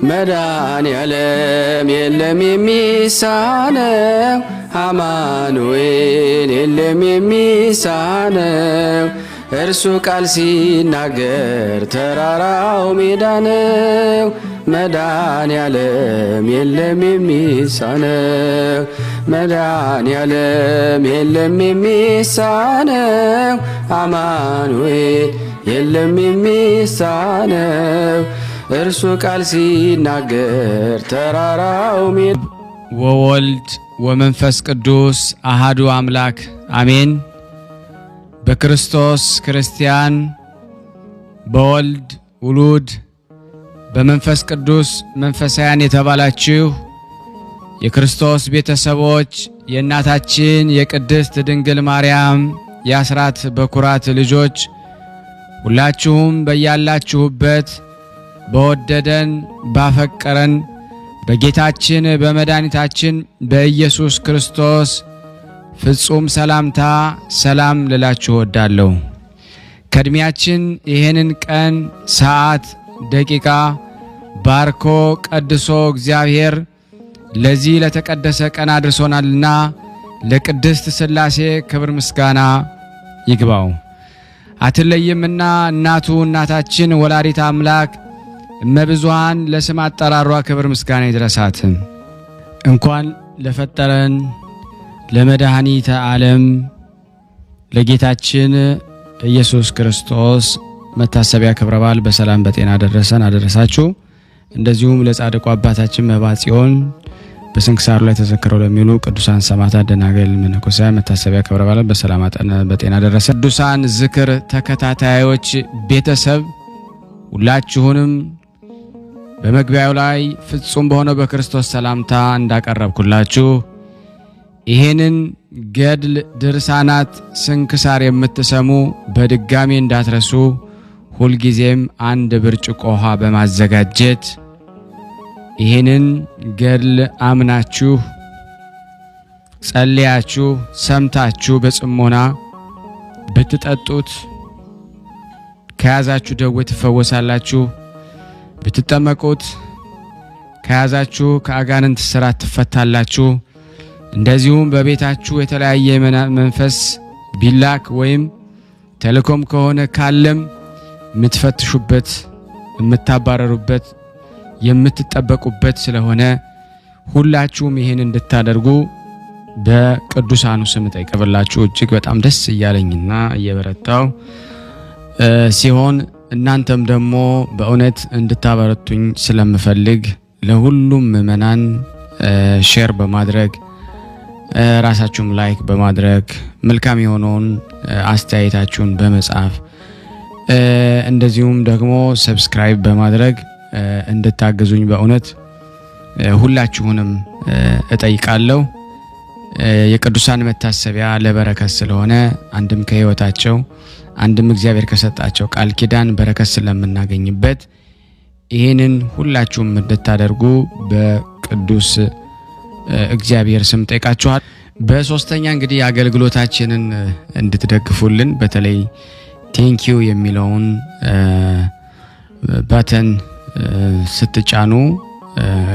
መድኃኔዓለም የለም የሚሳነው አማኑኤል የለም የሚሳነው እርሱ ቃል ሲናገር ተራራው ሜዳ ነው። መድኃኔዓለም የለም የሚሳነው መድኃኔዓለም የለም የሚሳነው አማኑኤል የለም የሚሳነው እርሱ ቃል ሲናገር ተራራው ሜዳ። ወወልድ ወመንፈስ ቅዱስ አሃዱ አምላክ አሜን። በክርስቶስ ክርስቲያን፣ በወልድ ውሉድ፣ በመንፈስ ቅዱስ መንፈሳውያን የተባላችሁ የክርስቶስ ቤተሰቦች የእናታችን የቅድስት ድንግል ማርያም የአስራት በኩራት ልጆች ሁላችሁም በያላችሁበት በወደደን ባፈቀረን በጌታችን በመድኃኒታችን በኢየሱስ ክርስቶስ ፍጹም ሰላምታ ሰላም ልላችሁ ወዳለሁ። ከእድሜያችን ይህንን ቀን ሰዓት ደቂቃ ባርኮ ቀድሶ እግዚአብሔር ለዚህ ለተቀደሰ ቀን አድርሶናልና ለቅድስት ሥላሴ ክብር ምስጋና ይግባው። አትለይምና እናቱ እናታችን ወላዲተ አምላክ እመብዙኃን ለስም አጠራሯ ክብር ምስጋና ይድረሳት። እንኳን ለፈጠረን ለመድኃኒተ ዓለም ለጌታችን ኢየሱስ ክርስቶስ መታሰቢያ ክብረ በዓል በሰላም በጤና ደረሰን አደረሳችሁ። እንደዚሁም ለጻድቁ አባታችን መብዓ ጽዮን በስንክሳሩ ላይ ተዘክረው ለሚሉ ቅዱሳን ሰማዕታት፣ ደናግል፣ መነኮሳት መታሰቢያ ክብረ በዓል በሰላም በጤና ደረሰ። ቅዱሳን ዝክር ተከታታዮች ቤተሰብ ሁላችሁንም በመግቢያው ላይ ፍጹም በሆነው በክርስቶስ ሰላምታ እንዳቀረብኩላችሁ ይሄንን ገድል ድርሳናት ስንክሳር የምትሰሙ በድጋሚ እንዳትረሱ ሁልጊዜም አንድ ብርጭቆ ውሃ በማዘጋጀት ይሄንን ገድል አምናችሁ ጸልያችሁ ሰምታችሁ በጽሞና ብትጠጡት ከያዛችሁ ደዌ ትፈወሳላችሁ። ብትጠመቁት ከያዛችሁ ከአጋንንት ስራት ትፈታላችሁ። እንደዚሁም በቤታችሁ የተለያየ መንፈስ ቢላክ ወይም ተልኮም ከሆነ ካለም የምትፈትሹበት የምታባረሩበት የምትጠበቁበት ስለሆነ ሁላችሁም ይሄን እንድታደርጉ በቅዱሳኑ ስም ጠይቀበላችሁ እጅግ በጣም ደስ እያለኝና እየበረታው ሲሆን እናንተም ደግሞ በእውነት እንድታበረቱኝ ስለምፈልግ ለሁሉም ምእመናን ሼር በማድረግ ራሳችሁም ላይክ በማድረግ መልካም የሆነውን አስተያየታችሁን በመጻፍ እንደዚሁም ደግሞ ሰብስክራይብ በማድረግ እንድታግዙኝ በእውነት ሁላችሁንም እጠይቃለሁ። የቅዱሳን መታሰቢያ ለበረከት ስለሆነ አንድም ከሕይወታቸው አንድም እግዚአብሔር ከሰጣቸው ቃል ኪዳን በረከት ስለምናገኝበት ይሄንን ሁላችሁም እንድታደርጉ በቅዱስ እግዚአብሔር ስም ጠይቃችኋል። በሶስተኛ እንግዲህ አገልግሎታችንን እንድትደግፉልን በተለይ ቴንኪዩ የሚለውን ባተን ስትጫኑ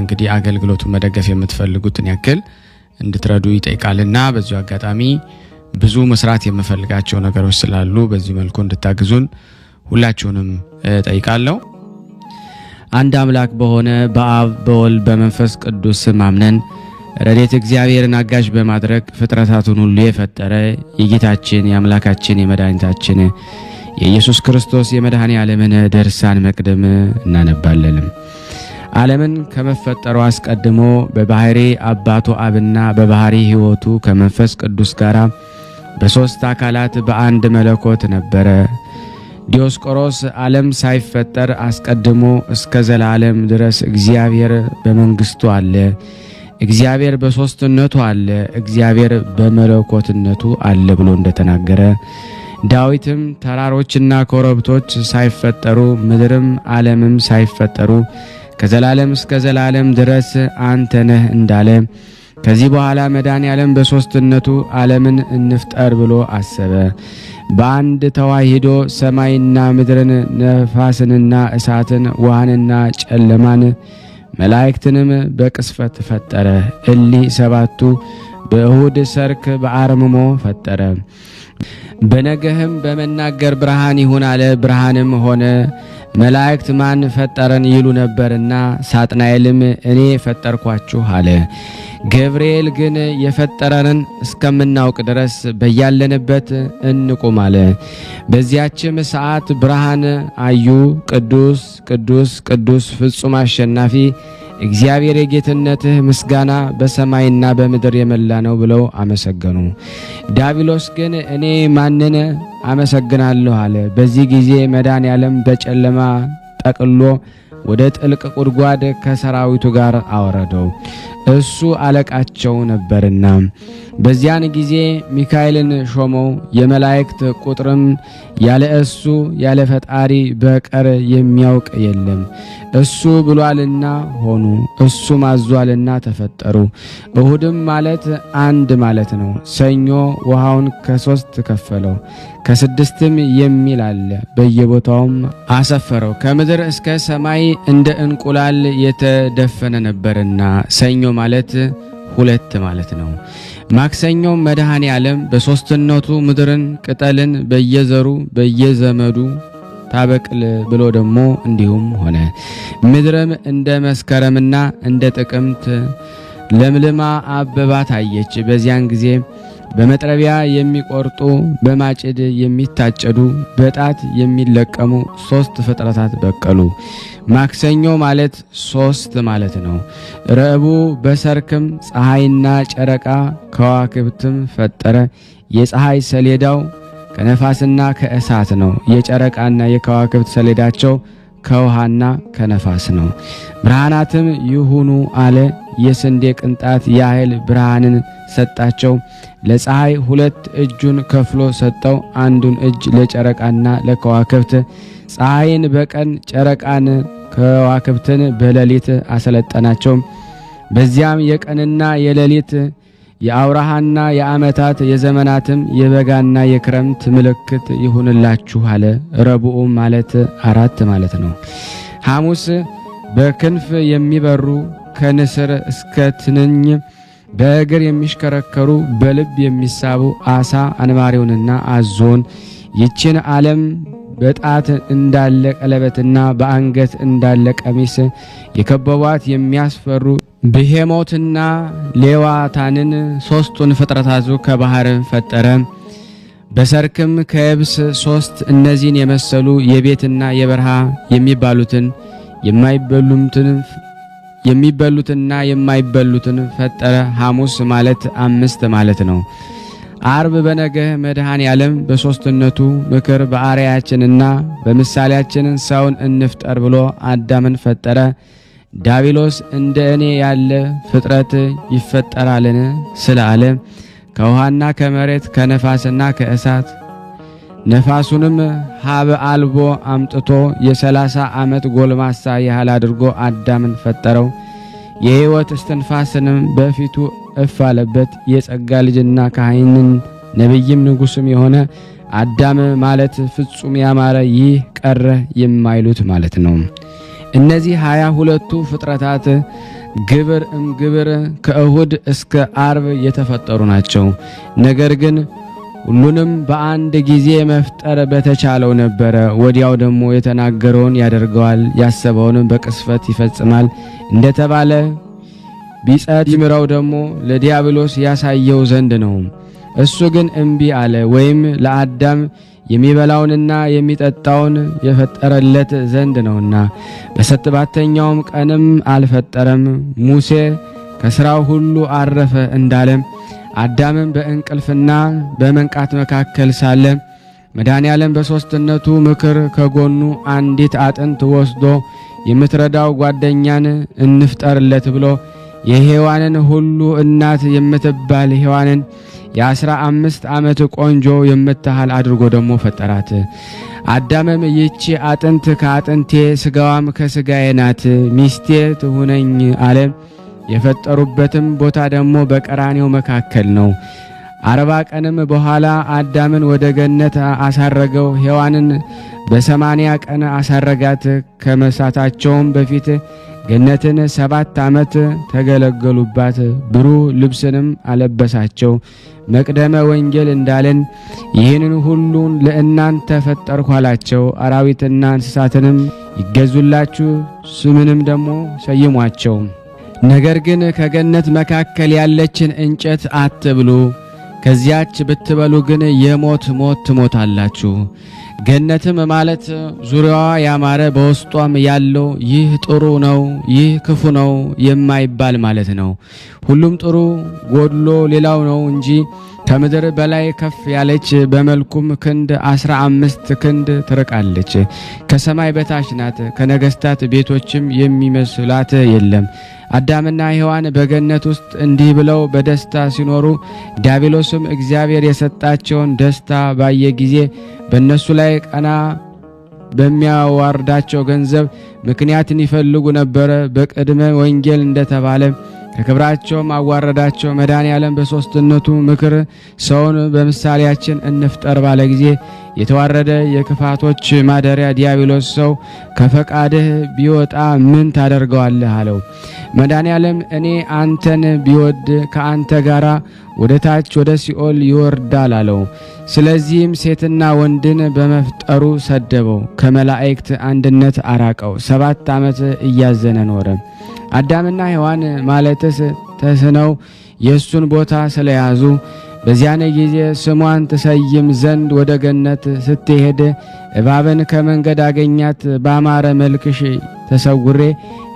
እንግዲህ አገልግሎቱን መደገፍ የምትፈልጉትን ያክል እንድትረዱ ይጠይቃልና በዚሁ አጋጣሚ ብዙ መስራት የምፈልጋቸው ነገሮች ስላሉ በዚህ መልኩ እንድታግዙን ሁላችሁንም ጠይቃለሁ። አንድ አምላክ በሆነ በአብ በወልድ በመንፈስ ቅዱስ አምነን ረድኤተ እግዚአብሔርን አጋዥ በማድረግ ፍጥረታቱን ሁሉ የፈጠረ የጌታችን የአምላካችን የመድኃኒታችን የኢየሱስ ክርስቶስ የመድኃኔ ዓለምን ድርሳን መቅደም እናነባለን። ዓለምን ከመፈጠሩ አስቀድሞ በባህሪ አባቱ አብና በባህሪ ሕይወቱ ከመንፈስ ቅዱስ ጋር በሶስት አካላት በአንድ መለኮት ነበረ። ዲዮስቆሮስ ዓለም ሳይፈጠር አስቀድሞ እስከ ዘላለም ድረስ እግዚአብሔር በመንግስቱ አለ፣ እግዚአብሔር በሶስትነቱ አለ፣ እግዚአብሔር በመለኮትነቱ አለ ብሎ እንደተናገረ ዳዊትም ተራሮችና ኮረብቶች ሳይፈጠሩ ምድርም ዓለምም ሳይፈጠሩ ከዘላለም እስከ ዘላለም ድረስ አንተ ነህ እንዳለ ከዚህ በኋላ መድኃኔዓለም በሶስትነቱ ዓለምን እንፍጠር ብሎ አሰበ። በአንድ ተዋሂዶ ሰማይና ምድርን ነፋስንና እሳትን ውሃንና ጨለማን መላእክትንም በቅስፈት ፈጠረ። እሊህ ሰባቱ በእሁድ ሰርክ በአርምሞ ፈጠረ። በነገህም በመናገር ብርሃን ይሁን አለ፣ ብርሃንም ሆነ። መላእክት ማን ፈጠረን ይሉ ነበርና ሳጥናኤልም እኔ ፈጠርኳችሁ አለ። ገብርኤል ግን የፈጠረንን እስከምናውቅ ድረስ በያለንበት እንቁም አለ። በዚያችም ሰዓት ብርሃን አዩ። ቅዱስ ቅዱስ ቅዱስ ፍጹም አሸናፊ እግዚአብሔር የጌትነትህ ምስጋና በሰማይና በምድር የመላ ነው ብለው አመሰገኑ። ዲያብሎስ ግን እኔ ማንን አመሰግናለሁ አለ። በዚህ ጊዜ መድኃኔዓለም በጨለማ ጠቅሎ ወደ ጥልቅ ጉድጓድ ከሰራዊቱ ጋር አወረደው፣ እሱ አለቃቸው ነበርና። በዚያን ጊዜ ሚካኤልን ሾመው። የመላእክት ቁጥርም ያለ እሱ ያለ ፈጣሪ በቀር የሚያውቅ የለም። እሱ ብሏልና ሆኑ፣ እሱ ማዟልና ተፈጠሩ። እሁድም ማለት አንድ ማለት ነው። ሰኞ ውሃውን ከ3 ከፈለው፣ ከ6ም የሚል አለ። በየቦታውም አሰፈረው። ከምድር እስከ ሰማይ እንደ እንቁላል የተደፈነ ነበርና ሰኞ ማለት 2 ማለት ነው። ማክሰኞም መድኃኔዓለም በሦስትነቱ ምድርን ቅጠልን በየዘሩ በየዘመዱ ታበቅል ብሎ ደግሞ እንዲሁም ሆነ። ምድርም እንደ መስከረምና እንደ ጥቅምት ለምልማ አበባ ታየች። በዚያን ጊዜ በመጥረቢያ የሚቆርጡ በማጭድ የሚታጨዱ በጣት የሚለቀሙ 3 ፍጥረታት በቀሉ። ማክሰኞ ማለት 3 ማለት ነው። ረቡዕ በሰርክም ፀሐይና ጨረቃ ከዋክብትም ፈጠረ። የፀሐይ ሰሌዳው ከነፋስና ከእሳት ነው። የጨረቃና የከዋክብት ሰሌዳቸው ከውሃና ከነፋስ ነው። ብርሃናትም ይሁኑ አለ። የስንዴ ቅንጣት ያህል ብርሃንን ሰጣቸው። ለፀሐይ 2 እጁን ከፍሎ ሰጠው። አንዱን እጅ ለጨረቃና ለከዋክብት፣ ፀሐይን በቀን ጨረቃን ከዋክብትን በሌሊት አሰለጠናቸው። በዚያም የቀንና የሌሊት የአውራሃና የዓመታት የዘመናትም የበጋና የክረምት ምልክት ይሁንላችሁ አለ። ረቡዕ ማለት 4 ማለት ነው። ሐሙስ በክንፍ የሚበሩ ከንስር እስከ ትንኝ በእግር የሚሽከረከሩ በልብ የሚሳቡ አሳ አንባሪውንና አዞን ይችን ዓለም በጣት እንዳለ ቀለበትና በአንገት እንዳለ ቀሚስ የከበቧት የሚያስፈሩ ብሄሞትና ሌዋታንን 3ቱን ፍጥረታቱ ከባህር ፈጠረ። በሰርክም ከየብስ 3 እነዚህን የመሰሉ የቤትና የበረሃ የሚበሉትና የማይበሉትን ፈጠረ። ሐሙስ ማለት 5 ማለት ነው። አርብ በነገህ መድኃኔዓለም በሦስትነቱ ምክር በአርአያችንና በምሳሌያችን ሰውን እንፍጠር ብሎ አዳምን ፈጠረ። ዲያብሎስ እንደ እኔ ያለ ፍጥረት ይፈጠራልን ስላለ ከውሃና ከመሬት ከነፋስና ከእሳት ነፋሱንም ሀበ አልቦ አምጥቶ የ30 ዓመት ጎልማሳ ያህል አድርጎ አዳምን ፈጠረው። የሕይወት እስትንፋስንም በፊቱ እፍ አለበት። የጸጋ ልጅና ካህንን ነቢይም ንጉሥም የሆነ አዳም ማለት ፍጹም ያማረ ይህ ቀረ የማይሉት ማለት ነው። እነዚህ 22ቱ ፍጥረታት ግብር እምግብር ከእሁድ እስከ አርብ የተፈጠሩ ናቸው። ነገር ግን ሁሉንም በአንድ ጊዜ መፍጠር በተቻለው ነበረ። ወዲያው ደግሞ የተናገረውን ያደርገዋል፣ ያሰበውንም በቅስፈት ይፈጽማል እንደተባለ ቢጸት ይምረው ደግሞ ለዲያብሎስ ያሳየው ዘንድ ነው። እሱ ግን እምቢ አለ። ወይም ለአዳም የሚበላውንና የሚጠጣውን የፈጠረለት ዘንድ ነውና። በሰባተኛውም ቀንም አልፈጠረም። ሙሴ ከሥራው ሁሉ አረፈ እንዳለም አዳምም በእንቅልፍና በመንቃት መካከል ሳለ መድኃኔዓለም በሦስትነቱ ምክር ከጎኑ አንዲት አጥንት ወስዶ የምትረዳው ጓደኛን እንፍጠርለት ብሎ የሔዋንን ሁሉ እናት የምትባል ሔዋንን የ15 ዓመት ቆንጆ የምትሃል አድርጎ ደግሞ ፈጠራት። አዳምም ይህች አጥንት ከአጥንቴ ሥጋዋም ከሥጋዬ ናት፣ ሚስቴ ትሁነኝ አለ። የፈጠሩበትም ቦታ ደግሞ በቀራኔው መካከል ነው። 40 ቀንም በኋላ አዳምን ወደ ገነት አሳረገው። ሔዋንን በ80 ቀን አሳረጋት። ከመሳታቸውም በፊት ገነትን 7 ዓመት ተገለገሉባት። ብሩህ ልብስንም አለበሳቸው። መቅደመ ወንጌል እንዳለን ይህንን ሁሉን ለእናንተ ፈጠርኩ አላቸው። አራዊትና እንስሳትንም ይገዙላችሁ፣ ስምንም ደግሞ ሰይሟቸው። ነገር ግን ከገነት መካከል ያለችን እንጨት አትብሉ፣ ከዚያች ብትበሉ ግን የሞት ሞት ትሞታላችሁ። ገነትም ማለት ዙሪያዋ ያማረ በውስጧም ያለው ይህ ጥሩ ነው፣ ይህ ክፉ ነው የማይባል ማለት ነው። ሁሉም ጥሩ ጎድሎ ሌላው ነው እንጂ ከምድር በላይ ከፍ ያለች በመልኩም ክንድ 15 ክንድ ትርቃለች። ከሰማይ በታች ናት። ከነገስታት ቤቶችም የሚመስላት የለም። አዳምና ሔዋን በገነት ውስጥ እንዲህ ብለው በደስታ ሲኖሩ ዲያብሎስም እግዚአብሔር የሰጣቸውን ደስታ ባየ ጊዜ በእነሱ ላይ ቀና በሚያዋርዳቸው ገንዘብ ምክንያትን ይፈልጉ ነበረ። በቅድመ ወንጌል እንደተባለ ከክብራቸውም አዋረዳቸው። መድኃኔዓለም በሦስትነቱ ምክር ሰውን በምሳሌያችን እንፍጠር ባለ ጊዜ የተዋረደ የክፋቶች ማደሪያ ዲያብሎስ ሰው ከፈቃድህ ቢወጣ ምን ታደርገዋለህ አለው። መድኃኔዓለም እኔ አንተን ቢወድ ከአንተ ጋር ወደ ታች ወደ ሲኦል ይወርዳል አለው። ስለዚህም ሴትና ወንድን በመፍጠሩ ሰደበው፣ ከመላእክት አንድነት አራቀው። 7 ዓመት እያዘነ ኖረ። አዳምና ሔዋን ማለትስ ተስነው የእሱን ቦታ ስለያዙ በዚያን ጊዜ ስሟን ትሰይም ዘንድ ወደ ገነት ስትሄድ እባብን ከመንገድ አገኛት። ባማረ መልክሽ ተሰውሬ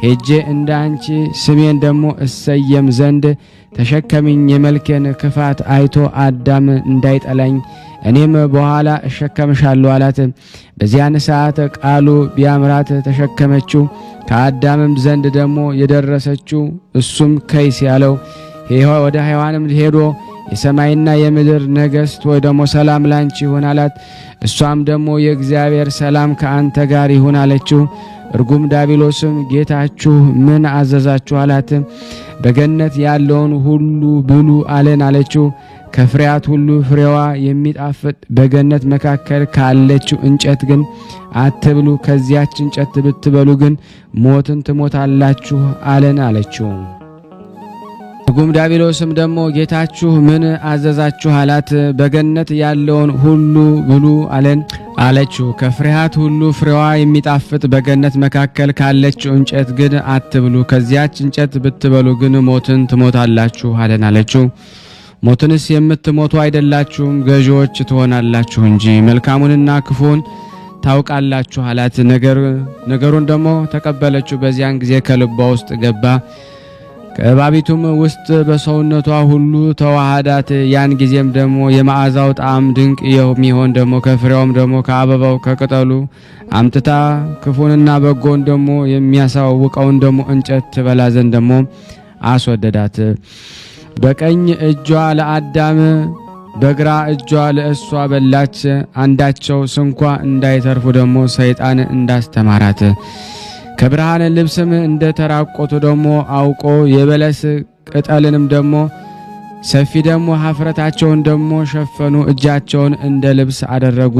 ሄጄ እንደ አንቺ ስሜን ደግሞ እሰየም ዘንድ ተሸከሚኝ፣ የመልኬን ክፋት አይቶ አዳም እንዳይጠላኝ እኔም በኋላ እሸከምሻለሁ አላት። በዚያን ሰዓት ቃሉ ቢያምራት ተሸከመችው። ከአዳምም ዘንድ ደግሞ የደረሰችው እሱም ከይስ ያለው ወደ ሔዋንም ሄዶ የሰማይና የምድር ነገሥት ወይ ደግሞ ሰላም ላንቺ ይሁን አላት። እሷም ደግሞ የእግዚአብሔር ሰላም ከአንተ ጋር ይሁን አለችው። እርጉም ዲያብሎስም ጌታችሁ ምን አዘዛችሁ አላት። በገነት ያለውን ሁሉ ብሉ አለን አለችው። ከፍሬያት ሁሉ ፍሬዋ የሚጣፍጥ በገነት መካከል ካለችው እንጨት ግን አትብሉ፣ ከዚያች እንጨት ብትበሉ ግን ሞትን ትሞታላችሁ አለን አለችው። እርጉም ዲያብሎስም ደግሞ ጌታችሁ ምን አዘዛችሁ አላት። በገነት ያለውን ሁሉ ብሉ አለን አለችው። ከፍሬያት ሁሉ ፍሬዋ የሚጣፍጥ በገነት መካከል ካለችው እንጨት ግን አትብሉ፣ ከዚያች እንጨት ብትበሉ ግን ሞትን ትሞታላችሁ አለን አለችው። ሞትንስ የምትሞቱ አይደላችሁም፣ ገዢዎች ትሆናላችሁ እንጂ መልካሙንና ክፉን ታውቃላችሁ አላት። ነገሩን ደግሞ ተቀበለችው። በዚያን ጊዜ ከልቧ ውስጥ ገባ። ከእባቢቱም ውስጥ በሰውነቷ ሁሉ ተዋሃዳት። ያን ጊዜም ደግሞ የመዓዛው ጣዕም ድንቅ የሚሆን ደግሞ ከፍሬውም ደግሞ ከአበባው ከቅጠሉ አምጥታ ክፉንና በጎን ደግሞ የሚያሳውቀውን ደግሞ እንጨት ትበላ ዘንድ ደግሞ አስወደዳት። በቀኝ እጇ ለአዳም በግራ እጇ ለእሷ በላች። አንዳቸው ስንኳ እንዳይተርፉ ደግሞ ሰይጣን እንዳስተማራት ከብርሃን ልብስም እንደተራቆቱ ደግሞ አውቆ የበለስ ቅጠልንም ደግሞ ሰፊ ደግሞ ኀፍረታቸውን ደግሞ ሸፈኑ። እጃቸውን እንደ ልብስ አደረጉ።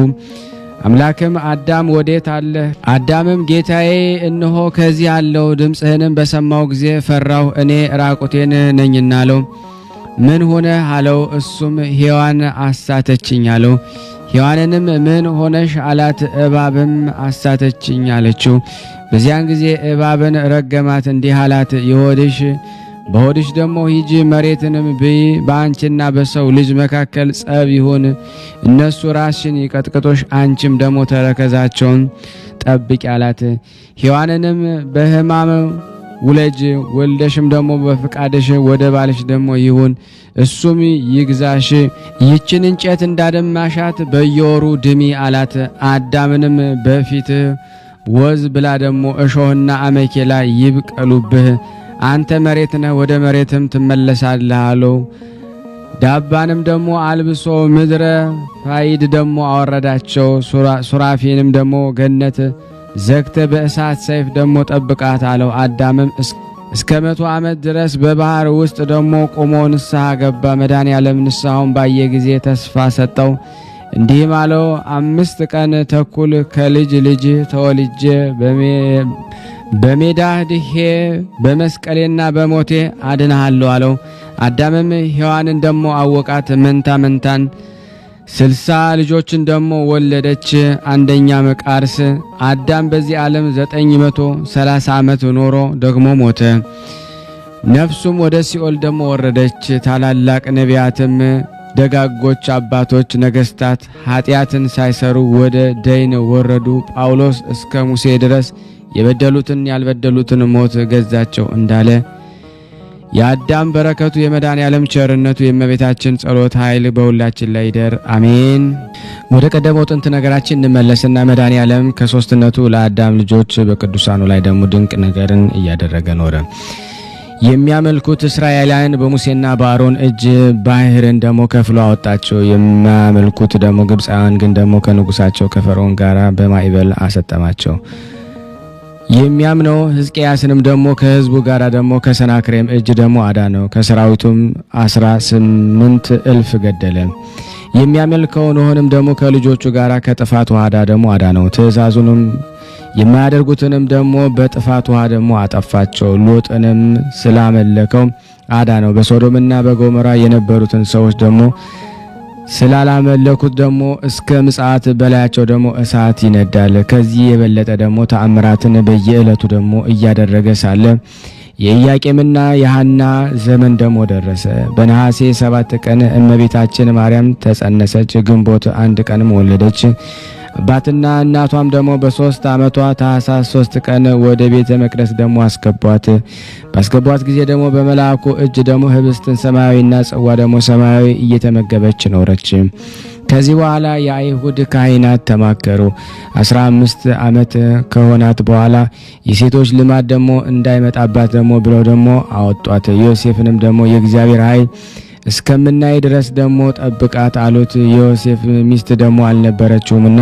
አምላክም አዳም ወዴት አለ? አዳምም ጌታዬ እነሆ ከዚህ አለው። ድምፅህንም በሰማው ጊዜ ፈራሁ፣ እኔ ራቁቴን ነኝና አለው። ምን ሆነ አለው። እሱም ሔዋን አሳተችኝ አለው። ሔዋንንም ምን ሆነሽ አላት። እባብም አሳተችኝ አለችው። በዚያን ጊዜ እባብን ረገማት፣ እንዲህ አላት፣ በሆድሽ ደግሞ ሂጂ፣ መሬትንም ብይ፣ በአንቺና በሰው ልጅ መካከል ጸብ ይሁን። እነሱ ራስሽን ይቀጥቅጦሽ፣ አንቺም ደግሞ ተረከዛቸውን ጠብቂ አላት። ሔዋንንም በሕማም ውለጅ፣ ወልደሽም ደግሞ በፍቃድሽ ወደ ባልሽ ደግሞ ይሁን፣ እሱም ይግዛሽ። ይችን እንጨት እንዳደማሻት በየወሩ ድሚ አላት። አዳምንም በፊት ወዝ ብላ ደግሞ እሾህና አሜኬላ ይብቀሉብህ፣ አንተ መሬት ነህ፣ ወደ መሬትም ትመለሳለህ አለው። ዳባንም ደግሞ አልብሶ ምድረ ፋይድ ደግሞ አወረዳቸው። ሱራፊንም ደግሞ ገነት ዘግተ በእሳት ሰይፍ ደግሞ ጠብቃት አለው። አዳምም እስከ 100 ዓመት ድረስ በባህር ውስጥ ደግሞ ቆሞ ንስሐ ገባ። መድኃኔዓለም ንስሐውን ባየ ጊዜ ተስፋ ሰጠው። እንዲህም አለው፣ 5 ቀን ተኩል ከልጅ ልጅ ተወልጄ በሜዳ ድሄ በመስቀሌና በሞቴ አድንሃለሁ አለው። አዳምም ሔዋንን ደሞ አወቃት፣ መንታ መንታን 60 ልጆችን ደሞ ወለደች። አንደኛ መቃርስ አዳም በዚህ ዓለም 930 ዓመት ኖሮ ደግሞ ሞተ። ነፍሱም ወደ ሲኦል ደሞ ወረደች። ታላላቅ ነቢያትም ደጋጎች አባቶች ነገስታት ኃጢአትን ሳይሰሩ ወደ ደይን ወረዱ። ጳውሎስ እስከ ሙሴ ድረስ የበደሉትን ያልበደሉትን ሞት ገዛቸው እንዳለ የአዳም በረከቱ የመድኃኔ ዓለም ቸርነቱ የእመቤታችን ጸሎት ኃይል በሁላችን ላይ ይደር አሜን። ወደ ቀደመው ጥንት ነገራችን እንመለስና መድኃኔ ዓለም ከሶስትነቱ ለአዳም ልጆች በቅዱሳኑ ላይ ደግሞ ድንቅ ነገርን እያደረገ ኖረ። የሚያመልኩት እስራኤላውያን በሙሴና በአሮን እጅ ባህርን ደግሞ ከፍሎ አወጣቸው። የሚያመልኩት ደግሞ ግብፃውያን ግን ደግሞ ከንጉሳቸው ከፈርዖን ጋር በማዕበል አሰጠማቸው። የሚያምነው ሕዝቅያስንም ደግሞ ከህዝቡ ጋር ደግሞ ከሰናክሬም እጅ ደግሞ አዳነው። ከሰራዊቱም 18,000 ገደለ። የሚያመልከው ኖህንም ደግሞ ከልጆቹ ጋር ከጥፋት ውሃ ደግሞ አዳነው። ትእዛዙንም የማያደርጉትንም ደግሞ በጥፋት ውሃ ደግሞ አጠፋቸው። ሎጥንም ስላመለከው አዳነው። በሶዶምና በጎሞራ የነበሩትን ሰዎች ደግሞ ስላላመለኩት ደግሞ እስከ ምጽአት በላያቸው ደግሞ እሳት ይነዳል። ከዚህ የበለጠ ደግሞ ተአምራትን በየዕለቱ ደግሞ እያደረገ ሳለ የኢያቄምና የሐና ዘመን ደግሞ ደረሰ። በነሐሴ 7 ቀን እመቤታችን ማርያም ተጸነሰች። ግንቦት 1 ቀንም ወለደች። አባትና እናቷም ደግሞ በ3 ዓመቷ ታኅሳስ 3 ቀን ወደ ቤተ መቅደስ ደግሞ አስገቧት። ባስገቧት ጊዜ ደግሞ በመልአኩ እጅ ደግሞ ህብስትን ሰማያዊና ጽዋ ደግሞ ሰማያዊ እየተመገበች ኖረች። ከዚህ በኋላ የአይሁድ ካህናት ተማከሩ። 15 ዓመት ከሆናት በኋላ የሴቶች ልማድ ደግሞ እንዳይመጣባት ደግሞ ብለው ደግሞ አወጧት። ዮሴፍንም ደግሞ የእግዚአብሔር ኃይል እስከምናይ ድረስ ደግሞ ጠብቃት አሉት። የዮሴፍ ሚስት ደግሞ አልነበረችውምና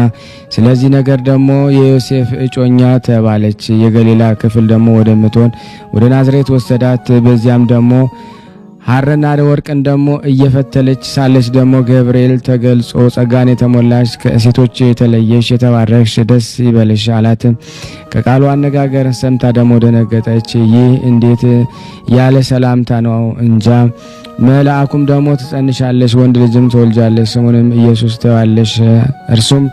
ስለዚህ ነገር ደግሞ የዮሴፍ እጮኛ ተባለች። የገሊላ ክፍል ደግሞ ወደምትሆን ወደ ናዝሬት ወሰዳት። በዚያም ደግሞ ሐርና ወርቅን ደግሞ እየፈተለች ሳለች ደግሞ ገብርኤል ተገልጾ ጸጋን የተሞላሽ ከሴቶች የተለየሽ የተባረክሽ ደስ ይበልሽ አላት። ከቃሉ አነጋገር ሰምታ ደግሞ ደነገጠች። ይህ እንዴት ያለ ሰላምታ ነው እንጃ። መልአኩም ደግሞ ትጸንሻለሽ፣ ወንድ ልጅም ትወልጃለሽ፣ ስሙንም ኢየሱስ ትይዋለሽ፣ እርሱም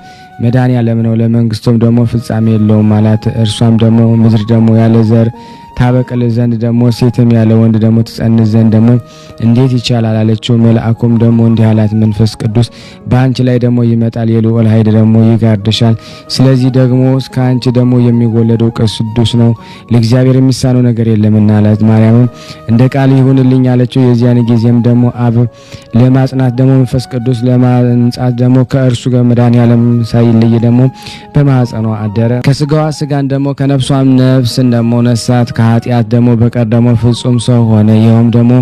መድኃኔዓለም ነው፣ ለመንግስቱም ደግሞ ፍጻሜ የለውም አላት። እርሷም ደግሞ ምድር ደግሞ ያለ ዘር ታበቅል ዘንድ ደግሞ ሴትም ያለ ወንድ ደግሞ ትጸንስ ዘንድ ደግሞ እንዴት ይቻላል አለችው። መልአኩም ደግሞ እንዲህ አላት፣ መንፈስ ቅዱስ በአንቺ ላይ ደግሞ ይመጣል፣ የልዑል ኃይል ደግሞ ይጋርድሻል። ስለዚህ ደግሞ እስከ አንቺ ደግሞ የሚወለደው ቅዱስ ነው፣ ለእግዚአብሔር የሚሳነው ነገር የለምና አላት። ማርያምም እንደ ቃል ይሁንልኝ አለችው። የዚያን ጊዜም ደግሞ አብ ለማጽናት ደግሞ መንፈስ ቅዱስ ለማንጻት ደግሞ ከእርሱ ጋር መድኃኔዓለም ሳይለይ ደግሞ በማኅፀኗ አደረ። ከስጋዋ ስጋን ደግሞ ከነፍሷም ነፍስን ደግሞ ነሳት። ከኃጢአት ደግሞ በቀር ደግሞ ፍጹም ሰው ሆነ። ይኸውም ደግሞ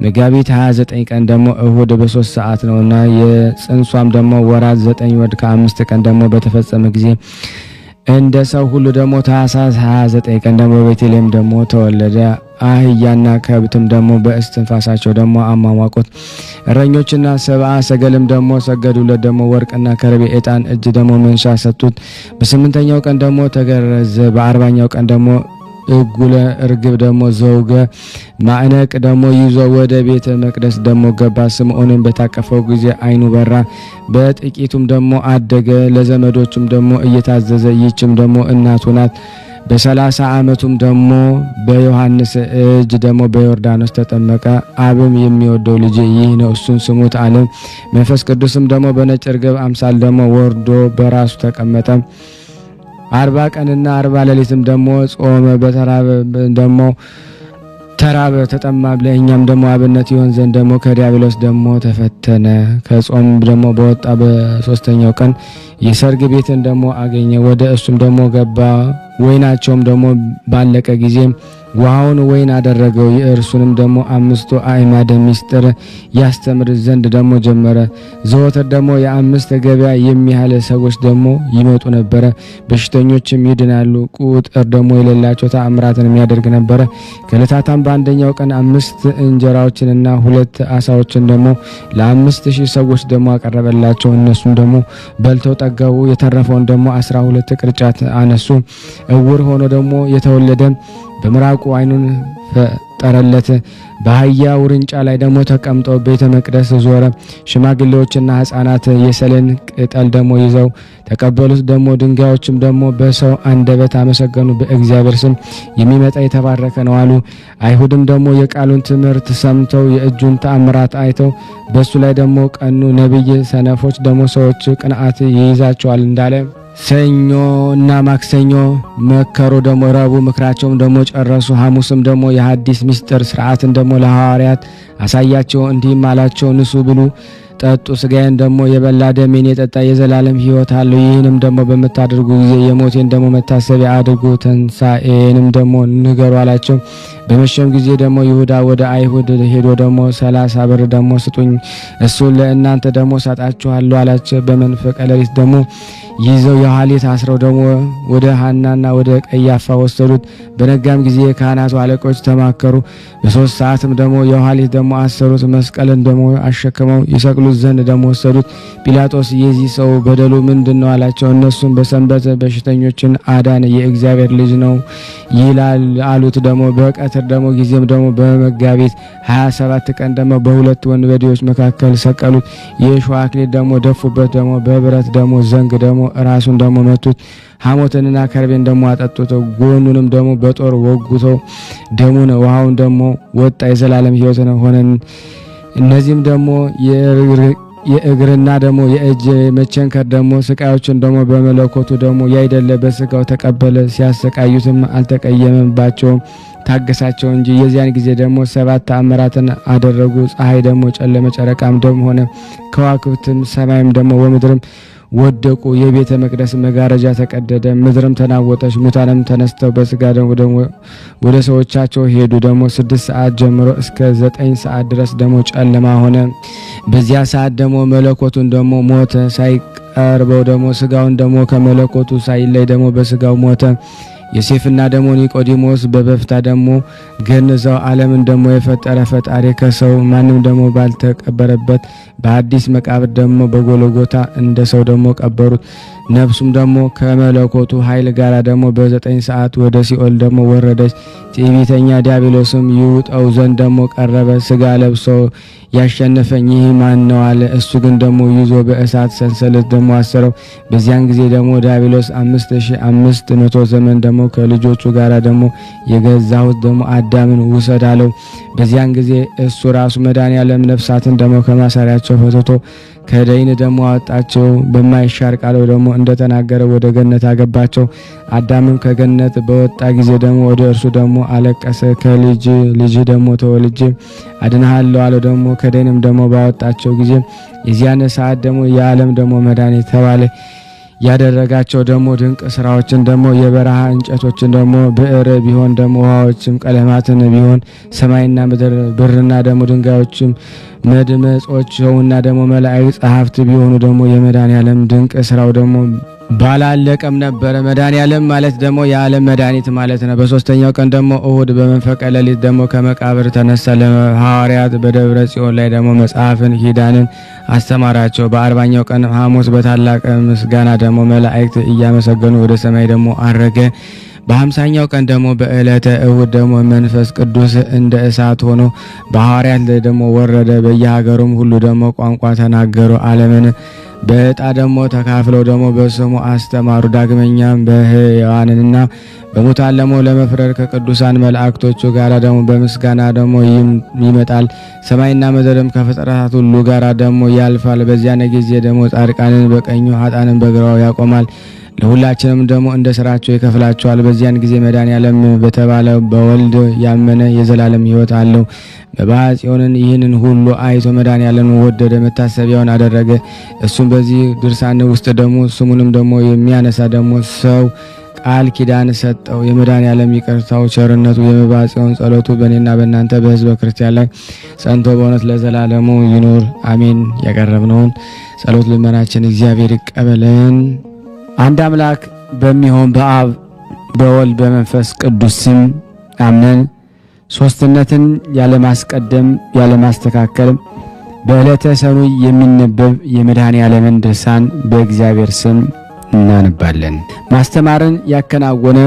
መጋቢት 29 ቀን ደግሞ እሁድ በ3 ሰዓት ነውና የጽንሷም ደግሞ ወራት 9 ወር ከ5 ቀን ደግሞ በተፈጸመ ጊዜ እንደ ሰው ሁሉ ደግሞ ታኅሳስ 29 ቀን ደግሞ በቤተልሔም ደግሞ ተወለደ። አህያና ከብትም ደግሞ በእስትንፋሳቸው ደግሞ አሟሟቁት። እረኞችና ሰብአ ሰገልም ደግሞ ሰገዱለት። ደግሞ ወርቅና ከርቤ ዕጣን እጅ ደግሞ መንሻ ሰጡት። በ8ኛው ቀን ደግሞ ተገረዘ። በ40ኛው ቀን ደግሞ እጉለ እርግብ ደግሞ ዘውገ ማዕነቅ ደግሞ ይዞ ወደ ቤተ መቅደስ ደግሞ ገባ። ስምዖንን በታቀፈው ጊዜ ዓይኑ በራ፣ በጥቂቱም ደግሞ አደገ። ለዘመዶቹም ደግሞ እየታዘዘ ይህችም ደግሞ እናቱ ናት። በ30 ዓመቱም ደግሞ በዮሐንስ እጅ ደግሞ በዮርዳኖስ ተጠመቀ። አብም የሚወደው ልጅ ይህ ነው እሱን ስሙት አለ። መንፈስ ቅዱስም ደግሞ በነጭ ርግብ አምሳል ደግሞ ወርዶ በራሱ ተቀመጠ። 40 ቀንና 40 ሌሊትም ደግሞ ጾመ። በተራበ ደግሞ ተራበ ተጠማ። ለእኛም ደግሞ አብነት ይሆን ዘንድ ደግሞ ከዲያብሎስ ደግሞ ተፈተነ። ከጾም ደግሞ በወጣ በ3ኛው ቀን የሰርግ ቤትን ደግሞ አገኘ። ወደ እሱም ደግሞ ገባ። ወይናቸውም ደግሞ ባለቀ ጊዜ ውሃውን ወይን አደረገው። የእርሱንም ደግሞ 5 አዕማደ ምስጢር ያስተምር ዘንድ ደግሞ ጀመረ። ዘወትር ደግሞ የ5 ገበያ የሚያህል ሰዎች ደግሞ ይመጡ ነበረ። በሽተኞችም ይድናሉ። ቁጥር ደግሞ የሌላቸው ተአምራትን የሚያደርግ ነበረ። ከዕለታትም በአንደኛው ቀን 5 እንጀራዎችንና 2 ዓሣዎችን ደግሞ ለ5000 ሰዎች ደግሞ አቀረበላቸው። እነሱም ደግሞ በልተው ጠገቡ። የተረፈውን ደግሞ 12 ቅርጫት አነሱ። እውር ሆኖ ደግሞ የተወለደ በምራቁ ዓይኑን ፈጠረለት። በአህያ ውርንጫ ላይ ደግሞ ተቀምጦ ቤተ መቅደስ ዞረ። ሽማግሌዎችና ሕፃናት የሰሌን ቅጠል ደግሞ ይዘው ተቀበሉት። ደግሞ ድንጋዮችም ደግሞ በሰው አንደበት አመሰገኑ። በእግዚአብሔር ስም የሚመጣ የተባረከ ነው አሉ። አይሁድም ደግሞ የቃሉን ትምህርት ሰምተው የእጁን ተአምራት አይተው በሱ ላይ ደግሞ ቀኑ። ነቢይ ሰነፎች ደግሞ ሰዎች ቅንዓት ይይዛቸዋል እንዳለ ሰኞ እና ማክሰኞ መከሩ። ደግሞ ረቡዕ ምክራቸውም ደግሞ ጨረሱ። ሐሙስም ደግሞ የሐዲስ ምስጢር ሥርዓትን ደግሞ ለሐዋርያት አሳያቸው። እንዲህም አላቸው፣ ንሱ ብሉ ጠጡ። ሥጋዬን ደግሞ የበላ ደሜን የጠጣ የዘላለም ሕይወት አለው። ይህንም ደግሞ በምታደርጉ ጊዜ የሞቴን ደግሞ መታሰቢያ አድርጉ፣ ትንሣኤንም ደግሞ ንገሩ አላቸው። በመሸም ጊዜ ደግሞ ይሁዳ ወደ አይሁድ ሄዶ ደግሞ 30 ብር ደግሞ ስጡኝ፣ እሱን ለእናንተ ደግሞ ሰጣችኋለሁ አላቸው። በመንፈቀ ሌሊት ደግሞ ይዘው የኋሊት አስረው ደግሞ ወደ ሐናና ወደ ቀያፋ ወሰዱት። በነጋም ጊዜ የካህናቱ አለቆች ተማከሩ። በ3 ሰዓትም ደግሞ የኋሊት ደግሞ አሰሩት። መስቀልን ደግሞ አሸክመው ይሰቅሉት ዘንድ ደግሞ ወሰዱት። ጲላጦስ የዚህ ሰው በደሉ ምንድነው አላቸው። እነሱም በሰንበት በሽተኞችን አዳነ፣ የእግዚአብሔር ልጅ ነው ይላል አሉት። ደግሞ በቀትር ደግሞ ጊዜም ደግሞ በመጋቢት 27 ቀን ደግሞ በሁለት ወንበዴዎች መካከል ሰቀሉት። የእሾህ አክሊል ደግሞ ደፉበት። ደግሞ በብረት ደግሞ ዘንግ ደግሞ ራሱን ደግሞ መቱት። ሐሞትንና ከርቤን ደግሞ አጠጡት። ጎኑንም ደግሞ በጦር ወጉተው ደሙን ውሃውን ደግሞ ወጣ። የዘላለም ሕይወት ሆነን። እነዚህም ደግሞ የእግርና ደግሞ የእጅ መቸንከር ደግሞ ስቃዮችን ደግሞ በመለኮቱ ደግሞ ያይደለ በስጋው ተቀበለ። ሲያሰቃዩትም አልተቀየመባቸውም፣ ታገሳቸው እንጂ። የዚያን ጊዜ ደግሞ 7 ተአምራትን አደረጉ። ፀሐይ ደግሞ ጨለመ፣ ጨረቃም ደም ሆነ፣ ከዋክብትም ሰማይም ደግሞ ወምድርም ወደቁ። የቤተ መቅደስ መጋረጃ ተቀደደ፣ ምድርም ተናወጠች። ሙታንም ተነስተው በስጋ ደግሞ ወደ ሰዎቻቸው ሄዱ። ደግሞ 6 ሰዓት ጀምሮ እስከ 9 ሰዓት ድረስ ደግሞ ጨለማ ሆነ። በዚያ ሰዓት ደግሞ መለኮቱን ደግሞ ሞተ። ሳይቀርበው ደግሞ ስጋውን ደግሞ ከመለኮቱ ሳይለይ ደግሞ በስጋው ሞተ። ዮሴፍና ደግሞ ኒቆዲሞስ በበፍታ ደግሞ ገንዘው ዓለምን ደግሞ የፈጠረ ፈጣሪ ከሰው ማንም ደግሞ ባልተቀበረበት በአዲስ መቃብር ደግሞ በጎልጎታ እንደ ሰው ደግሞ ቀበሩት። ነፍሱም ደግሞ ከመለኮቱ ኃይል ጋር ደግሞ በ9 ሰዓት ወደ ሲኦል ደግሞ ወረደች። ትዕቢተኛ ዲያብሎስም ይውጠው ዘንድ ደግሞ ቀረበ። ስጋ ለብሶ ያሸነፈኝ ይህ ማን ነው አለ። እሱ ግን ደግሞ ይዞ በእሳት ሰንሰለት ደግሞ አሰረው። በዚያን ጊዜ ደግሞ ዲያብሎስ 5500 ዘመን ደግሞ ከልጆቹ ጋር ደግሞ የገዛሁት ደግሞ አዳምን ውሰድ አለው። በዚያን ጊዜ እሱ ራሱ መድኃኔዓለም ነፍሳትን ደግሞ ከማሰሪያቸው ፈትቶ ከደይን ደግሞ አወጣቸው። በማይሻር ቃል ደግሞ እንደተናገረ ወደ ገነት አገባቸው። አዳምም ከገነት በወጣ ጊዜ ደግሞ ወደ እርሱ ደግሞ አለቀሰ። ከልጅ ልጅ ደግሞ ተወልጄ አድንሃለሁ አለው። ደግሞ ከደይንም ደግሞ ባወጣቸው ጊዜ የዚያን ሰዓት ደግሞ የዓለም ደግሞ መድኃኒት ተባለ። ያደረጋቸው ደግሞ ድንቅ ስራዎችን ደግሞ የበረሃ እንጨቶችን ደግሞ ብዕር ቢሆን ደግሞ ውሃዎችም ቀለማትን ቢሆን ሰማይና ምድር ብርና ደግሞ ድንጋዮችም መድመጾችውና ደግሞ መላእክት ጸሐፍት ቢሆኑ ደግሞ የመድኃኔዓለም ድንቅ ስራው ደግሞ ባላለቀም ነበረ። መድኃኔዓለም ማለት ደግሞ የዓለም መድኃኒት ማለት ነው። በ3ኛው ቀን ደግሞ እሁድ በመንፈቀ ሌሊት ደግሞ ከመቃብር ተነሳ። ለሐዋርያት በደብረ ጽዮን ላይ ደግሞ መጽሐፍን ኪዳንን አስተማራቸው። በ40ኛው ቀን ሐሙስ በታላቅ ምስጋና ደግሞ መላእክት እያመሰገኑ ወደ ሰማይ ደግሞ አረገ። በ50ኛው ቀን ደግሞ በዕለተ እሁድ ደግሞ መንፈስ ቅዱስ እንደ እሳት ሆኖ በሐዋርያት ላይ ደግሞ ወረደ። በየሀገሩም ሁሉ ደግሞ ቋንቋ ተናገሩ። ዓለምን በዕጣ ደግሞ ተካፍለው ደግሞ በስሙ አስተማሩ። ዳግመኛም በሕያዋንና በሙታን ደግሞ ለመፍረድ ከቅዱሳን መላእክቶቹ ጋር ደግሞ በምስጋና ደግሞ ይመጣል። ሰማይና ምድርም ከፍጥረታት ሁሉ ጋር ደግሞ ያልፋል። በዚያን ጊዜ ደግሞ ጻድቃንን በቀኙ ኃጥአንን በግራው ያቆማል። ለሁላችንም ደግሞ እንደ ስራቸው ይከፍላቸዋል። በዚያን ጊዜ መድኃኔዓለም በተባለ በወልድ ያመነ የዘላለም ሕይወት አለው። በባጽዮንን ይህንን ሁሉ አይቶ መድኃኔዓለም ወደደ፣ መታሰቢያውን አደረገ። እሱም በዚህ ድርሳን ውስጥ ደግሞ ስሙንም ደግሞ የሚያነሳ ደግሞ ሰው ቃል ኪዳን ሰጠው። የመድኃኔዓለም ይቅርታው ቸርነቱ የመባጽዮን ጸሎቱ በእኔና በእናንተ በሕዝበ ክርስቲያን ላይ ጸንቶ በእውነት ለዘላለሙ ይኑር አሜን። ያቀረብነውን ጸሎት ልመናችን እግዚአብሔር ይቀበለን። አንድ አምላክ በሚሆን በአብ በወልድ በመንፈስ ቅዱስ ስም አምነን ሶስትነትን ያለማስቀደም ያለማስተካከል በዕለተ ሰኑይ የሚነበብ የመድኃኔዓለምን ድርሳን በእግዚአብሔር ስም እናነባለን። ማስተማርን ያከናወነ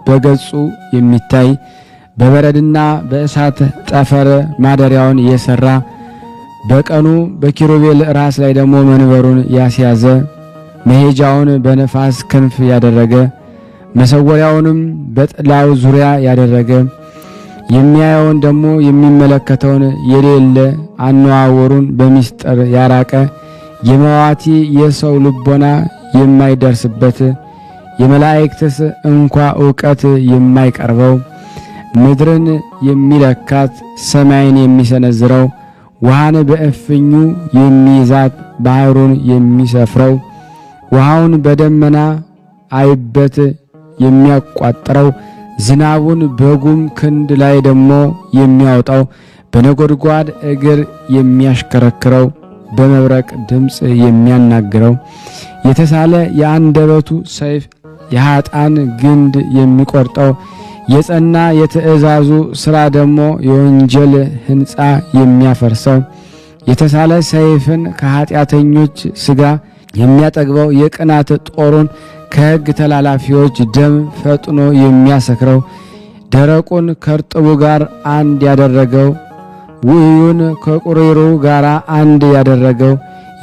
በገጹ የሚታይ በበረድና በእሳት ጠፈር ማደሪያውን የሰራ በቀኑ በኪሩቤል ራስ ላይ ደግሞ መንበሩን ያስያዘ መሄጃውን በነፋስ ክንፍ ያደረገ መሰወሪያውንም በጥላው ዙሪያ ያደረገ የሚያየውን ደግሞ የሚመለከተውን የሌለ አነዋወሩን በሚስጥር ያራቀ የመዋቲ የሰው ልቦና የማይደርስበት የመላእክትስ እንኳ ዕውቀት የማይቀርበው ምድርን የሚለካት ሰማይን የሚሰነዝረው ውሃን በእፍኙ የሚይዛት ባህሩን የሚሰፍረው ውሃውን በደመና አይበት የሚያቋጥረው ዝናቡን በጉም ክንድ ላይ ደግሞ የሚያወጣው በነጎድጓድ እግር የሚያሽከረክረው በመብረቅ ድምፅ የሚያናግረው የተሳለ የአንደበቱ ሰይፍ የኃጥአን ግንድ የሚቆርጠው የጸና የትእዛዙ ሥራ ደግሞ የወንጀል ሕንፃ የሚያፈርሰው የተሳለ ሰይፍን ከኃጢአተኞች ሥጋ የሚያጠግበው የቅናት ጦሩን ከሕግ ተላላፊዎች ደም ፈጥኖ የሚያሰክረው ደረቁን ከርጥቡ ጋር አንድ ያደረገው ውዩን ከቁሪሩ ጋር አንድ ያደረገው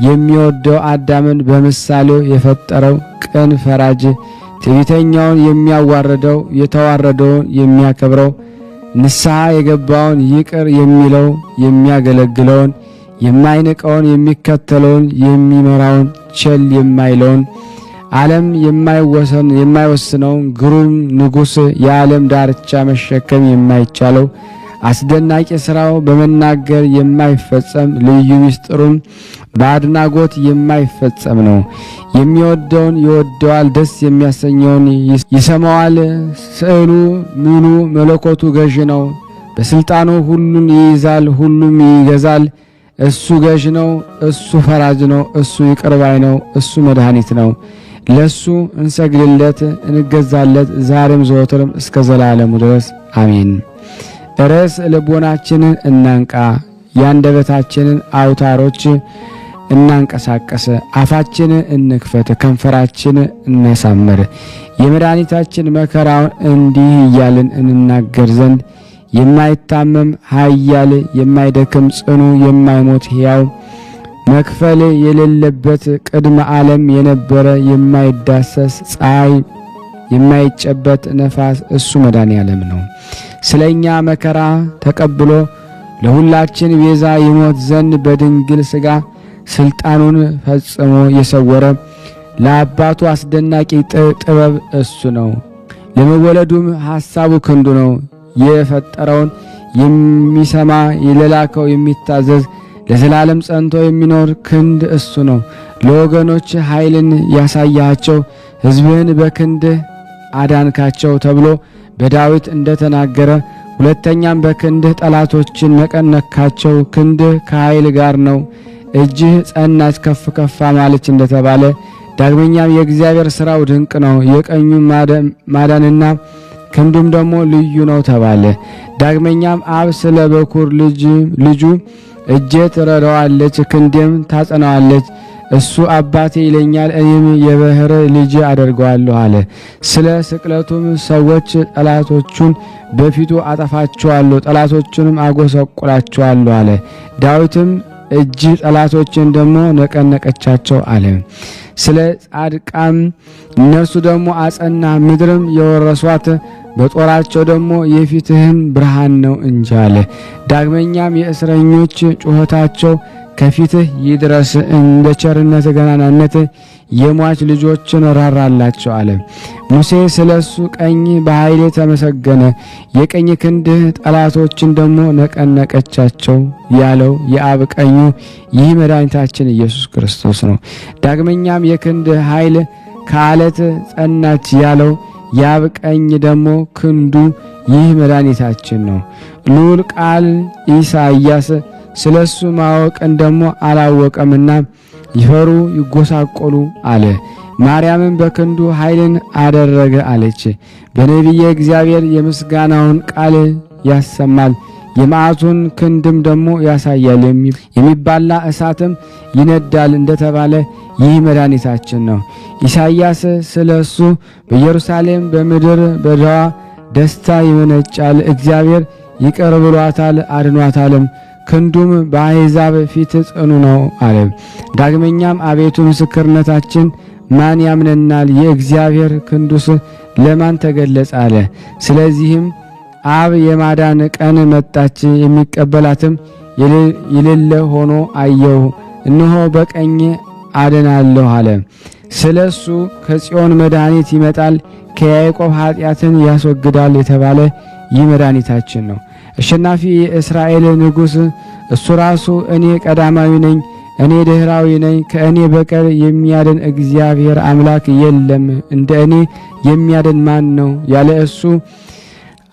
የሚወደው አዳምን በምሳሌው የፈጠረው ቅን ፈራጅ ትዕቢተኛውን የሚያዋርደው የተዋረደውን የሚያከብረው ንስሐ የገባውን ይቅር የሚለው የሚያገለግለውን የማይንቀውን የሚከተለውን የሚመራውን ቸል የማይለውን ዓለም የማይወስነውን ግሩም ንጉሥ የዓለም ዳርቻ መሸከም የማይቻለው አስደናቂ ሥራው በመናገር የማይፈጸም ልዩ ምስጢሩን በአድናጎት የማይፈጸም ነው። የሚወደውን ይወደዋል፣ ደስ የሚያሰኘውን ይሰማዋል። ስዕሉ ምሉ መለኮቱ ገዥ ነው። በስልጣኑ ሁሉን ይይዛል፣ ሁሉም ይገዛል። እሱ ገዥ ነው፣ እሱ ፈራጅ ነው፣ እሱ ይቅር ባይ ነው፣ እሱ መድኃኒት ነው። ለሱ እንሰግድለት እንገዛለት ዛሬም ዘወትርም እስከ ዘላለሙ ድረስ አሜን። ርዕስ ልቦናችንን እናንቃ፣ የአንደበታችንን አውታሮች እናንቀሳቀስ፣ አፋችንን እንክፈት፣ ከንፈራችን እናሳምር። የመድኃኒታችን መከራውን እንዲህ እያልን እንናገር ዘንድ የማይታመም ኃያል የማይደክም ጽኑ የማይሞት ሕያው መክፈል የሌለበት ቅድመ ዓለም የነበረ የማይዳሰስ ፀሐይ የማይጨበት ነፋስ እሱ መድኃኔዓለም ነው። ስለኛ መከራ ተቀብሎ ለሁላችን ቤዛ ይሞት ዘንድ በድንግል ሥጋ ስልጣኑን ፈጽሞ የሰወረ ለአባቱ አስደናቂ ጥበብ እሱ ነው። ለመወለዱም ሐሳቡ ክንዱ ነው። የፈጠረውን የሚሰማ ለላከው የሚታዘዝ ለዘላለም ጸንቶ የሚኖር ክንድ እሱ ነው። ለወገኖች ኃይልን ያሳያቸው ሕዝብህን በክንድህ አዳንካቸው ተብሎ በዳዊት እንደተናገረ ሁለተኛም በክንድህ ጠላቶችን ነቀነካቸው። ክንድህ ከኃይል ጋር ነው፣ እጅህ ጸናች ከፍ ከፍ ማለች እንደተባለ ዳግመኛም የእግዚአብሔር ሥራው ድንቅ ነው፣ የቀኙ ማዳንና ክንዱም ደግሞ ልዩ ነው ተባለ። ዳግመኛም አብ ስለ በኩር ልጁ እጄ ትረዳዋለች ክንዴም ታጸናዋለች፣ እሱ አባቴ ይለኛል እኔም የባሕር ልጅ አደርገዋለሁ አለ። ስለ ስቅለቱም ሰዎች ጠላቶቹን በፊቱ አጠፋቸዋለሁ፣ ጠላቶቹንም አጎሰቁላቸዋለሁ አለ። ዳዊትም እጅ ጠላቶችን ደግሞ ነቀነቀቻቸው አለ። ስለ ጻድቃም እነርሱ ደግሞ አጸና፣ ምድርም የወረሷት በጦራቸው ደግሞ የፊትህም ብርሃን ነው እንጂ አለ። ዳግመኛም የእስረኞች ጩኸታቸው ከፊትህ ይድረስ፣ እንደ ቸርነት ገናናነት የሟች ልጆችን ራራላቸው አለ። ሙሴ ስለሱ ቀኝ በኃይል ተመሰገነ፣ የቀኝ ክንድህ ጠላቶችን ደግሞ ነቀነቀቻቸው ያለው የአብ ቀኙ ይህ መድኃኒታችን ኢየሱስ ክርስቶስ ነው። ዳግመኛም የክንድህ ኃይል ከአለት ጸናች ያለው የአብ ቀኝ ደግሞ ክንዱ ይህ መድኃኒታችን ነው። ልዑል ቃል ኢሳይያስ ስለሱ ማወቅን ደግሞ አላወቀምና ይፈሩ ይጎሳቆሉ አለ። ማርያምን በክንዱ ኃይልን አደረገ አለች። በነቢየ እግዚአብሔር የምስጋናውን ቃል ያሰማል፣ የመዓቱን ክንድም ደግሞ ያሳያል፣ የሚባላ እሳትም ይነዳል እንደተባለ ይህ መድኃኒታችን ነው። ኢሳይያስ ስለሱ በኢየሩሳሌም በምድር በዳዋ ደስታ ይመነጫል፣ እግዚአብሔር ይቅር ብሏታል አድኗታልም፣ ክንዱም በአሕዛብ ፊት ጽኑ ነው አለ። ዳግመኛም አቤቱ ምስክርነታችን ማን ያምነናል? የእግዚአብሔር ክንዱስ ለማን ተገለጸ አለ። ስለዚህም አብ የማዳን ቀን መጣች፣ የሚቀበላትም የሌለ ሆኖ አየሁ፣ እነሆ በቀኝ አድናለሁ አለ። ስለሱ ከጽዮን መድኃኒት ይመጣል፣ ከያዕቆብ ኃጢአትን ያስወግዳል የተባለ ይህ መድኃኒታችን ነው። አሸናፊ የእስራኤል ንጉሥ እሱ ራሱ እኔ ቀዳማዊ ነኝ፣ እኔ ድኅራዊ ነኝ፣ ከእኔ በቀር የሚያድን እግዚአብሔር አምላክ የለም፣ እንደ እኔ የሚያድን ማን ነው? ያለ እሱ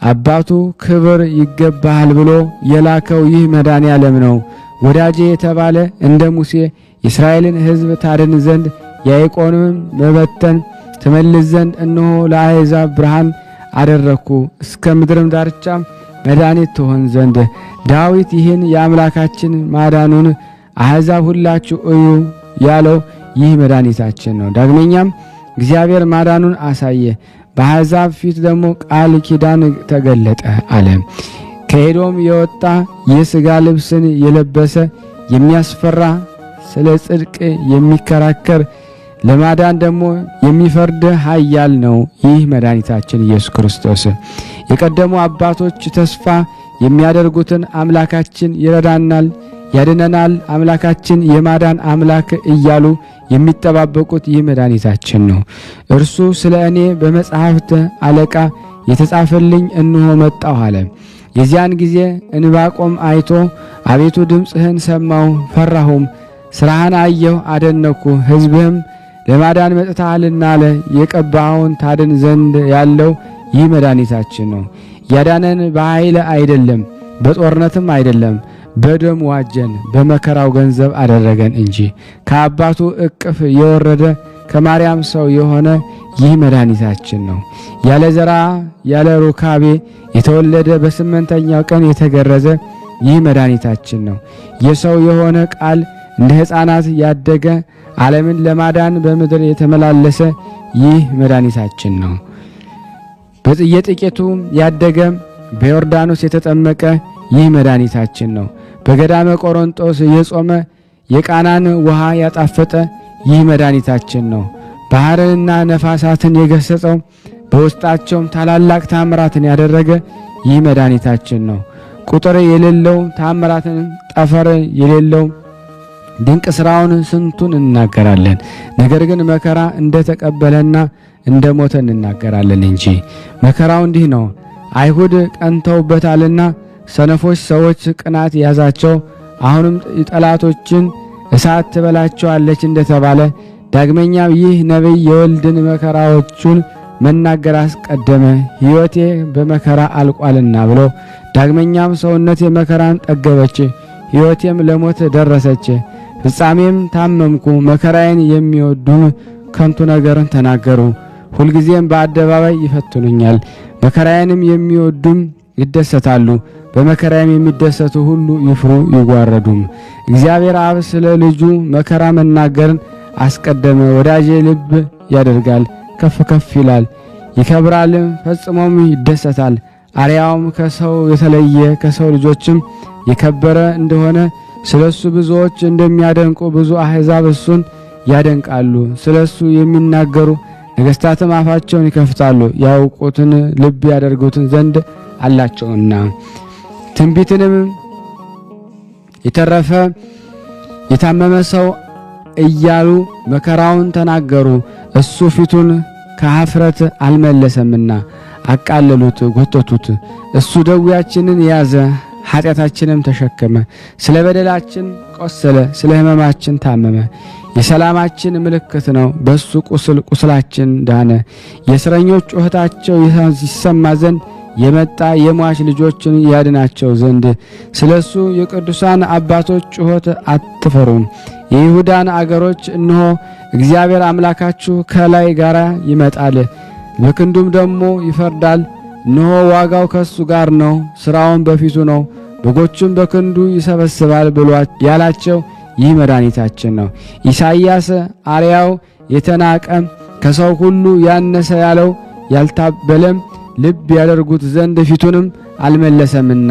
አባቱ ክብር ይገባሃል ብሎ የላከው ይህ መድኃኔዓለም ነው። ወዳጄ የተባለ እንደ ሙሴ የእስራኤልን ሕዝብ ታድን ዘንድ ያዕቆብንም መበተን ትመልስ ዘንድ እነሆ ለአሕዛብ ብርሃን አደረግኩ፣ እስከ ምድርም ዳርቻ መድኃኒት ትሆን ዘንድ። ዳዊት ይህን የአምላካችን ማዳኑን አሕዛብ ሁላችሁ እዩ ያለው ይህ መድኃኒታችን ነው። ዳግመኛም እግዚአብሔር ማዳኑን አሳየ፣ በአሕዛብ ፊት ደግሞ ቃል ኪዳን ተገለጠ አለ። ከኤዶም የወጣ የሥጋ ልብስን የለበሰ የሚያስፈራ ስለ ጽድቅ የሚከራከር ለማዳን ደግሞ የሚፈርድ ኃያል ነው ይህ መድኃኒታችን ኢየሱስ ክርስቶስ። የቀደሙ አባቶች ተስፋ የሚያደርጉትን አምላካችን ይረዳናል፣ ያድነናል፣ አምላካችን የማዳን አምላክ እያሉ የሚጠባበቁት ይህ መድኃኒታችን ነው። እርሱ ስለ እኔ በመጻሕፍት አለቃ የተጻፈልኝ እንሆ መጣሁ አለ። የዚያን ጊዜ እንባቆም አይቶ አቤቱ ድምፅህን ሰማሁ ፈራሁም፣ ሥራህን አየሁ አደነኩ፣ ሕዝብህም ለማዳን መጥተሃልና አለ። የቀባኸውን ታድን ዘንድ ያለው ይህ መድኃኒታችን ነው። ያዳነን በኃይል አይደለም፣ በጦርነትም አይደለም፣ በደም ዋጀን፣ በመከራው ገንዘብ አደረገን እንጂ። ከአባቱ እቅፍ የወረደ ከማርያም ሰው የሆነ ይህ መድኃኒታችን ነው። ያለ ዘራ ያለ ሩካቤ የተወለደ በስምንተኛው ቀን የተገረዘ ይህ መድኃኒታችን ነው። የሰው የሆነ ቃል እንደ ሕፃናት ያደገ ዓለምን ለማዳን በምድር የተመላለሰ ይህ መድኃኒታችን ነው። በጥቂቱ ያደገ በዮርዳኖስ የተጠመቀ ይህ መድኃኒታችን ነው። በገዳመ ቆሮንጦስ የጾመ የቃናን ውሃ ያጣፈጠ ይህ መድኃኒታችን ነው። ባህርንና ነፋሳትን የገሰጸው በውስጣቸውም ታላላቅ ታምራትን ያደረገ ይህ መድኃኒታችን ነው። ቁጥር የሌለው ታምራትን ጠፈር የሌለው ድንቅ ሥራውን ስንቱን እናገራለን። ነገር ግን መከራ እንደተቀበለና እንደሞተ እንናገራለን እንጂ። መከራው እንዲህ ነው። አይሁድ ቀንተውበታልና ሰነፎች ሰዎች ቅናት ያዛቸው። አሁንም ጠላቶችን እሳት ትበላቸዋለች እንደተባለ ዳግመኛም ይህ ነቢይ የወልድን መከራዎቹን መናገር አስቀደመ። ሕይወቴ በመከራ አልቋልና ብሎ ዳግመኛም ሰውነቴ መከራን ጠገበች፣ ሕይወቴም ለሞት ደረሰች። ፍጻሜም ታመምኩ። መከራዬን የሚወዱም ከንቱ ነገርን ተናገሩ፣ ሁልጊዜም በአደባባይ ይፈትኑኛል። መከራዬንም የሚወዱም ይደሰታሉ፣ በመከራዬም የሚደሰቱ ሁሉ ይፍሩ ይጓረዱም። እግዚአብሔር አብ ስለ ልጁ መከራ መናገርን አስቀደመ። ወዳጄ ልብ ያደርጋል፣ ከፍ ከፍ ይላል፣ ይከብራል፣ ፈጽሞም ይደሰታል። አርያውም ከሰው የተለየ ከሰው ልጆችም የከበረ እንደሆነ ስለሱ ብዙዎች እንደሚያደንቁ ብዙ አሕዛብ እሱን ያደንቃሉ። ስለሱ የሚናገሩ ነገሥታትም አፋቸውን ይከፍታሉ፣ ያውቁትን ልብ ያደርጉትን ዘንድ አላቸውና። ትንቢትንም የተረፈ የታመመ ሰው እያሉ መከራውን ተናገሩ። እሱ ፊቱን ከኀፍረት አልመለሰምና አቃለሉት፣ ጎተቱት። እሱ ደዌያችንን ያዘ፣ ኃጢአታችንም ተሸከመ። ስለ በደላችን ቆሰለ፣ ስለ ሕመማችን ታመመ። የሰላማችን ምልክት ነው። በሱ ቁስላችን ዳነ። የእስረኞች ጩኸታቸው ይሰማ ዘንድ የመጣ የሟች ልጆችን ያድናቸው ዘንድ ስለሱ የቅዱሳን አባቶች ጩኸት አትፈሩም። የይሁዳን አገሮች እነሆ እግዚአብሔር አምላካችሁ ከላይ ጋር ይመጣል፣ በክንዱም ደግሞ ይፈርዳል። እነሆ ዋጋው ከሱ ጋር ነው፣ ሥራውን በፊቱ ነው፣ በጎቹም በክንዱ ይሰበስባል ብሏት ያላቸው ይህ መድኃኒታችን ነው። ኢሳይያስ አርያው የተናቀ ከሰው ሁሉ ያነሰ ያለው ያልታበለም ልብ ያደርጉት ዘንድ ፊቱንም አልመለሰምና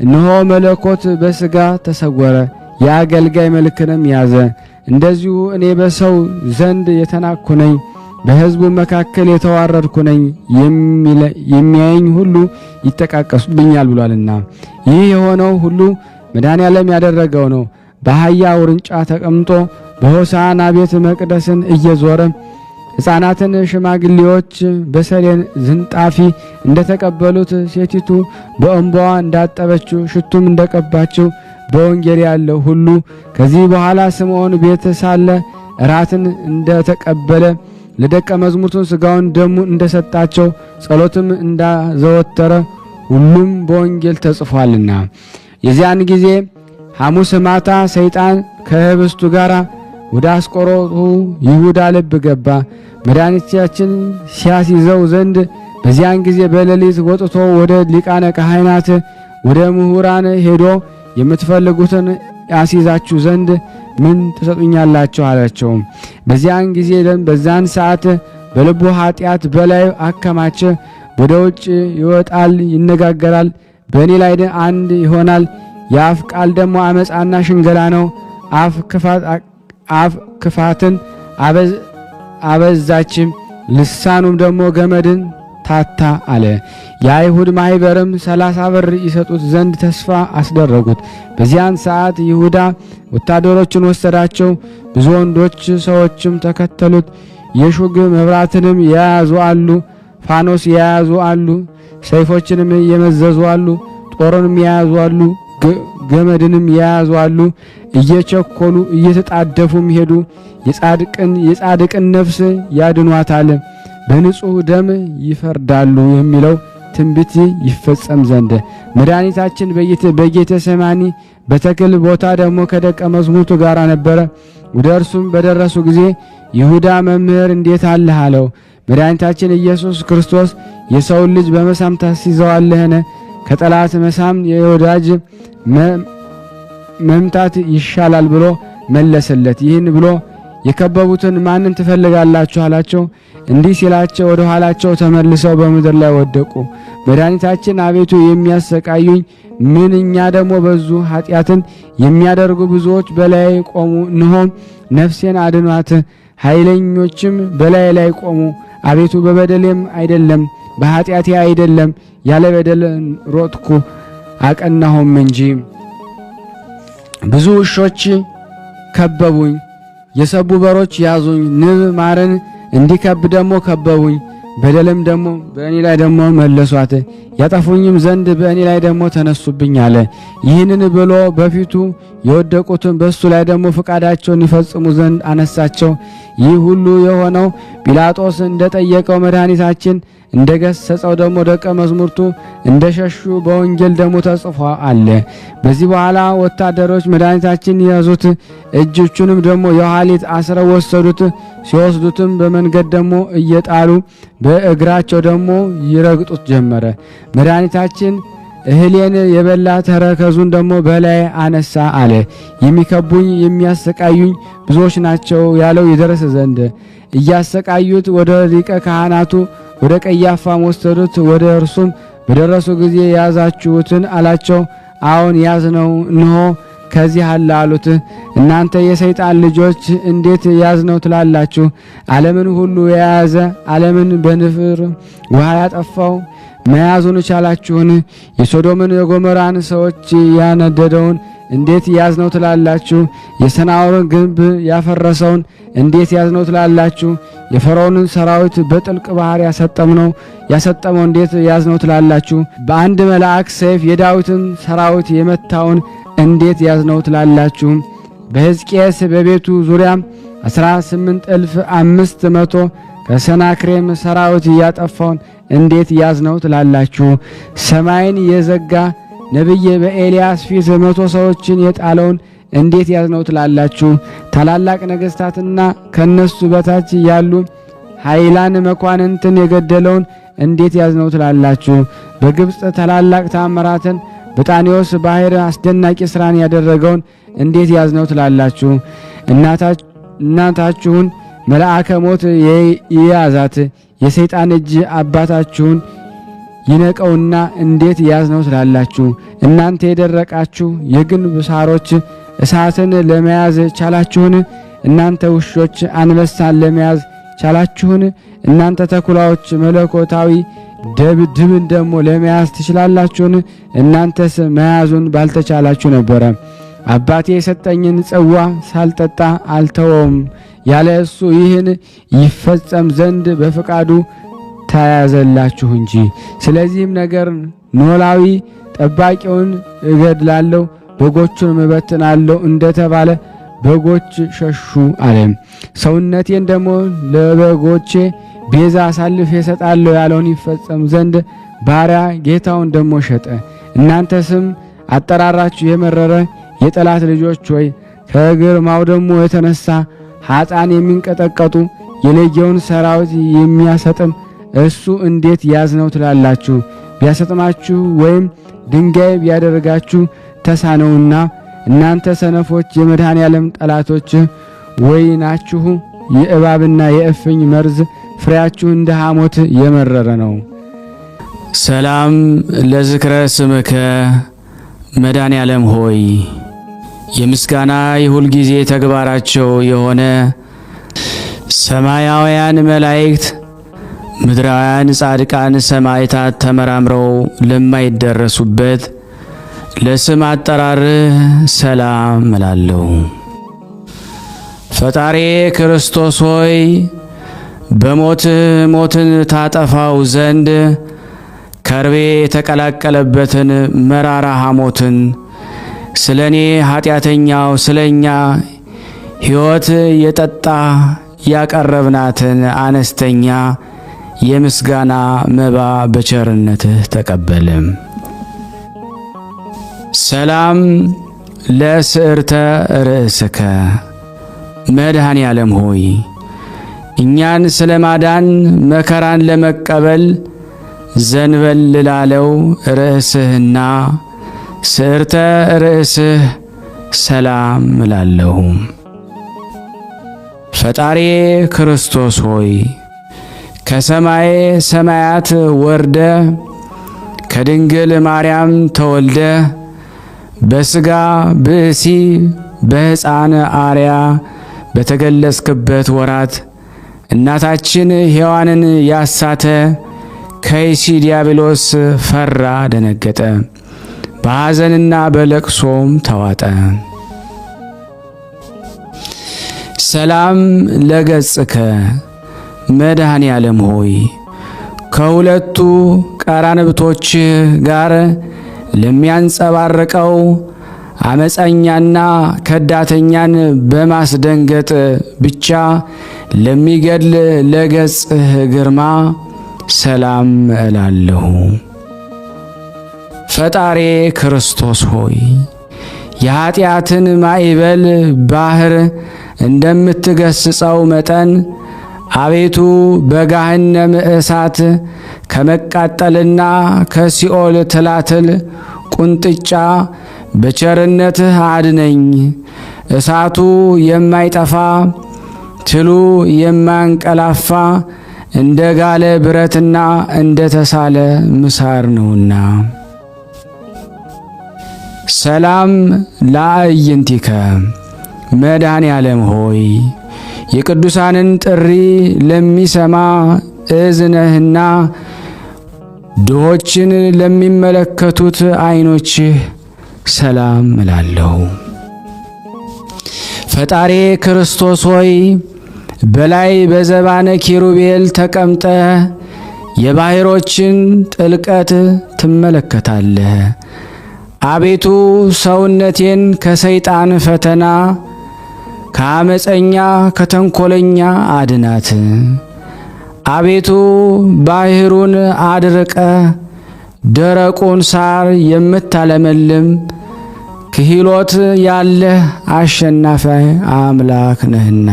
እነሆ መለኮት በሥጋ ተሰወረ፣ የአገልጋይ መልክንም ያዘ። እንደዚሁ እኔ በሰው ዘንድ የተናቅኩ ነኝ፣ በሕዝቡ መካከል የተዋረድኩ ነኝ፣ የሚያየኝ ሁሉ ይጠቃቀሱብኛል ብሏልና። ይህ የሆነው ሁሉ መድኃኔዓለም ያደረገው ነው። በአህያ ውርንጫ ተቀምጦ በሆሳዕና ቤተ መቅደስን እየዞረ ሕፃናትን ሽማግሌዎች በሰሌን ዝንጣፊ እንደተቀበሉት ሴቲቱ በእንባዋ እንዳጠበችው ሽቱም እንደቀባችው በወንጌል ያለው ሁሉ ከዚህ በኋላ ስምዖን ቤት ሳለ እራትን እንደተቀበለ ለደቀ መዛሙርቱን ሥጋውን ደሙን እንደሰጣቸው ጸሎትም እንዳዘወተረ ሁሉም በወንጌል ተጽፏልና። የዚያን ጊዜ ሐሙስ ማታ ሰይጣን ከህብስቱ ጋር ወደ አስቆሮቱ ይሁዳ ልብ ገባ። መድኃኒታችን ሲያስይዘው ዘንድ በዚያን ጊዜ በሌሊት ወጥቶ ወደ ሊቃነ ካህናት ወደ ምሁራን ሄዶ የምትፈልጉትን ያስይዛችሁ ዘንድ ምን ትሰጡኛላችሁ አላቸው። በዚያን ጊዜ በዛን ሰዓት በልቡ ኃጢአት በላዩ አከማቸ። ወደ ውጭ ይወጣል፣ ይነጋገራል፣ በእኔ ላይ አንድ ይሆናል። የአፍ ቃል ደግሞ አመፃና ሽንገላ ነው። አፍ ክፋትን አበዛችም፣ ልሳኑም ደግሞ ገመድን ታታ አለ። የአይሁድ ማኅበርም 30 ብር ይሰጡት ዘንድ ተስፋ አስደረጉት። በዚያን ሰዓት ይሁዳ ወታደሮችን ወሰዳቸው። ብዙ ወንዶች ሰዎችም ተከተሉት። የሹግ መብራትንም የያዙ አሉ፣ ፋኖስ የያዙ አሉ፣ ሰይፎችንም የመዘዙ አሉ፣ ጦርንም የያዙ አሉ፣ ገመድንም የያዙ አሉ። እየቸኮሉ እየተጣደፉም ሄዱ። የጻድቅን ነፍስ ያድኗታል፣ በንጹሕ ደም ይፈርዳሉ የሚለው ትንቢት ይፈጸም ዘንድ መድኃኒታችን በጌተ ሰማኒ በተክል ቦታ ደግሞ ከደቀ መዛሙርቱ ጋር ነበረ። ወደ እርሱም በደረሱ ጊዜ ይሁዳ መምህር እንዴት አለህ አለው። መድኃኒታችን ኢየሱስ ክርስቶስ የሰውን ልጅ በመሳም ታስይዘዋለህን? ከጠላት መሳም የወዳጅ መምታት ይሻላል ብሎ መለሰለት። ይህን ብሎ የከበቡትን ማንን ትፈልጋላችሁ አላቸው። እንዲህ ሲላቸው ወደ ኋላቸው ተመልሰው በምድር ላይ ወደቁ። መድኃኒታችን አቤቱ የሚያሰቃዩኝ ምንኛ ደግሞ በዙ፣ ኃጢአትን የሚያደርጉ ብዙዎች በላይ ቆሙ። እንሆም ነፍሴን አድኗት፣ ኃይለኞችም በላይ ላይ ቆሙ። አቤቱ በበደሌም አይደለም በኃጢአቴ አይደለም፣ ያለ በደል ሮጥኩ አቀናሁም እንጂ። ብዙ ውሾች ከበቡኝ፣ የሰቡ በሮች ያዙኝ። ንብ ማርን እንዲከብ ደግሞ ከበቡኝ። በደልም ደግሞ በእኔ ላይ ደግሞ መለሷት፣ ያጠፉኝም ዘንድ በእኔ ላይ ደግሞ ተነሱብኝ አለ። ይህንን ብሎ በፊቱ የወደቁትን በሱ ላይ ደግሞ ፈቃዳቸውን ይፈጽሙ ዘንድ አነሳቸው። ይህ ሁሉ የሆነው ጲላጦስ እንደጠየቀው መድኃኒታችን እንደገሰጸው ደግሞ ደቀ መዛሙርቱ እንደሸሹ በወንጌል ደግሞ ተጽፎ አለ። በዚህ በኋላ ወታደሮች መድኃኒታችን ያዙት፣ እጆቹንም ደግሞ የኋሊት አስረው ወሰዱት። ሲወስዱትም በመንገድ ደግሞ እየጣሉ በእግራቸው ደግሞ ይረግጡት ጀመረ። መድኃኒታችን እህሌን የበላ ተረከዙን ደግሞ በላይ አነሳ አለ። የሚከቡኝ የሚያሰቃዩኝ ብዙዎች ናቸው ያለው ይደረስ ዘንድ እያሰቃዩት ወደ ሊቀ ካህናቱ ወደ ቀያፋም ወሰዱት። ወደ እርሱም በደረሱ ጊዜ ያዛችሁትን አላቸው። አዎን ያዝነው፣ እንሆ ከዚህ አለ አሉት። እናንተ የሰይጣን ልጆች እንዴት ያዝነው ትላላችሁ? ዓለምን ሁሉ የያዘ ዓለምን በንፍር ውሃ ያጠፋው መያዙን ቻላችሁን? የሶዶምን የጎሞራን ሰዎች ያነደደውን እንዴት ያዝነው ትላላችሁ? የሰናዖርን ግንብ ያፈረሰውን እንዴት ያዝነው ትላላችሁ? የፈርዖንን ሰራዊት በጥልቅ ባህር ያሰጠመው እንዴት ያዝነው ትላላችሁ? በአንድ መልአክ ሰይፍ የዳዊትን ሰራዊት የመታውን እንዴት ያዝነው ትላላችሁ? በሕዝቅያስ በቤቱ ዙሪያ 18,500 ከሰናክሬም ሰራዊት ያጠፋውን እንዴት ያዝነው ትላላችሁ? ሰማይን የዘጋ ነቢይ በኤልያስ ፊት 100 ሰዎችን የጣለውን እንዴት ያዝነው ትላላችሁ? ታላላቅ ነገሥታትና ከነሱ በታች ያሉ ኃይላን መኳንንትን የገደለውን እንዴት ያዝነው ትላላችሁ? በግብፅ ታላላቅ ታምራትን በጣኔዎስ ባህር አስደናቂ ሥራን ያደረገውን እንዴት ያዝነው ትላላችሁ? እናታችሁን መልአከ ሞት ይያዛት የሰይጣን እጅ አባታችሁን ይነቀውና እንዴት ያዝነው ትላላችሁ? እናንተ የደረቃችሁ የግንብ ሳሮች እሳትን ለመያዝ ቻላችሁን? እናንተ ውሾች አንበሳን ለመያዝ ቻላችሁን? እናንተ ተኩላዎች መለኮታዊ ድብን ደግሞ ለመያዝ ትችላላችሁን? እናንተስ መያዙን ባልተቻላችሁ ነበረ። አባቴ የሰጠኝን ጽዋ ሳልጠጣ አልተወውም ያለ እሱ ይህን ይፈጸም ዘንድ በፈቃዱ ተያዘላችሁ እንጂ። ስለዚህም ነገር ኖላዊ ጠባቂውን እገድላለሁ በጎቹን እበትናለሁ እንደተባለ በጎች ሸሹ አለ። ሰውነቴን ደግሞ ለበጎቼ ቤዛ አሳልፌ እሰጣለሁ ያለውን ይፈጸም ዘንድ ባሪያ ጌታውን ደግሞ ሸጠ። እናንተ ስም አጠራራችሁ የመረረ የጠላት ልጆች ሆይ ከግርማው ደግሞ የተነሳ ኃጥአን የሚንቀጠቀጡ የሌጌውን ሰራዊት የሚያሰጥም እሱ እንዴት ያዝነው ትላላችሁ? ቢያሰጥማችሁ ወይም ድንጋይ ቢያደርጋችሁ ተሳነውና። እናንተ ሰነፎች የመድኃኔ ዓለም ጠላቶች ወይናችሁ የእባብና የእፍኝ መርዝ ፍሬያችሁ እንደ ሐሞት የመረረ ነው። ሰላም ለዝክረ ስምከ መድኃኔ ዓለም ሆይ የምስጋና የሁል ጊዜ ተግባራቸው የሆነ ሰማያውያን መላእክት ምድራውያን ጻድቃን ሰማዕታት ተመራምረው ለማይደረሱበት ለስም አጠራርህ ሰላም እላለሁ። ፈጣሪ ክርስቶስ ሆይ በሞትህ ሞትን ታጠፋው ዘንድ ከርቤ የተቀላቀለበትን መራራ ሐሞትን ስለኔ ኃጢአተኛው ስለኛ ሕይወት የጠጣ ያቀረብናትን አነስተኛ የምስጋና መባ በቸርነትህ ተቀበልም። ሰላም ለስዕርተ ርእስከ መድኃኔ ዓለም ሆይ እኛን ስለ ማዳን መከራን ለመቀበል ዘንበል ላለው ርእስህና ስዕርተ ርእስህ ሰላም እላለሁ። ፈጣሪ ክርስቶስ ሆይ ከሰማይ ሰማያት ወርደ ከድንግል ማርያም ተወልደ በሥጋ ብእሲ በሕፃን አርያ በተገለጽክበት ወራት እናታችን ሔዋንን ያሳተ ከይሲ ዲያብሎስ ፈራ፣ ደነገጠ፣ በሐዘንና በለቅሶም ተዋጠ። ሰላም ለገጽከ መድኃኔ ዓለም ሆይ ከሁለቱ ቀራንብቶች ጋር ለሚያንጸባርቀው አመፀኛና ከዳተኛን በማስደንገጥ ብቻ ለሚገድል ለገጽህ ግርማ ሰላም እላለሁ። ፈጣሪ ክርስቶስ ሆይ የኀጢአትን ማዕበል ባህር እንደምትገስጸው መጠን አቤቱ በገሃነመ እሳት ከመቃጠልና ከሲኦል ትላትል ቁንጥጫ በቸርነትህ አድነኝ። እሳቱ የማይጠፋ ትሉ የማያንቀላፋ እንደ ጋለ ብረትና እንደ ተሳለ ምሳር ነውና። ሰላም ለአዕይንቲከ መድኃኔ ዓለም ሆይ የቅዱሳንን ጥሪ ለሚሰማ እዝነህና ድሆችን ለሚመለከቱት ዓይኖችህ ሰላም እላለሁ። ፈጣሪ ክርስቶስ ሆይ በላይ በዘባነ ኪሩቤል ተቀምጠ የባሕሮችን ጥልቀት ትመለከታለህ። አቤቱ ሰውነቴን ከሰይጣን ፈተና ከአመፀኛ ከተንኰለኛ አድናት። አቤቱ ባሕሩን አድርቀ ደረቁን ሳር የምታለመልም ክህሎት ያለህ አሸናፊ አምላክ ነህና።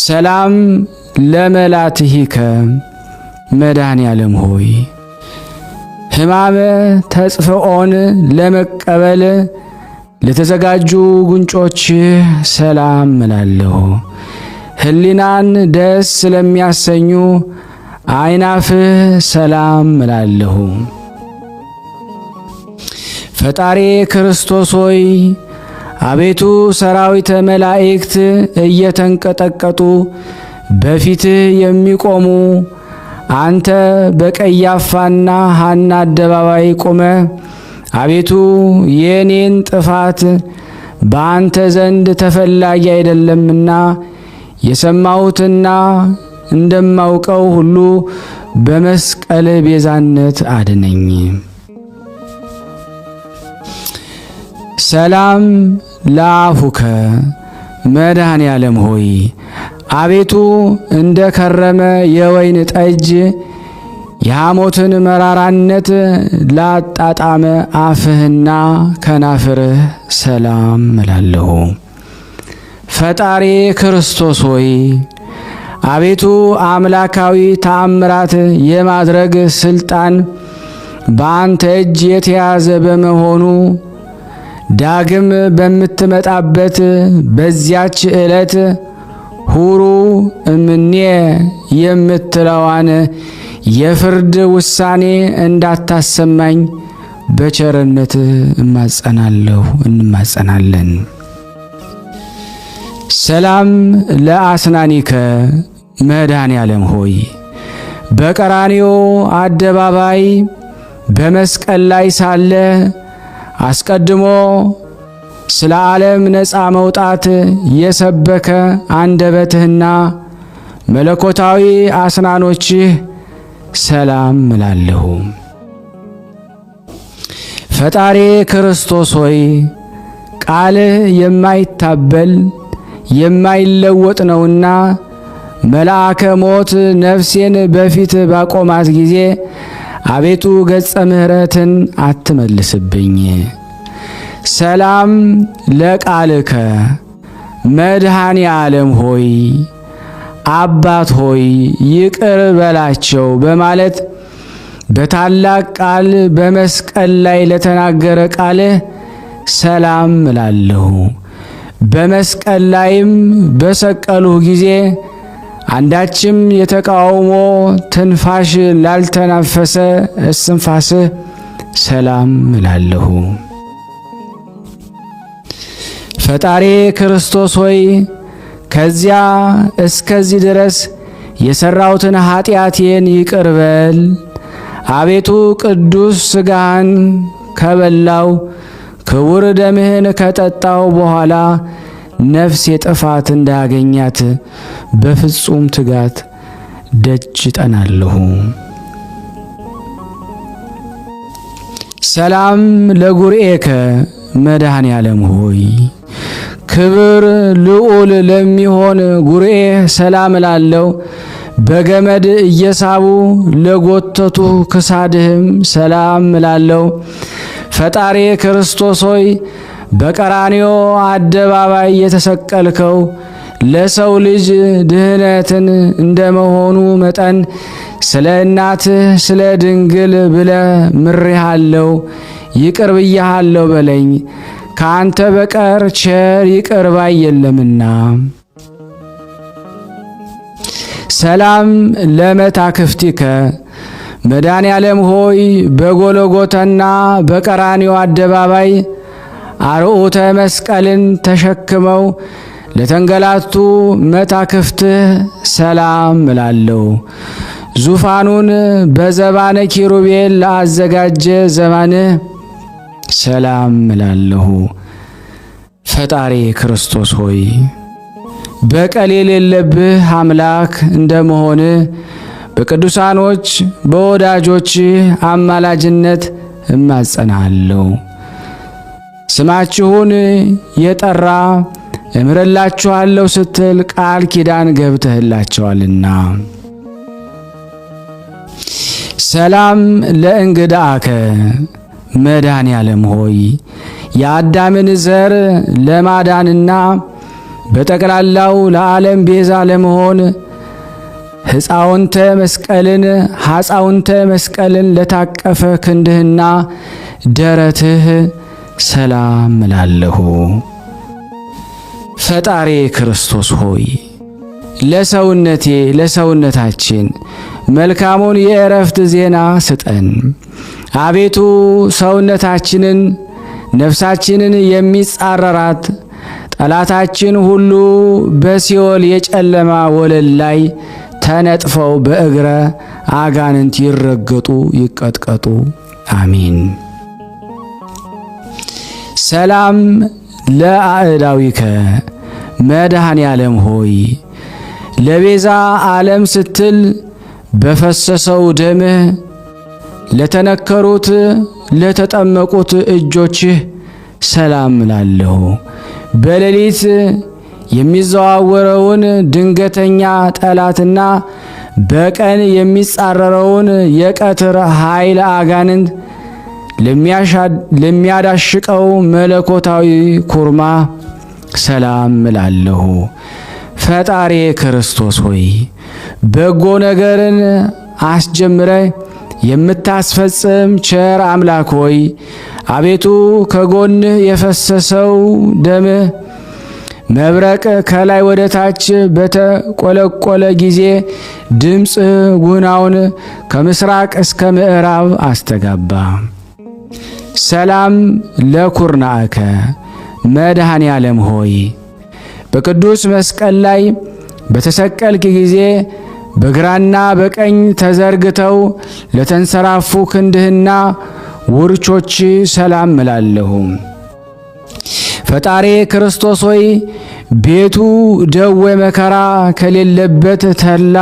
ሰላም ለመላትሂከ መድኃኔ ዓለም ሆይ ሕማመ ተጽፍኦን ለመቀበል ለተዘጋጁ ጉንጮችህ ሰላም እላለሁ። ሕሊናን ደስ ስለሚያሰኙ አይናፍህ ሰላም እላለሁ። ፈጣሪ ክርስቶስ ሆይ አቤቱ ሰራዊተ መላእክት እየተንቀጠቀጡ በፊትህ የሚቆሙ አንተ በቀያፋና ሐና አደባባይ ቆመ አቤቱ የኔን ጥፋት በአንተ ዘንድ ተፈላጊ አይደለምና የሰማሁትና እንደማውቀው ሁሉ በመስቀል ቤዛነት አድነኝ። ሰላም ለአፉከ መድኃኔ ዓለም ሆይ አቤቱ እንደ ከረመ የወይን ጠጅ የሐሞትን መራራነት ላጣጣመ አፍህና ከናፍርህ ሰላም እላለሁ። ፈጣሪ ክርስቶስ ሆይ አቤቱ አምላካዊ ተአምራት የማድረግ ስልጣን በአንተ እጅ የተያዘ በመሆኑ ዳግም በምትመጣበት በዚያች ዕለት ሁሩ እምኔ የምትለዋን የፍርድ ውሳኔ እንዳታሰማኝ በቸርነት እማጸናለሁ እንማጸናለን። ሰላም ለአስናኒከ መድኃኔ ዓለም ሆይ በቀራንዮ አደባባይ በመስቀል ላይ ሳለ አስቀድሞ ስለ ዓለም ነፃ መውጣት የሰበከ አንደበትህና መለኮታዊ አስናኖችህ ሰላም እላለሁ። ፈጣሪ ክርስቶስ ሆይ ቃልህ የማይታበል የማይለወጥ ነውና መልአከ ሞት ነፍሴን በፊት ባቆማት ጊዜ አቤቱ ገጸ ምሕረትን አትመልስብኝ። ሰላም ለቃልከ መድኃኔ ዓለም ሆይ አባት ሆይ ይቅር በላቸው በማለት በታላቅ ቃል በመስቀል ላይ ለተናገረ ቃልህ ሰላም እላለሁ። በመስቀል ላይም በሰቀሉህ ጊዜ አንዳችም የተቃውሞ ትንፋሽ ላልተናፈሰ እስትንፋስህ ሰላም እላለሁ። ፈጣሪ ክርስቶስ ሆይ ከዚያ እስከዚህ ድረስ የሠራሁትን ኃጢአቴን ይቅር በል። አቤቱ ቅዱስ ሥጋህን ከበላው ክቡር ደምህን ከጠጣው በኋላ ነፍሴ ጥፋት እንዳያገኛት በፍጹም ትጋት ደጅ ጠናለሁ። ሰላም ለጉርኤከ መድኃኔ ዓለም ሆይ ክብር ልዑል ለሚሆን ጉርኤ ሰላም እላለሁ። በገመድ እየሳቡ ለጎተቱ ክሳድህም ሰላም እላለሁ። ፈጣሪ ክርስቶስ ሆይ በቀራንዮ አደባባይ የተሰቀልከው ለሰው ልጅ ድህነትን እንደመሆኑ መጠን ስለ እናትህ ስለ ድንግል ብለ ምሬሃለሁ፣ ይቅር ብያሃለሁ በለኝ። ከአንተ በቀር ቸር ይቅር ባይ የለምና። ሰላም ለመታክፍቲከ መድኃኔ ዓለም ሆይ በጎልጎታና በቀራንዮ አደባባይ አርዑተ መስቀልን ተሸክመው ለተንገላቱ መታክፍትህ ሰላም እላለሁ። ዙፋኑን በዘባነ ኪሩቤል ለአዘጋጀ ዘባንህ ሰላም እላለሁ። ፈጣሪ ክርስቶስ ሆይ በቀል የሌለብህ አምላክ እንደመሆን በቅዱሳኖች በወዳጆች አማላጅነት እማጸናለሁ። ስማችሁን የጠራ እምርላችኋለሁ ስትል ቃል ኪዳን ገብተህላቸዋልና። ሰላም ለእንግዳከ መድኃኔዓለም ሆይ የአዳምን ዘር ለማዳንና በጠቅላላው ለዓለም ቤዛ ለመሆን ሐፃውንተ መስቀልን ለታቀፈ ክንድህና ደረትህ ሰላም እላለሁ። ፈጣሪ ክርስቶስ ሆይ ለሰውነታችን መልካሙን የእረፍት ዜና ስጠን። አቤቱ ሰውነታችንን ነፍሳችንን የሚጻረራት ጠላታችን ሁሉ በሲኦል የጨለማ ወለል ላይ ተነጥፈው በእግረ አጋንንት ይረገጡ ይቀጥቀጡ። አሜን። ሰላም ለአእዳዊከ መድኃኔዓለም ሆይ ለቤዛ ዓለም ስትል በፈሰሰው ደምህ ለተነከሩት ለተጠመቁት እጆችህ ሰላም እላለሁ። በሌሊት የሚዘዋወረውን ድንገተኛ ጠላትና በቀን የሚጻረረውን የቀትር ኃይል አጋንንት ለሚያዳሽቀው መለኮታዊ ኩርማ ሰላም እላለሁ። ፈጣሪ ክርስቶስ ሆይ በጎ ነገርን አስጀምረ የምታስፈጽም ቸር አምላክ ሆይ አቤቱ ከጎንህ የፈሰሰው ደምህ መብረቅ ከላይ ወደ ታች በተቆለቆለ ጊዜ ድምፅ ጉናውን ከምስራቅ እስከ ምዕራብ አስተጋባ። ሰላም ለኩርናከ መድኃኔዓለም ሆይ በቅዱስ መስቀል ላይ በተሰቀልክ ጊዜ በግራና በቀኝ ተዘርግተው ለተንሰራፉ ክንድህና ውርቾች ሰላም እላለሁ። ፈጣሪ ክርስቶስ ሆይ ቤቱ ደዌ መከራ ከሌለበት ተድላ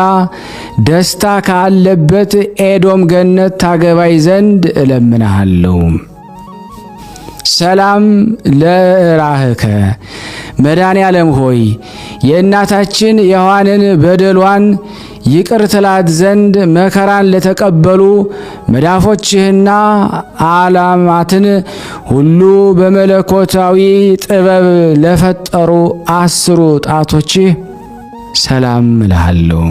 ደስታ ካለበት ኤዶም ገነት ታገባይ ዘንድ እለምንሃለሁ። ሰላም ለራህከ መድኃኔዓለም ሆይ የእናታችን የሔዋንን በደሏን ይቅር ትላት ዘንድ መከራን ለተቀበሉ መዳፎችህና ዓላማትን ሁሉ በመለኮታዊ ጥበብ ለፈጠሩ 10 ጣቶችህ ሰላም እልሃለሁ።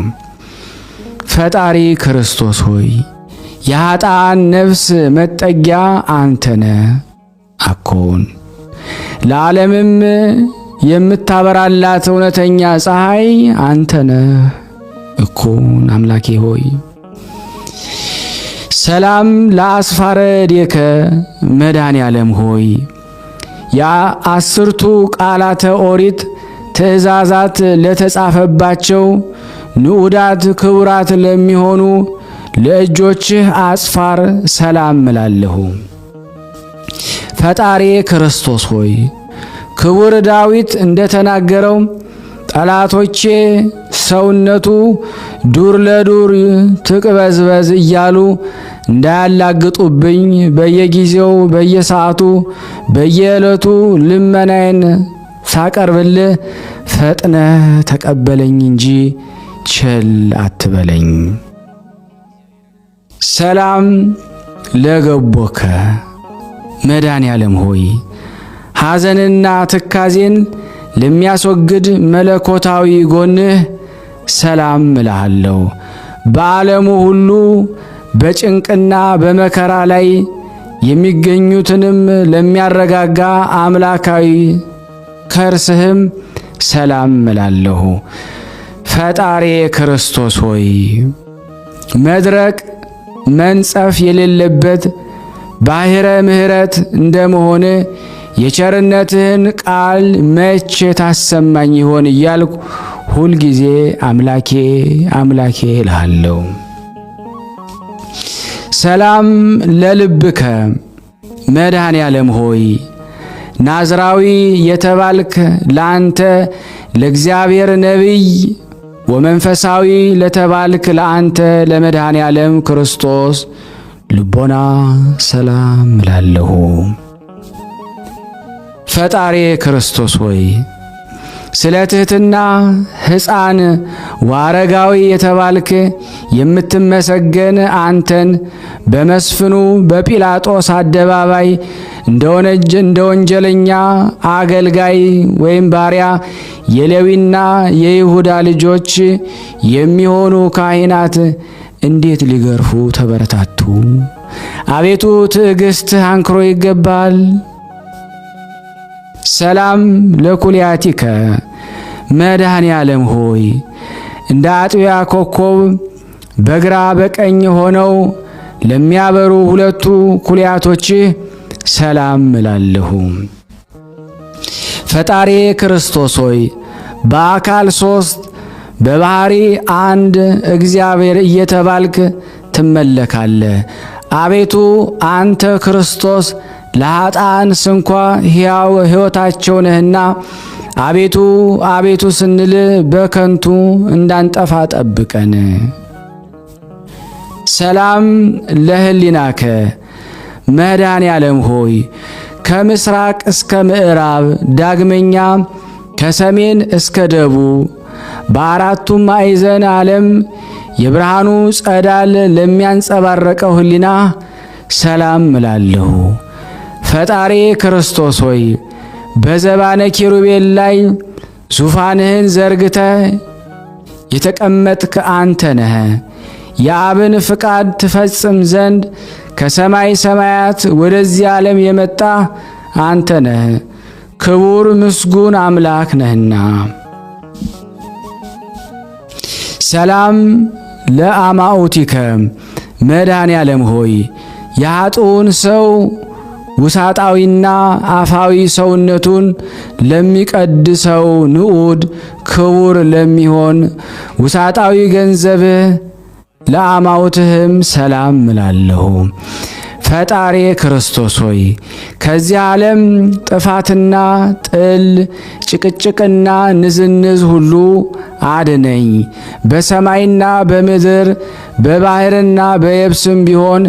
ፈጣሪ ክርስቶስ ሆይ የኃጥአን ነፍስ መጠጊያ አንተነ አኮን ለዓለምም የምታበራላት እውነተኛ ፀሐይ አንተነ እኮን አምላኬ ሆይ ሰላም ለአስፋረ ዴከ መድኃኔዓለም ሆይ የ10ቱ ቃላተ ኦሪት ትእዛዛት ለተጻፈባቸው ንዑዳት ክቡራት ለሚሆኑ ለእጆችህ አጽፋር ሰላም እላለሁ። ፈጣሪ ክርስቶስ ሆይ ክቡር ዳዊት እንደተናገረው ጠላቶቼ ሰውነቱ ዱር ለዱር ትቅበዝበዝ እያሉ እንዳያላግጡብኝ በየጊዜው በየሰዓቱ በየዕለቱ ልመናዬን ሳቀርብልህ ፈጥነህ ተቀበለኝ እንጂ ቸል አትበለኝ። ሰላም ለገቦከ መድኃኔዓለም ሆይ ሐዘንና ትካዜን ለሚያስወግድ መለኮታዊ ጎንህ ሰላም እልሃለሁ። በዓለሙ ሁሉ በጭንቅና በመከራ ላይ የሚገኙትንም ለሚያረጋጋ አምላካዊ ከርስህም ሰላም እላለሁ። ፈጣሪ ክርስቶስ ሆይ መድረቅ መንጸፍ የሌለበት ባሕረ ምሕረት እንደመሆን የቸርነትህን ቃል መቼ ታሰማኝ ይሆን እያልኩ ሁልጊዜ አምላኬ አምላኬ እልሃለሁ። ሰላም ለልብከ መድኃኔ ዓለም ሆይ ናዝራዊ የተባልክ ለአንተ ለእግዚአብሔር ነቢይ ወመንፈሳዊ ለተባልክ ለአንተ ለመድኃኔ ዓለም ክርስቶስ ልቦና ሰላም እላለሁ። ፈጣሪ ክርስቶስ ሆይ ስለ ትሕትና ሕፃን ወአረጋዊ የተባልክ የምትመሰገን አንተን በመስፍኑ በጲላጦስ አደባባይ እንደ ወንጀለኛ አገልጋይ ወይም ባሪያ የሌዊና የይሁዳ ልጆች የሚሆኑ ካህናት እንዴት ሊገርፉ ተበረታቱ? አቤቱ ትዕግሥትህ አንክሮ ይገባል። ሰላም ለኩልያቲከ መድኃኔ ዓለም ሆይ እንደ አጥቢያ ኮከብ በግራ በቀኝ ሆነው ለሚያበሩ ሁለቱ ኩልያቶችህ ሰላም እላለሁ። ፈጣሪ ክርስቶስ ሆይ በአካል ሦስት በባህሪ አንድ እግዚአብሔር እየተባልክ ትመለካለህ። አቤቱ አንተ ክርስቶስ ለኃጥአን ስንኳ ሕያው ሕይወታቸው ነህና አቤቱ አቤቱ ስንል በከንቱ እንዳንጠፋ ጠብቀን። ሰላም ለህሊናከ መድኃኔ ዓለም ሆይ ከምስራቅ እስከ ምዕራብ ዳግመኛ ከሰሜን እስከ ደቡብ በአራቱም ማዕዘን ዓለም የብርሃኑ ጸዳል ለሚያንጸባረቀው ህሊና ሰላም እላለሁ። ፈጣሪ ክርስቶስ ሆይ በዘባነ ኪሩቤል ላይ ዙፋንህን ዘርግተ የተቀመጥክ አንተ ነህ። የአብን ፍቃድ ትፈጽም ዘንድ ከሰማይ ሰማያት ወደዚህ ዓለም የመጣ አንተ ነህ። ክቡር ምስጉን አምላክ ነህና። ሰላም ለአማኡቲከ መድኃኔ ዓለም ሆይ የኃጥኡን ሰው ውሳጣዊና አፋዊ ሰውነቱን ለሚቀድሰው ንዑድ ክቡር ለሚሆን ውሳጣዊ ገንዘብህ ለአማውትህም ሰላም እላለሁ። ፈጣሪ ክርስቶስ ሆይ ከዚህ ዓለም ጥፋትና ጥል ጭቅጭቅና ንዝንዝ ሁሉ አድነኝ። በሰማይና በምድር በባህርና በየብስም ቢሆን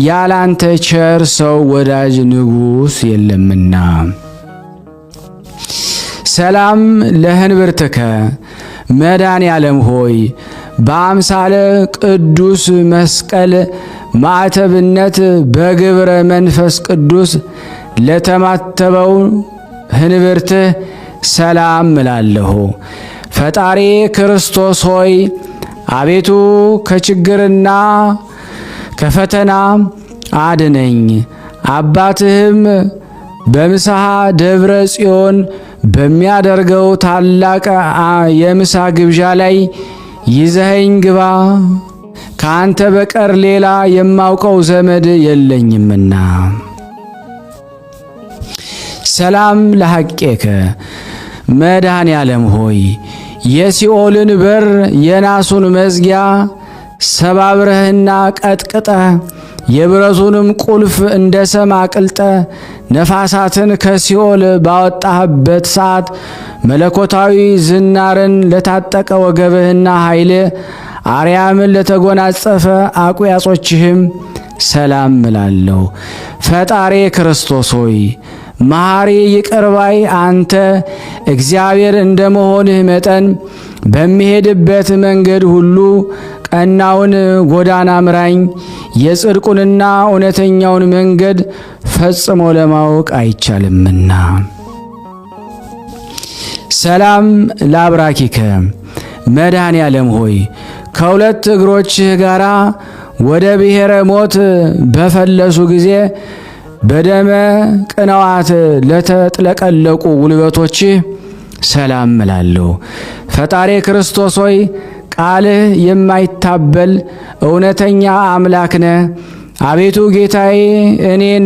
ያላንተ ቸር ሰው ወዳጅ ንጉሥ የለምና። ሰላም ለህንብርትከ መድኃኔ ዓለም ሆይ በአምሳለ ቅዱስ መስቀል ማዕተብነት በግብረ መንፈስ ቅዱስ ለተማተበው ህንብርትህ ሰላም እላለሁ። ፈጣሪ ክርስቶስ ሆይ አቤቱ ከችግርና ከፈተና አድነኝ። አባትህም በምስሐ ደብረ ጽዮን በሚያደርገው ታላቅ የምሳ ግብዣ ላይ ይዘኸኝ ግባ፣ ከአንተ በቀር ሌላ የማውቀው ዘመድ የለኝምና። ሰላም ለሐቄከ መድኃኔ ዓለም ሆይ የሲኦልን በር የናሱን መዝጊያ ሰባብረህና ቀጥቅጠህ የብረቱንም ቁልፍ እንደ ሰም አቅልጠ ነፋሳትን ከሲኦል ባወጣህበት ሰዓት መለኮታዊ ዝናርን ለታጠቀ ወገብህና ኃይል አርያምን ለተጎናጸፈ አቁያጾችህም ሰላም እላለሁ። ፈጣሪ ክርስቶስ ሆይ መሐሪ ይቅርባይ አንተ እግዚአብሔር እንደመሆንህ መጠን በሚሄድበት መንገድ ሁሉ ቀናውን ጎዳና ምራኝ። የጽድቁንና እውነተኛውን መንገድ ፈጽሞ ለማወቅ አይቻልምና። ሰላም ለአብራኪከ መድኃኔ ዓለም ሆይ ከሁለት እግሮችህ ጋር ወደ ብሔረ ሞት በፈለሱ ጊዜ በደመ ቅንዋት ለተጥለቀለቁ ጉልበቶችህ ሰላም እላለሁ። ፈጣሪ ክርስቶስ ሆይ ቃልህ የማይታበል እውነተኛ አምላክ ነህ። አቤቱ ጌታዬ እኔን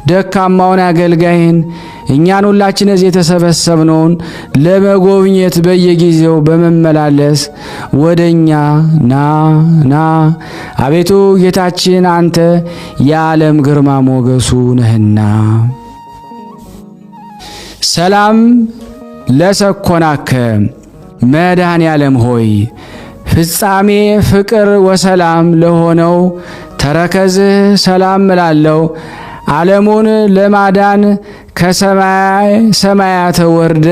ደካማውን አገልጋይን እኛን ሁላችን እዚህ የተሰበሰብነውን ለመጎብኘት በየጊዜው በመመላለስ ወደኛ ና አቤቱ ጌታችን አንተ የዓለም ግርማ ሞገሱ ነህና። ሰላም ለሰኮናከ መድኃኔ ዓለም ሆይ ፍጻሜ ፍቅር ወሰላም ለሆነው ተረከዝህ ሰላም እላለሁ። ዓለሙን ለማዳን ከሰማይ ሰማያት ወርደ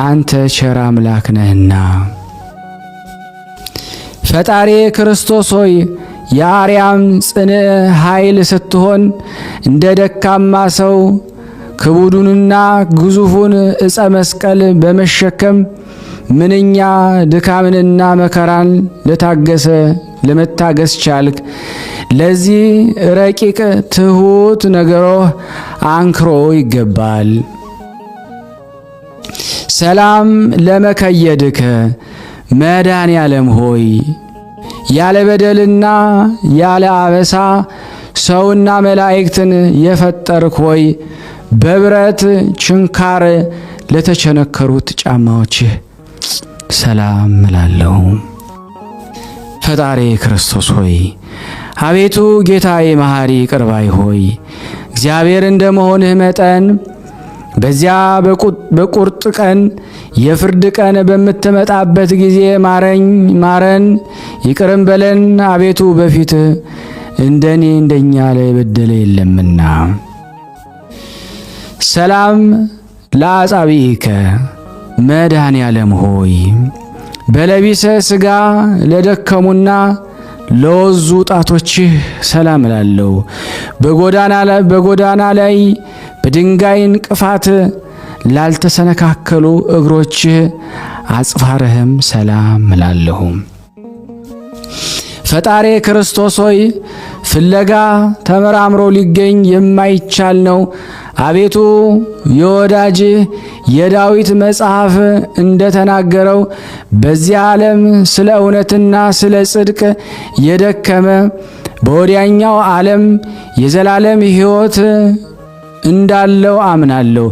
አንተ ቸር አምላክ ነህና። ፈጣሪ ክርስቶስ ሆይ የአርያም ጽንዕ ኃይል ስትሆን እንደ ደካማ ሰው ክቡዱንና ግዙፉን ዕፀ መስቀል በመሸከም ምንኛ ድካምንና መከራን ለመታገስ ቻልክ። ለዚህ ረቂቅ ትሑት ነገሮህ አንክሮ ይገባል። ሰላም ለመከየድከ መድኃኔ ዓለም ሆይ ያለ በደልና ያለ አበሳ ሰውና መላእክትን የፈጠርክ ሆይ በብረት ችንካር ለተቸነከሩት ጫማዎችህ ሰላም እላለሁ። ፈጣሪ ክርስቶስ ሆይ አቤቱ ጌታዬ መሐሪ ይቅር ባይ ሆይ እግዚአብሔር እንደመሆንህ መጠን በዚያ በቁርጥ ቀን የፍርድ ቀን በምትመጣበት ጊዜ ማረን ይቅርም በለን። አቤቱ በፊትህ እንደኛ ላይ የበደለ የለምና። ሰላም ለአጻብዒከ መድኃኔ ዓለም ሆይ በለቢሰ ሥጋ ለደከሙና ለወዙ ጣቶችህ ሰላም እላለሁ። በጎዳና ላይ በድንጋይ እንቅፋት ላልተሰነካከሉ እግሮችህ አጽፋርህም ሰላም እላለሁ። ፈጣሪ ክርስቶስ ሆይ ፍለጋ ተመራምሮ ሊገኝ የማይቻል ነው። አቤቱ የወዳጅ የዳዊት መጽሐፍ እንደተናገረው በዚህ ዓለም ስለ እውነትና ስለ ጽድቅ የደከመ በወዲያኛው ዓለም የዘላለም ሕይወት እንዳለው አምናለሁ፣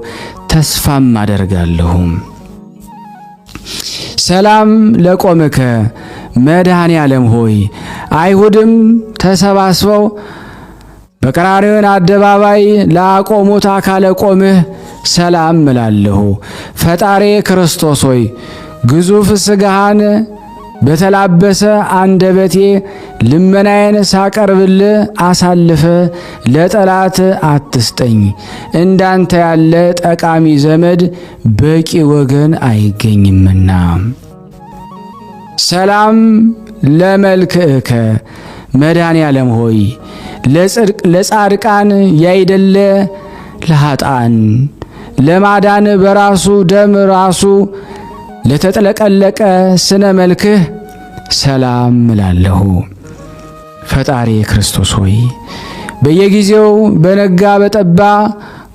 ተስፋም አደርጋለሁ። ሰላም ለቆምከ መድኃኔ ዓለም ሆይ አይሁድም ተሰባስበው በቀራንዮን አደባባይ ላቆሙት አካለ ቆምህ ሰላም እላለሁ። ፈጣሪ ክርስቶስ ሆይ ግዙፍ ሥጋህን በተላበሰ አንደበቴ ልመናዬን ሳቀርብልህ አሳልፈ ለጠላት አትስጠኝ። እንዳንተ ያለ ጠቃሚ ዘመድ በቂ ወገን አይገኝምና። ሰላም ለመልክዕከ መድኃኔ ዓለም ሆይ ለጻድቃን ያይደለ ለኃጥአን ለማዳን በራሱ ደም ራሱ ለተጠለቀለቀ ስነ መልክህ ሰላም እላለሁ። ፈጣሪ ክርስቶስ ሆይ በየጊዜው በነጋ በጠባ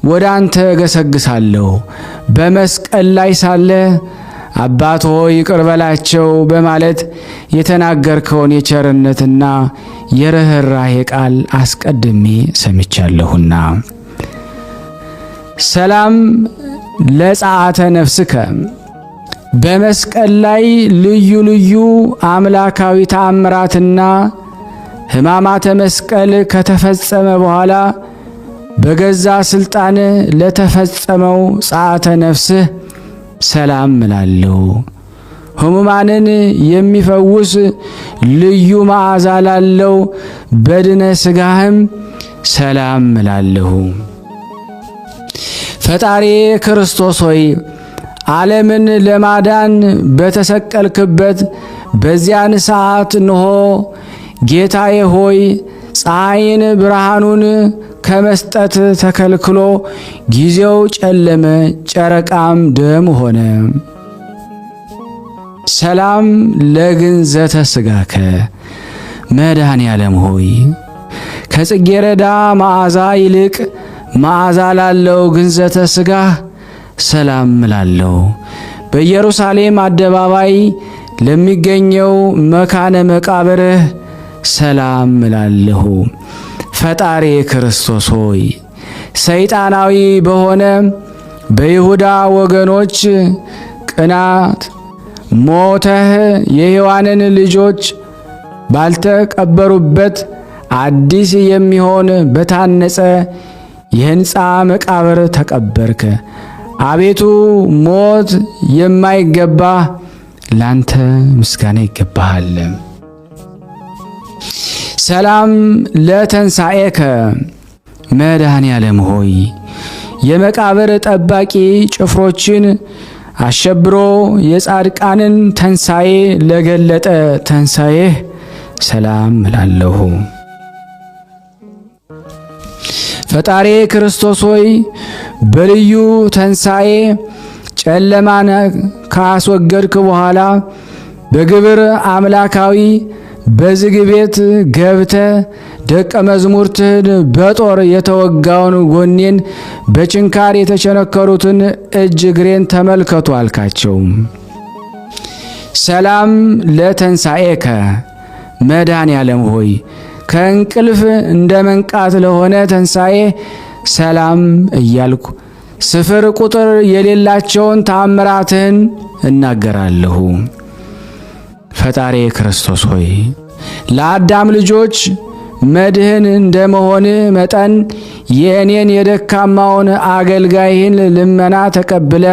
ወደ አንተ ገሰግሳለሁ። በመስቀል ላይ ሳለ አባት ሆይ ይቅር በላቸው በማለት የተናገርከውን የቸርነትና የርኅራኄ ቃል አስቀድሜ ሰምቻለሁና። ሰላም ለጸአተ ነፍስከ በመስቀል ላይ ልዩ ልዩ አምላካዊ ተአምራትና ሕማማተ መስቀል ከተፈጸመ በኋላ በገዛ ስልጣን ለተፈጸመው ጸአተ ነፍስህ ሰላም እላለሁ። ሕሙማንን የሚፈውስ ልዩ መዓዛ ላለው በድነ ሥጋህም ሰላም እላለሁ። ፈጣሪ ክርስቶስ ሆይ ዓለምን ለማዳን በተሰቀልክበት በዚያን ሰዓት እንሆ ጌታዬ ሆይ ፀሐይን ብርሃኑን ከመስጠት ተከልክሎ ጊዜው ጨለመ፣ ጨረቃም ደም ሆነ። ሰላም ለግንዘተ ሥጋከ መድኃኔ ዓለም ሆይ ከጽጌረዳ መዓዛ ይልቅ መዓዛ ላለው ግንዘተ ሥጋህ ሰላም እላለሁ። በኢየሩሳሌም አደባባይ ለሚገኘው መካነ መቃብርህ ሰላም እላለሁ። ፈጣሪ ክርስቶስ ሆይ ሰይጣናዊ በሆነ በይሁዳ ወገኖች ቅናት ሞተህ የሔዋንን ልጆች ባልተቀበሩበት አዲስ የሚሆን በታነጸ የሕንፃ መቃብር ተቀበርክ። አቤቱ ሞት የማይገባ ላንተ ምስጋና ይገባሃል። ሰላም ለተንሣኤከ መድኃኔ ዓለም ሆይ የመቃብር ጠባቂ ጭፍሮችን አሸብሮ የጻድቃንን ተንሣኤ ለገለጠ ተንሣኤህ ሰላም እላለሁ። ፈጣሪ ክርስቶስ ሆይ በልዩ ተንሣኤ ጨለማን ካስወገድክ በኋላ በግብር አምላካዊ በዝግ ቤት ገብተ ደቀ መዝሙርትህን በጦር የተወጋውን ጎኔን በችንካር የተቸነከሩትን እጅ እግሬን ተመልከቱ አልካቸው። ሰላም ለተንሣኤከ መድኃኔ ዓለም ሆይ ከእንቅልፍ እንደ መንቃት ለሆነ ተንሣኤ ሰላም እያልኩ ስፍር ቁጥር የሌላቸውን ተአምራትህን እናገራለሁ። ፈጣሪ ክርስቶስ ሆይ ለአዳም ልጆች መድህን እንደመሆን መጠን የእኔን የደካማውን አገልጋይህን ልመና ተቀብለ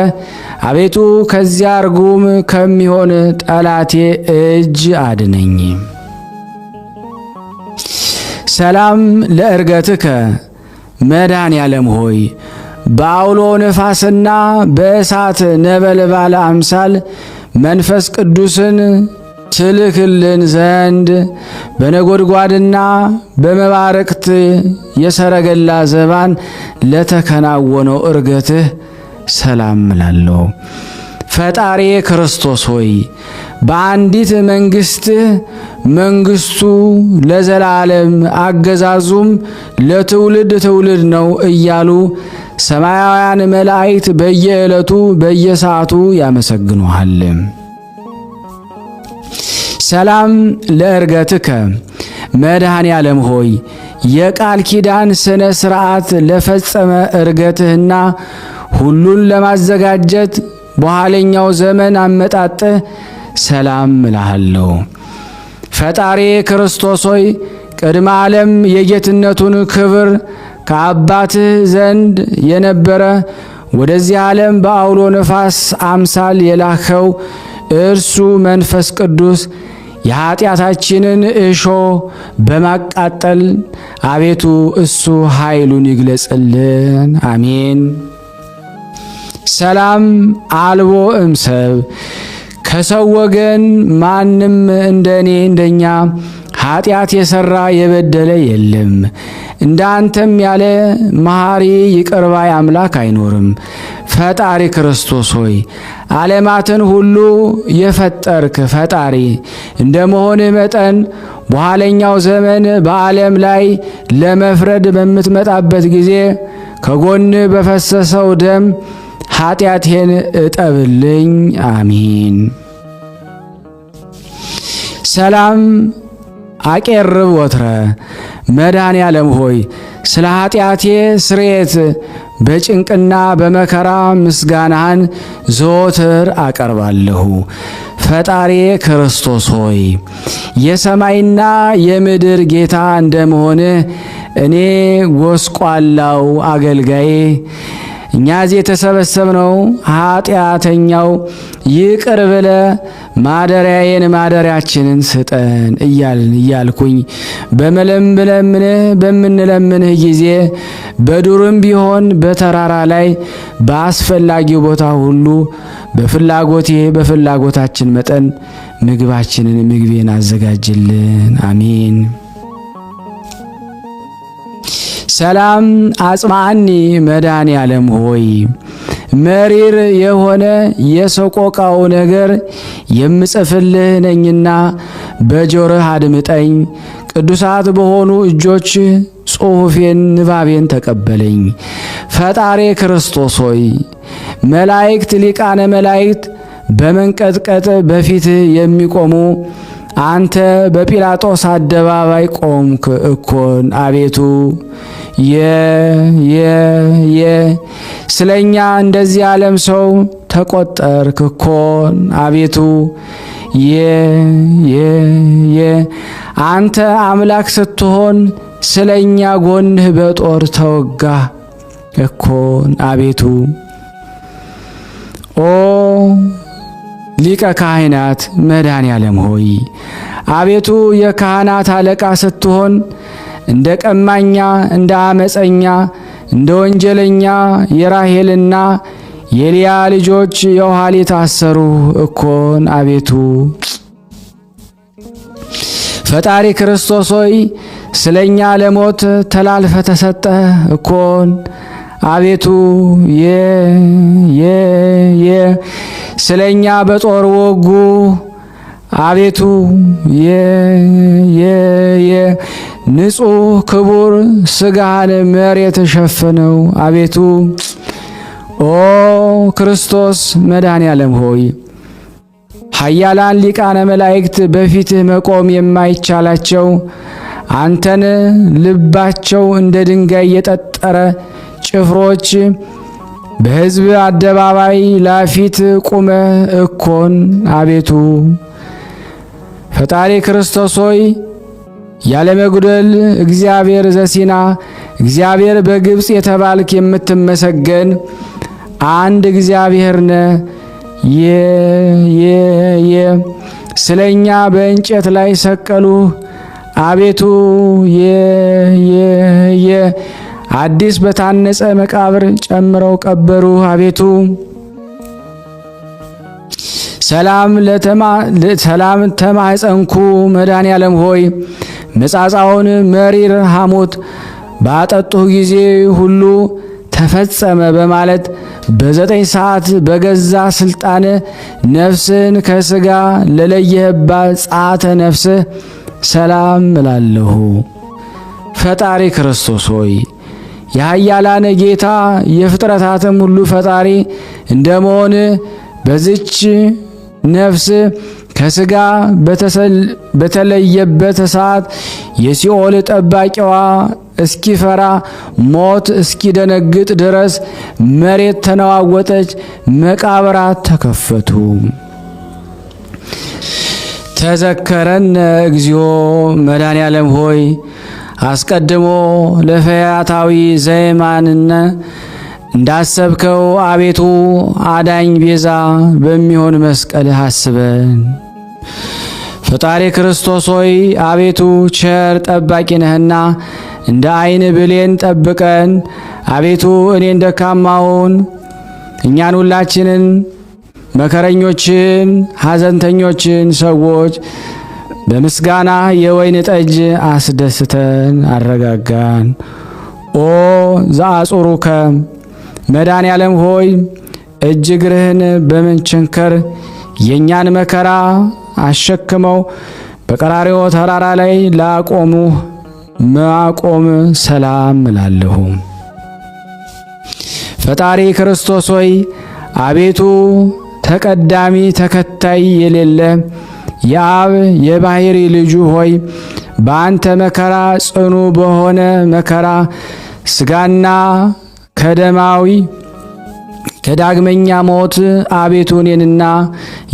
አቤቱ ከዚያ ርጉም ከሚሆን ጠላቴ እጅ አድነኝ። ሰላም ለእርገትከ መድኃኔ ዓለም ሆይ በአውሎ ነፋስና በእሳት ነበልባል አምሳል መንፈስ ቅዱስን ትልክልን ዘንድ በነጎድጓድና በመባረቅት የሰረገላ ዘባን ለተከናወነው እርገትህ ሰላም እላለሁ። ፈጣሪ ክርስቶስ ሆይ በአንዲት መንግሥትህ መንግሥቱ ለዘላለም አገዛዙም ለትውልድ ትውልድ ነው እያሉ ሰማያውያን መላእክት በየዕለቱ በየሰዓቱ ያመሰግኑሃል። ሰላም ለእርገትከ መድኃኔ ዓለም ሆይ የቃል ኪዳን ስነ ሥርዓት ለፈጸመ እርገትህና ሁሉን ለማዘጋጀት በኋለኛው ዘመን አመጣጥህ ሰላም እልሃለሁ። ፈጣሪ ክርስቶስ ሆይ ቅድመ ዓለም የጌትነቱን ክብር ከአባትህ ዘንድ የነበረ ወደዚህ ዓለም በአውሎ ነፋስ አምሳል የላከው እርሱ መንፈስ ቅዱስ የኀጢአታችንን እሾ በማቃጠል አቤቱ እሱ ኃይሉን ይግለጽልን። አሜን። ሰላም አልቦ እምሰብ ከሰው ወገን ማንም እንደኛ ኀጢአት የሠራ የበደለ የለም። እንዳንተም ያለ መሐሪ ይቅር ባይ አምላክ አይኖርም። ፈጣሪ ክርስቶስ ሆይ ዓለማትን ሁሉ የፈጠርክ ፈጣሪ እንደመሆንህ መጠን በኋለኛው ዘመን በዓለም ላይ ለመፍረድ በምትመጣበት ጊዜ ከጎን በፈሰሰው ደም ኀጢአቴን እጠብልኝ። አሚን። ሰላም አቄርብ ወትረ መድኃኔ ዓለም ሆይ ስለ ኀጢአቴ ስርየት በጭንቅና በመከራ ምስጋናህን ዘወትር አቀርባለሁ። ፈጣሪ ክርስቶስ ሆይ የሰማይና የምድር ጌታ እንደመሆንህ እኔ ጎስቋላው አገልጋዬ እኛ እዚህ የተሰበሰብነው ኀጢአተኛው ይቅር ብለ ማደሪያዬን ማደሪያችንን ስጠን እያልኩኝ በምንለምንህ ጊዜ በዱርም ቢሆን በተራራ ላይ በአስፈላጊው ቦታ ሁሉ በፍላጎታችን መጠን ምግቤን አዘጋጅልን። አሜን። ሰላም አጽማኒ መድኃኔ ዓለም ሆይ መሪር የሆነ የሰቆቃው ነገር የምጽፍልህ ነኝና በጆሮህ አድምጠኝ። ቅዱሳት በሆኑ እጆች ጽሑፌን ንባቤን ተቀበለኝ። ፈጣሪ ክርስቶስ ሆይ መላእክት ሊቃነ መላእክት በመንቀጥቀጥ በፊትህ የሚቆሙ አንተ በጲላጦስ አደባባይ ቆምክ እኮን አቤቱ ስለኛ እንደዚህ ዓለም ሰው ተቆጠርክ እኮን አቤቱ አንተ አምላክ ስትሆን ስለኛ ጎንህ በጦር ተወጋ እኮን አቤቱ ኦ ሊቀ ካህናት መድኃኔዓለም ሆይ አቤቱ የካህናት አለቃ ስትሆን እንደ ቀማኛ እንደ አመፀኛ እንደ ወንጀለኛ የራሔልና የልያ ልጆች የኋሊት ታሰሩ እኮን አቤቱ ፈጣሪ ክርስቶስ ሆይ ስለኛ ለሞት ተላልፈ ተሰጠ እኮን አቤቱ ስለኛ በጦር ወጉ አቤቱ ንጹሕ ክቡር ሥጋህን መሬት ሸፈነው አቤቱ ኦ ክርስቶስ መድኃኔዓለም ሆይ ኃያላን ሊቃነ መላእክት በፊትህ መቆም የማይቻላቸው አንተን ልባቸው እንደ ድንጋይ የጠጠረ ጭፍሮች በሕዝብ አደባባይ ላፊት ቁመ እኮን አቤቱ ፈጣሪ ክርስቶስ ሆይ ያለመጉደል እግዚአብሔር ዘሲና እግዚአብሔር በግብጽ የተባልክ የምትመሰገን አንድ እግዚአብሔር ነህ። ስለኛ በእንጨት ላይ ሰቀሉ አቤቱ አዲስ በታነጸ መቃብር ጨምረው ቀበሩ አቤቱ ሰላም ተማጸንኩ መድኃኔዓለም ሆይ መጻጻውን መሪር ሐሞት ባጠጡህ ጊዜ ሁሉ ተፈጸመ በማለት በዘጠኝ ሰዓት በገዛ ስልጣን ነፍስን ከሥጋ ለለየህባት ጻተ ነፍስህ ሰላም እላለሁ። ፈጣሪ ክርስቶስ ሆይ የኃያላን ጌታ የፍጥረታትም ሁሉ ፈጣሪ እንደመሆን በዚች ነፍስ ከሥጋ በተለየበት ሰዓት የሲኦል ጠባቂዋ እስኪፈራ ሞት እስኪደነግጥ ድረስ መሬት ተነዋወጠች፣ መቃብራት ተከፈቱ። ተዘከረነ እግዚኦ መድኃኔዓለም ሆይ አስቀድሞ ለፈያታዊ ዘይማንነ እንዳሰብከው አቤቱ አዳኝ ቤዛ በሚሆን መስቀል አስበን። ፈጣሪ ክርስቶስ ሆይ አቤቱ ቸር ጠባቂ ነህና እንደ ዓይን ብሌን ጠብቀን። አቤቱ እኔን ደካማውን እኛን ሁላችንን መከረኞችን ሐዘንተኞችን ሰዎች በምስጋና የወይን ጠጅ አስደስተን አረጋጋን። ኦ ዘአጽሩከ መድኃኔዓለም ሆይ እጅ እግርህን በመቸንከር የእኛን መከራ አሸክመው በቀራርዮ ተራራ ላይ ላቆሙ ማቆም ሰላም እላለሁ። ፈጣሪ ክርስቶስ ሆይ አቤቱ ተቀዳሚ ተከታይ የሌለ የአብ የባሕሪ ልጁ ሆይ በአንተ መከራ ጽኑ በሆነ መከራ ሥጋና ከደማዊ ከዳግመኛ ሞት አቤቱ እኔንና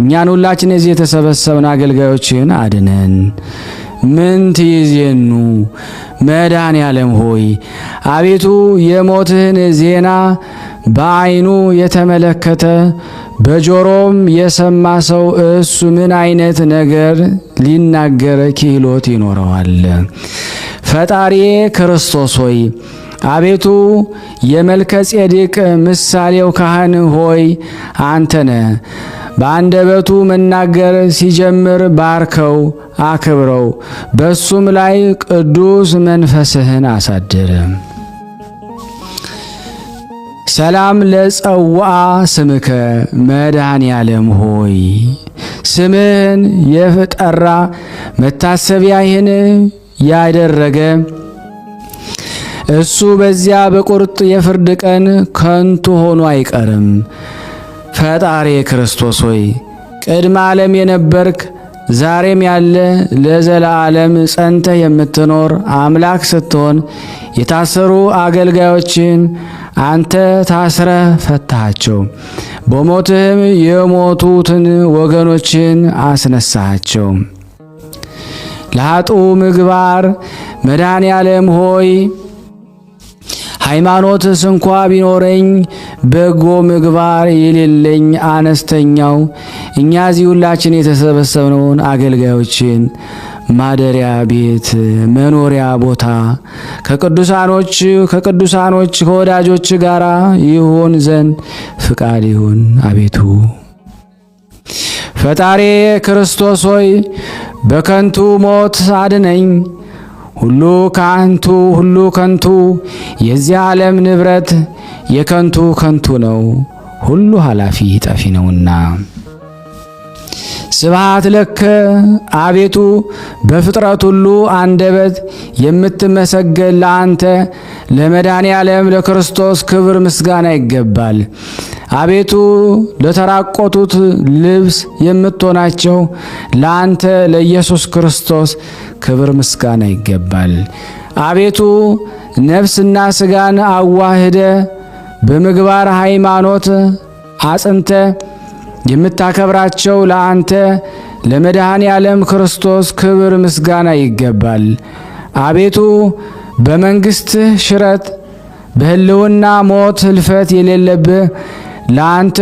እኛን ሁላችን እዚህ የተሰበሰብን አገልጋዮችን አድነን። ምን ትይዜኑ መድኃኔዓለም ሆይ አቤቱ የሞትህን ዜና በዓይኑ የተመለከተ በጆሮም የሰማ ሰው እሱ ምን አይነት ነገር ሊናገር ክህሎት ይኖረዋል? ፈጣሪ ክርስቶስ ሆይ አቤቱ የመልከ ጼዴቅ ምሳሌው ካህን ሆይ አንተነ በአንደበቱ መናገር ሲጀምር ባርከው አክብረው፣ በሱም ላይ ቅዱስ መንፈስህን አሳድር። ሰላም ለጸዋአ ስምከ መድኃኔዓለም ሆይ ስምህን የጠራ መታሰቢያህን ያደረገ እሱ በዚያ በቁርጥ የፍርድ ቀን ከንቱ ሆኖ አይቀርም። ፈጣሪ ክርስቶስ ሆይ ቅድመ ዓለም የነበርክ ዛሬም ያለ ለዘላለም ጸንተህ የምትኖር አምላክ ስትሆን የታሰሩ አገልጋዮችን አንተ ታስረህ ፈታሃቸው። በሞትህም የሞቱትን ወገኖችን አስነሳሃቸው። ለኃጡ ምግባር መድኃኔ ዓለም ሆይ ሃይማኖትስ እንኳ ቢኖረኝ በጎ ምግባር የሌለኝ አነስተኛው እኛ እዚህ ሁላችን የተሰበሰብነውን አገልጋዮችን ማደሪያ ቤት መኖሪያ ቦታ ከቅዱሳኖች ከወዳጆች ጋር ይሆን ዘንድ ፍቃድ ይሁን። አቤቱ ፈጣሪ ክርስቶስ ሆይ በከንቱ ሞት አድነኝ። ሁሉ ከንቱ የዚህ ዓለም ንብረት ከንቱ ነው፣ ሁሉ ኃላፊ ጠፊ ነውና። ስብሐት ለከ አቤቱ በፍጥረት ሁሉ አንደበት የምትመሰገን ለአንተ ለመድኃኔ ዓለም ለክርስቶስ ክብር ምስጋና ይገባል። አቤቱ ለተራቆቱት ልብስ የምትሆናቸው ለአንተ ለኢየሱስ ክርስቶስ ክብር ምስጋና ይገባል። አቤቱ ነፍስና ሥጋን አዋህደ በምግባር ሃይማኖት አጽንተ የምታከብራቸው ለአንተ ለመድኃኔ ዓለም ክርስቶስ ክብር ምስጋና ይገባል። አቤቱ በመንግሥትህ ሽረት በሕልውና ሞት ህልፈት የሌለብህ ለአንተ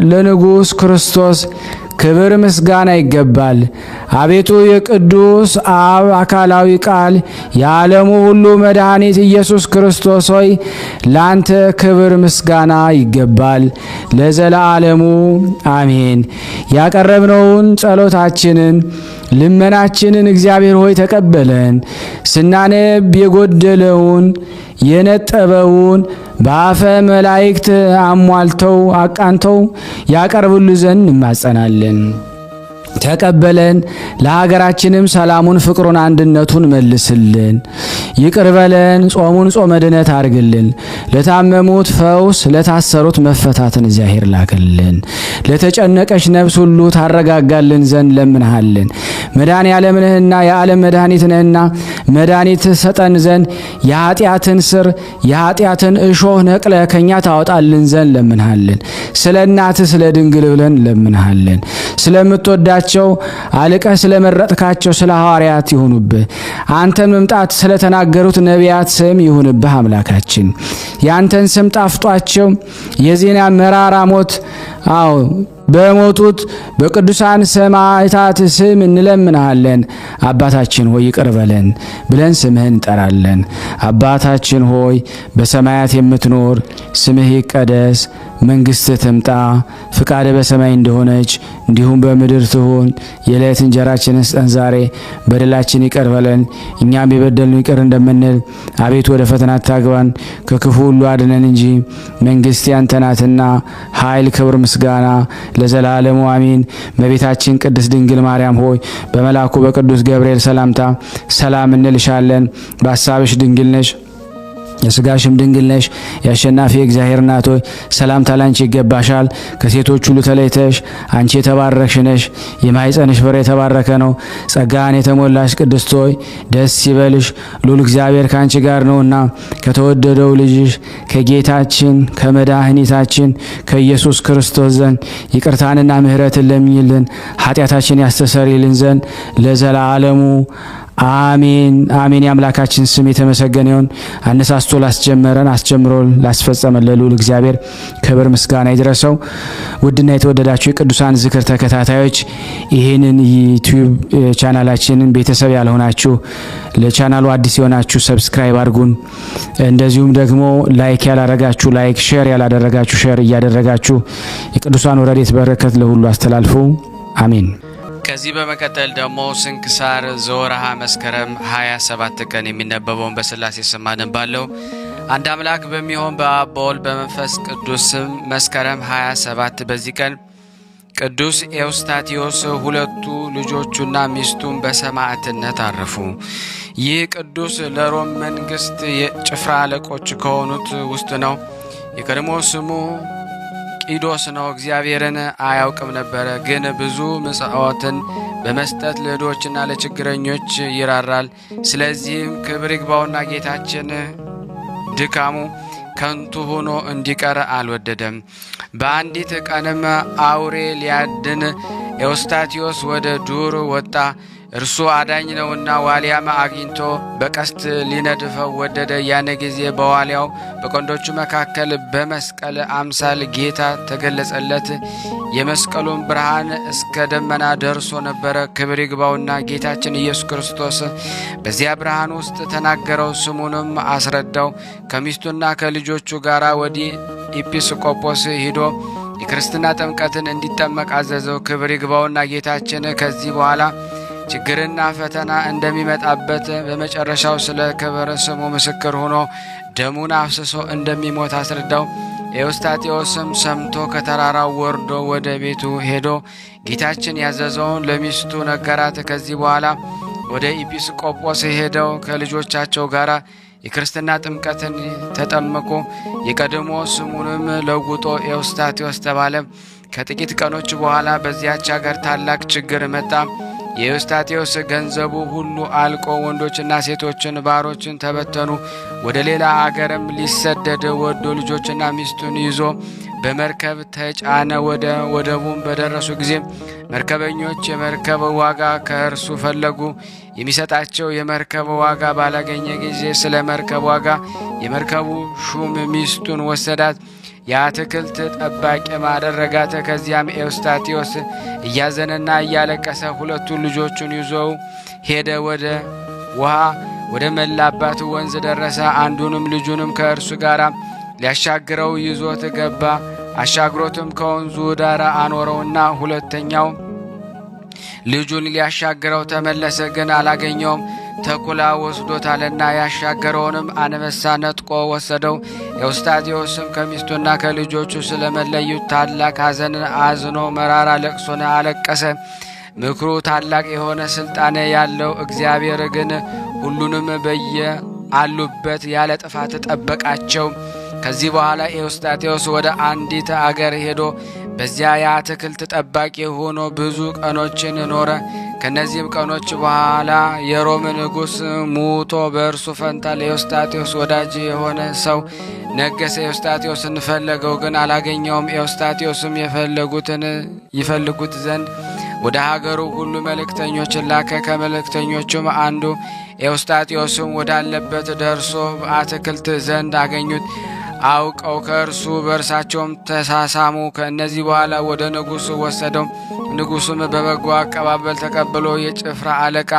ለንጉሥ ክርስቶስ ክብር ምስጋና ይገባል። አቤቱ የቅዱስ አብ አካላዊ ቃል የዓለሙ ሁሉ መድኃኒት ኢየሱስ ክርስቶስ ሆይ ላንተ ክብር ምስጋና ይገባል ለዘላለሙ አሜን። ያቀረብነውን ጸሎታችንን ልመናችንን እግዚአብሔር ሆይ ተቀበለን። ስናነብ የጎደለውን የነጠበውን በአፈ መላእክት አሟልተው አቃንተው ያቀርቡልን ዘንድ እንማጸናለን። ተቀበለን። ለሀገራችንም ሰላሙን፣ ፍቅሩን፣ አንድነቱን መልስልን። ይቅር በለን። ጾሙን ጾመ ድነት አድርግልን። ለታመሙት ፈውስ፣ ለታሰሩት መፈታትን እግዚአብሔር ላክልን። ለተጨነቀች ነፍስ ሁሉ ታረጋጋልን ዘንድ ለምንሃለን። መድኃኔ ዓለም ነህና የዓለም መድኃኒት ነህና መድኃኒት ሰጠን ዘንድ የኃጢአትን ስር የኃጢአትን እሾህ ነቅለ ከኛ ታወጣልን ዘንድ ለምንሃለን። ስለ እናትህ ስለ ድንግል ብለን ለምንሃለን። ስለምትወዳቸው አልቀህ ስለመረጥካቸው ስለ ሐዋርያት ይሁንብህ። አንተን መምጣት ስለተናገሩት ነቢያት ስም ይሁንብህ። አምላካችን ያንተን ስም ጣፍጧቸው የዜና መራራ ሞት በሞቱት በቅዱሳን ሰማዕታት ስም እንለምናለን። አባታችን ሆይ ይቅር በለን ብለን ስምህን እንጠራለን። አባታችን ሆይ በሰማያት የምትኖር ስምህ ይቀደስ፣ መንግሥትህ ትምጣ፣ ፍቃድህ በሰማይ እንደሆነች እንዲሁም በምድር ትሁን። የዕለት እንጀራችንን ስጠን ዛሬ፣ በደላችን ይቅር በለን እኛም የበደልነው ይቅር እንደምንል፣ አቤቱ ወደ ፈተና አታግባን ከክፉ ሁሉ አድነን እንጂ መንግሥት ያንተ ናትና ኃይል፣ ክብር፣ ምስጋና ለዘላለሙ አሜን። እመቤታችን ቅድስት ድንግል ማርያም ሆይ በመልአኩ በቅዱስ ገብርኤል ሰላምታ ሰላም እንልሻለን። በሐሳብሽ ድንግል ነሽ፣ የሥጋሽም ድንግል ነሽ። የአሸናፊ እግዚአብሔር እናት ሆይ ሰላምታ ላንቺ ይገባሻል። ከሴቶች ሁሉ ተለይተሽ አንቺ የተባረክሽ ነሽ፣ የማኅፀንሽ ፍሬ የተባረከ ነው። ጸጋን የተሞላሽ ቅድስት ሆይ ደስ ይበልሽ፣ ልዑል እግዚአብሔር ከአንቺ ጋር ነውና ከተወደደው ልጅሽ ከጌታችን ከመድኃኒታችን ከኢየሱስ ክርስቶስ ዘንድ ይቅርታንና ምሕረትን ለምኝልን ኃጢአታችን ያስተሰርይልን ዘንድ ለዘላለሙ አሜን አሜን። የአምላካችን ስም የተመሰገነ ይሁን። አነሳስቶ ላስጀመረን አስጀምሮ ላስፈጸመን ለልዑል እግዚአብሔር ክብር ምስጋና ይድረሰው። ውድና የተወደዳችሁ የቅዱሳን ዝክር ተከታታዮች ይህንን ዩቲዩብ ቻናላችንን ቤተሰብ ያልሆናችሁ ለቻናሉ አዲስ የሆናችሁ ሰብስክራይብ አድርጉን። እንደዚሁም ደግሞ ላይክ ያላረጋችሁ ላይክ፣ ሼር ያላደረጋችሁ ሼር እያደረጋችሁ የቅዱሳን ረድኤት በረከት ለሁሉ አስተላልፉ። አሜን። ከዚህ በመቀጠል ደግሞ ስንክሳር ዘወርሃ መስከረም 27 ቀን የሚነበበውን በሥላሴ ስም አነባለሁ። አንድ አምላክ በሚሆን በአብ በወልድ በመንፈስ ቅዱስ ስም መስከረም 27 በዚህ ቀን ቅዱስ ኤዎስጣቴዎስ ሁለቱ ልጆቹና ሚስቱን በሰማዕትነት አረፉ። ይህ ቅዱስ ለሮም መንግሥት የጭፍራ አለቆች ከሆኑት ውስጥ ነው። የቀድሞ ስሙ ቂዶስ ነው። እግዚአብሔርን አያውቅም ነበረ፣ ግን ብዙ ምጽዋትን በመስጠት ለድሆችና ለችግረኞች ይራራል። ስለዚህም ክብር ይግባውና ጌታችን ድካሙ ከንቱ ሆኖ እንዲቀር አልወደደም። በአንዲት ቀንም አውሬ ሊያድን ኤዎስጣቴዎስ ወደ ዱር ወጣ። እርሱ አዳኝ ነውና ዋልያም አግኝቶ በቀስት ሊነድፈው ወደደ። ያን ጊዜ በዋልያው በቀንዶቹ መካከል በመስቀል አምሳል ጌታ ተገለጸለት። የመስቀሉን ብርሃን እስከ ደመና ደርሶ ነበረ። ክብር ይግባውና ጌታችን ኢየሱስ ክርስቶስ በዚያ ብርሃን ውስጥ ተናገረው፣ ስሙንም አስረዳው። ከሚስቱና ከልጆቹ ጋር ወደ ኤጲስቆጶስ ሂዶ የክርስትና ጥምቀትን እንዲጠመቅ አዘዘው። ክብር ይግባውና ጌታችን ከዚህ በኋላ ችግርና ፈተና እንደሚመጣበት በመጨረሻው ስለ ክብር ስሙ ምስክር ሆኖ ደሙን አፍስሶ እንደሚሞት አስረዳው። ኤዎስጣቴዎስም ሰምቶ ከተራራው ወርዶ ወደ ቤቱ ሄዶ ጌታችን ያዘዘውን ለሚስቱ ነገራት። ከዚህ በኋላ ወደ ኤጲስቆጶስ ሄደው ከልጆቻቸው ጋር የክርስትና ጥምቀትን ተጠመቁ። የቀድሞ ስሙንም ለውጦ ኤዎስጣቴዎስ ተባለ። ከጥቂት ቀኖች በኋላ በዚያች አገር ታላቅ ችግር መጣ። የኤዎስጣቴዎስ ገንዘቡ ሁሉ አልቆ ወንዶችና ሴቶችን ባሮችን ተበተኑ። ወደ ሌላ አገርም ሊሰደድ ወዶ ልጆችና ሚስቱን ይዞ በመርከብ ተጫነ። ወደ ወደቡም በደረሱ ጊዜ መርከበኞች የመርከብ ዋጋ ከእርሱ ፈለጉ። የሚሰጣቸው የመርከብ ዋጋ ባላገኘ ጊዜ ስለ መርከብ ዋጋ የመርከቡ ሹም ሚስቱን ወሰዳት፣ የአትክልት ጠባቂ ማደረጋት። ከዚያም ኤዎስጣቴዎስ እያዘነና እያለቀሰ ሁለቱን ልጆቹን ይዞው ሄደ። ወደ ውሃ ወደ መላባት ወንዝ ደረሰ። አንዱንም ልጁንም ከእርሱ ጋር ሊያሻግረው ይዞት ገባ። አሻግሮትም ከወንዙ ዳር አኖረውና ሁለተኛው ልጁን ሊያሻግረው ተመለሰ፣ ግን አላገኘውም። ተኩላ ወስዶታልና ያሻገረውንም አንበሳ ነጥቆ ወሰደው። ኤዎስጣቴዎስም ከሚስቱና ከልጆቹ ስለመለዩት ታላቅ ሐዘንን አዝኖ መራራ ለቅሶን አለቀሰ። ምክሩ ታላቅ የሆነ ስልጣን ያለው እግዚአብሔር ግን ሁሉንም በየአሉበት ያለ ጥፋት ጠበቃቸው። ከዚህ በኋላ ኤዎስጣቴዎስ ወደ አንዲት አገር ሄዶ በዚያ የአትክልት ጠባቂ ሆኖ ብዙ ቀኖችን ኖረ። ከነዚህም ቀኖች በኋላ የሮም ንጉሥ ሙቶ በእርሱ ፈንታ ለኤዎስጣቴዎስ ወዳጅ የሆነ ሰው ነገሰ። ኤዎስጣቴዎስን ፈለገው፣ ግን አላገኘውም። ኤዎስጣቴዎስም ይፈልጉት ዘንድ ወደ ሀገሩ ሁሉ መልእክተኞችን ላከ። ከመልእክተኞቹም አንዱ ኤዎስጣቴዎስም ወዳለበት ደርሶ በአትክልት ዘንድ አገኙት። አውቀው ከእርሱ በእርሳቸውም ተሳሳሙ። ከእነዚህ በኋላ ወደ ንጉሡ ወሰደው። ንጉሡም በበጎ አቀባበል ተቀብሎ የጭፍራ አለቃ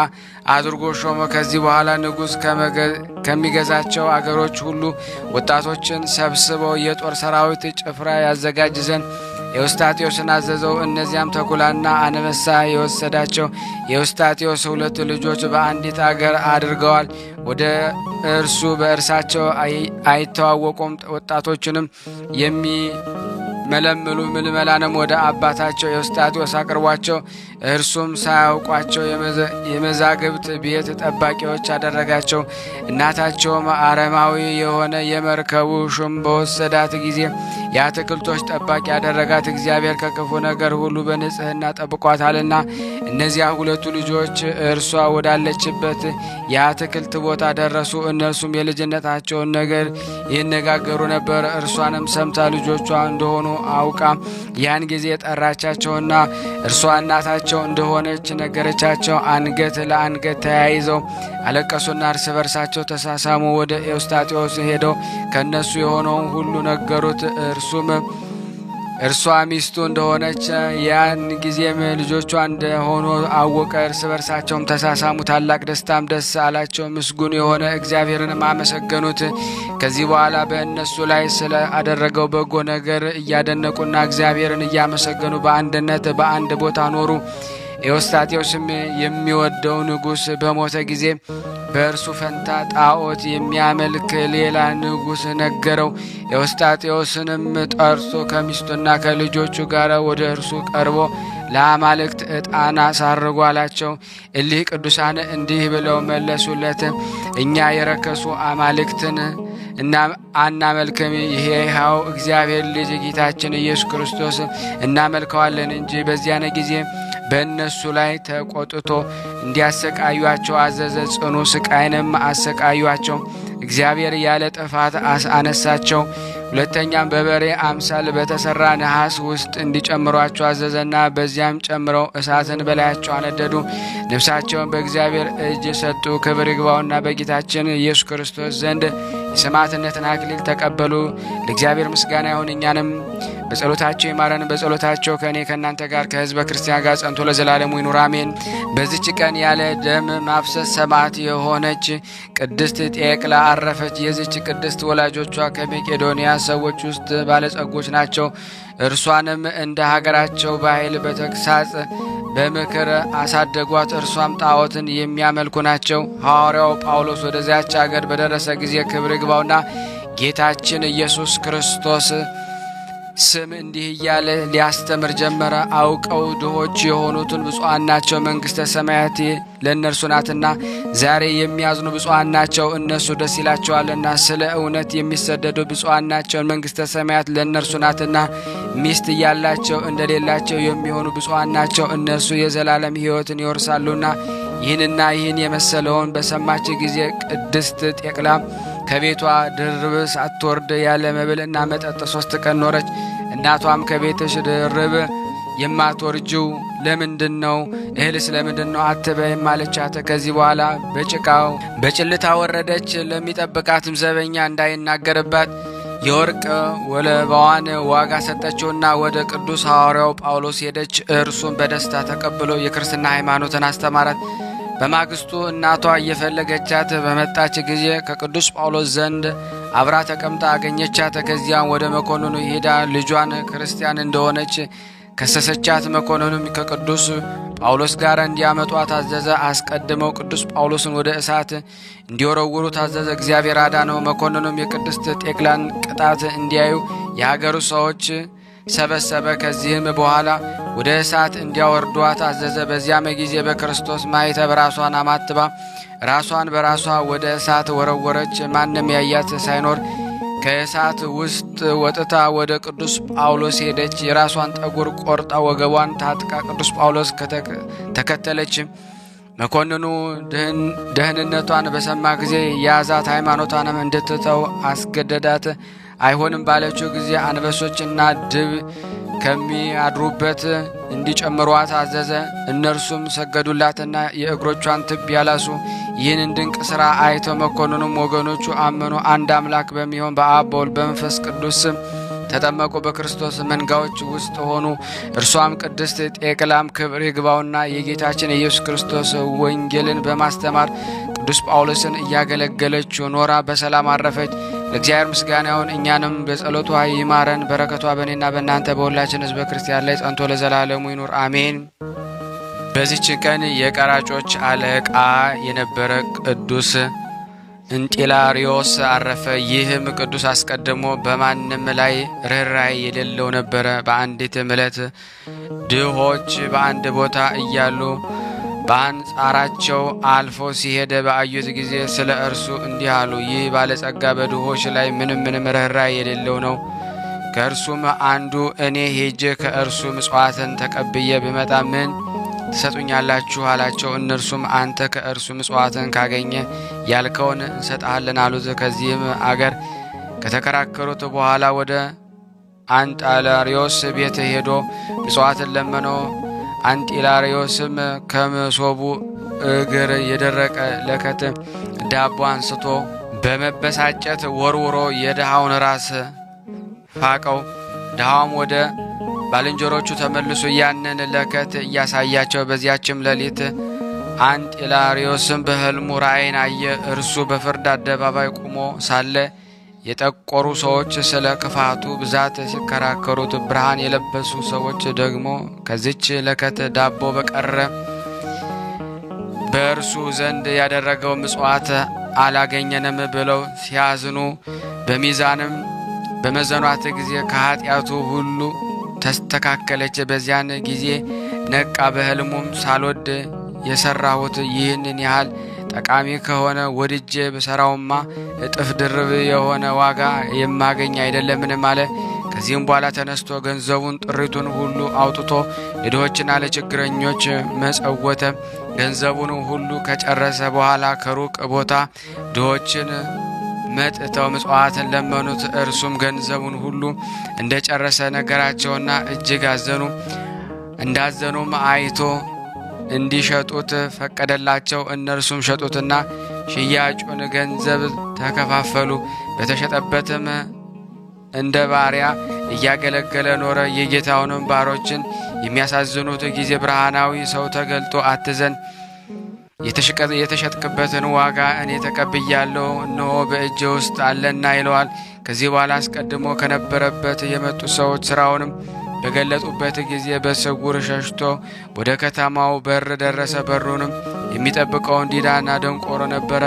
አድርጎ ሾመ። ከዚህ በኋላ ንጉሥ ከሚገዛቸው አገሮች ሁሉ ወጣቶችን ሰብስበው የጦር ሰራዊት ጭፍራ ያዘጋጅ ዘንድ ኤዎስጣቴዎስን አዘዘው። እነዚያም ተኩላና አንበሳ የወሰዳቸው የኤዎስጣቴዎስ ሁለት ልጆች በአንዲት አገር አድርገዋል። ወደ እርሱ በእርሳቸው አይተዋወቁም። ወጣቶችንም የሚመለምሉ ምልመላንም ወደ አባታቸው ኤዎስጣቴዎስ አቅርቧቸው፣ እርሱም ሳያውቋቸው የመዛግብት ቤት ጠባቂዎች አደረጋቸው። እናታቸውም አረማዊ የሆነ የመርከቡ ሹም በወሰዳት ጊዜ የአትክልቶች ጠባቂ ያደረጋት። እግዚአብሔር ከክፉ ነገር ሁሉ በንጽሕና ጠብቋታልና። እነዚያ ሁለቱ ልጆች እርሷ ወዳለችበት የአትክልት ቦታ ደረሱ። እነርሱም የልጅነታቸውን ነገር ይነጋገሩ ነበር። እርሷንም ሰምታ ልጆቿ እንደሆኑ አውቃ ያን ጊዜ ጠራቻቸውና እርሷ እናታቸው እንደሆነች ነገረቻቸው። አንገት ለአንገት ተያይዘው አለቀሱና እርስ በርሳቸው ተሳሳሙ። ወደ ኤዎስጣቴዎስ ሄደው ከነሱ የሆነውን ሁሉ ነገሩት። እርሱም እርሷ ሚስቱ እንደሆነች ያን ጊዜም ልጆቿ እንደሆኑ አወቀ። እርስ በርሳቸውም ተሳሳሙ። ታላቅ ደስታም ደስ አላቸው። ምስጉን የሆነ እግዚአብሔርንም አመሰገኑት። ከዚህ በኋላ በእነሱ ላይ ስለ አደረገው በጎ ነገር እያደነቁና እግዚአብሔርን እያመሰገኑ በአንድነት በአንድ ቦታ ኖሩ። ኤዎስጣቴዎስም የሚወደው ንጉሥ በሞተ ጊዜ በእርሱ ፈንታ ጣዖት የሚያመልክ ሌላ ንጉሥ ነገረው። ኤዎስጣቴዎስንም ጠርቶ ከሚስቱና ከልጆቹ ጋር ወደ እርሱ ቀርቦ ለአማልክት ዕጣን አሳርጉ አላቸው። እሊህ ቅዱሳን እንዲህ ብለው መለሱለት፣ እኛ የረከሱ አማልክትን አናመልክም። ይሄ ሕያው እግዚአብሔር ልጅ ጌታችን ኢየሱስ ክርስቶስ እናመልከዋለን እንጂ። በዚያን ጊዜ በእነሱ ላይ ተቆጥቶ እንዲያሰቃዩአቸው አዘዘ። ጽኑ ስቃይንም አሰቃዩአቸው። እግዚአብሔር ያለ ጥፋት አነሳቸው። ሁለተኛም በበሬ አምሳል በተሰራ ነሐስ ውስጥ እንዲጨምሯቸው አዘዘና በዚያም ጨምረው እሳትን በላያቸው አነደዱ። ነፍሳቸውን በእግዚአብሔር እጅ ሰጡ። ክብር ይግባውና በጌታችን ኢየሱስ ክርስቶስ ዘንድ የሰማዕትነትን አክሊል ተቀበሉ። ለእግዚአብሔር ምስጋና ይሁን፣ እኛንም በጸሎታቸው ይማረን። በጸሎታቸው ከእኔ ከእናንተ ጋር ከሕዝበ ክርስቲያን ጋር ጸንቶ ለዘላለሙ ይኑር አሜን። በዚች ቀን ያለ ደም ማፍሰስ ሰማዕት የሆነች ቅድስት ጤቅላ አረፈች። የዚች ቅድስት ወላጆቿ ከመቄዶንያ ሰዎች ውስጥ ባለጸጎች ናቸው። እርሷንም እንደ ሀገራቸው ባህል በተግሳጽ በምክር አሳደጓት። እርሷም ጣዖትን የሚያመልኩ ናቸው። ሐዋርያው ጳውሎስ ወደዚያች አገር በደረሰ ጊዜ ክብር ይግባውና ጌታችን ኢየሱስ ክርስቶስ ስም እንዲህ እያለ ሊያስተምር ጀመረ። አውቀው ድሆች የሆኑትን ብፁዓን ናቸው፣ መንግሥተ ሰማያት ለእነርሱ ናትና። ዛሬ የሚያዝኑ ብፁዓን ናቸው፣ እነሱ ደስ ይላቸዋልና። ስለ እውነት የሚሰደዱ ብፁዓን ናቸው፣ መንግሥተ ሰማያት ለእነርሱ ናትና። ሚስት እያላቸው እንደሌላቸው የሚሆኑ ብፁዓን ናቸው፣ እነርሱ የዘላለም ሕይወትን ይወርሳሉና። ይህንና ይህን የመሰለውን በሰማች ጊዜ ቅድስት ጤቅላ ከቤቷ ድርብ ሳትወርድ ያለ መብልና መጠጥ 3 ቀን ኖረች። እናቷም ከቤትሽ ድርብ የማትወርጂው ለምንድን ነው? እህልስ ለምንድን ነው አትበይም አለቻት። ከዚህ በኋላ በጭልታ ወረደች። ለሚጠብቃትም ዘበኛ እንዳይናገርባት የወርቅ ወለባዋን ዋጋ ሰጠችውና ወደ ቅዱስ ሐዋርያው ጳውሎስ ሄደች። እርሱም በደስታ ተቀብሎ የክርስትና ሃይማኖትን አስተማራት። በማግስቱ እናቷ እየፈለገቻት በመጣች ጊዜ ከቅዱስ ጳውሎስ ዘንድ አብራ ተቀምጣ አገኘቻት። ከዚያም ወደ መኮንኑ ሄዳ ልጇን ክርስቲያን እንደሆነች ከሰሰቻት። መኮንኑም ከቅዱስ ጳውሎስ ጋር እንዲያመጧ ታዘዘ። አስቀድመው ቅዱስ ጳውሎስን ወደ እሳት እንዲወረውሩ ታዘዘ። እግዚአብሔር አዳነው። መኮንኑም የቅድስት ጤቅላን ቅጣት እንዲያዩ የሀገሩ ሰዎች ሰበሰበ። ከዚህም በኋላ ወደ እሳት እንዲያወርዷት አዘዘ። በዚያም ጊዜ በክርስቶስ ማኅተብ ራሷን አማትባ ራሷን በራሷ ወደ እሳት ወረወረች። ማንም ያያት ሳይኖር ከእሳት ውስጥ ወጥታ ወደ ቅዱስ ጳውሎስ ሄደች። የራሷን ጠጉር ቆርጣ ወገቧን ታጥቃ ቅዱስ ጳውሎስ ተከተለች። መኮንኑ ደህንነቷን በሰማ ጊዜ ያዛት፣ ሃይማኖቷንም እንድትተው አስገደዳት። አይሆንም ባለችው ጊዜ አንበሶችና ድብ ከሚያድሩበት እንዲጨምሯት አዘዘ። እነርሱም ሰገዱላትና የእግሮቿን ትቢያ ላሱ። ይህንን ድንቅ ሥራ አይተው መኮንኑም ወገኖቹ አመኑ። አንድ አምላክ በሚሆን በአብ በወልድ በመንፈስ ቅዱስ ስም ተጠመቁ። በክርስቶስ መንጋዎች ውስጥ ሆኑ። እርሷም ቅድስት ጤቅላም ክብር ይግባውና የጌታችን ኢየሱስ ክርስቶስ ወንጌልን በማስተማር ቅዱስ ጳውሎስን እያገለገለች ኖራ በሰላም አረፈች። ለእግዚአብሔር ምስጋና ይሁን፣ እኛንም በጸሎቷ ይማረን። በረከቷ በእኔና በእናንተ በሁላችን ሕዝበ ክርስቲያን ላይ ጸንቶ ለዘላለሙ ይኑር አሜን። በዚች ቀን የቀራጮች አለቃ የነበረ ቅዱስ እንጢላሪዮስ አረፈ። ይህም ቅዱስ አስቀድሞ በማንም ላይ ርኅራኄ የሌለው ነበረ። በአንዲትም ዕለት ድሆች በአንድ ቦታ እያሉ በአንጻራቸው አልፎ ሲሄድ በአዩት ጊዜ ስለ እርሱ እንዲህ አሉ፣ ይህ ባለጸጋ በድሆች ላይ ምንም ርኅራኄ የሌለው ነው። ከእርሱም አንዱ እኔ ሄጄ ከእርሱ ምጽዋትን ተቀብዬ ብመጣ ምን ትሰጡኛላችሁ አላቸው። እነርሱም አንተ ከእርሱ ምጽዋትን ካገኘ ያልከውን እንሰጥሃለን አሉት። ከዚህም አገር ከተከራከሩት በኋላ ወደ አንጢላሪዮስ ቤት ሄዶ ምጽዋትን ለመነው። አንጢላሪዮስም ከመሶቡ እግር የደረቀ ለከት ዳቦ አንስቶ በመበሳጨት ወርውሮ የድሃውን ራስ ፋቀው። ድሃውም ወደ ባልንጀሮቹ ተመልሶ ያንን ለከት እያሳያቸው፣ በዚያችም ሌሊት አንጢላሪዮስም በሕልሙ ራእይን አየ። እርሱ በፍርድ አደባባይ ቆሞ ሳለ የጠቆሩ ሰዎች ስለ ክፋቱ ብዛት ሲከራከሩት፣ ብርሃን የለበሱ ሰዎች ደግሞ ከዚች ለከት ዳቦ በቀረ በእርሱ ዘንድ ያደረገው ምጽዋት አላገኘንም ብለው ሲያዝኑ፣ በሚዛንም በመዘኗት ጊዜ ከኃጢአቱ ሁሉ ተስተካከለች። በዚያን ጊዜ ነቃ። በሕልሙም ሳልወድ የሰራሁት ይህንን ያህል ጠቃሚ ከሆነ ወድጄ በሰራውማ እጥፍ ድርብ የሆነ ዋጋ የማገኝ አይደለምን አለ። ከዚህም በኋላ ተነስቶ ገንዘቡን ጥሪቱን ሁሉ አውጥቶ ለድሆችና ለችግረኞች መጸወተ። ገንዘቡን ሁሉ ከጨረሰ በኋላ ከሩቅ ቦታ ድሆችን መጥተው ምጽዋትን ለመኑት። እርሱም ገንዘቡን ሁሉ እንደጨረሰ ነገራቸውና እጅግ አዘኑ። እንዳዘኑም አይቶ እንዲሸጡት ፈቀደላቸው። እነርሱም ሸጡትና ሽያጩን ገንዘብ ተከፋፈሉ። በተሸጠበትም እንደ ባሪያ እያገለገለ ኖረ። የጌታውንም ባሮችን የሚያሳዝኑት ጊዜ ብርሃናዊ ሰው ተገልጦ አትዘን፣ የተሸጥክበትን ዋጋ እኔ ተቀብያለሁ፣ እነሆ በእጄ ውስጥ አለና ይለዋል። ከዚህ በኋላ አስቀድሞ ከነበረበት የመጡ ሰዎች ስራውንም በገለጡበት ጊዜ በስውር ሸሽቶ ወደ ከተማው በር ደረሰ። በሩንም የሚጠብቀው ዲዳና ደንቆሮ ነበረ።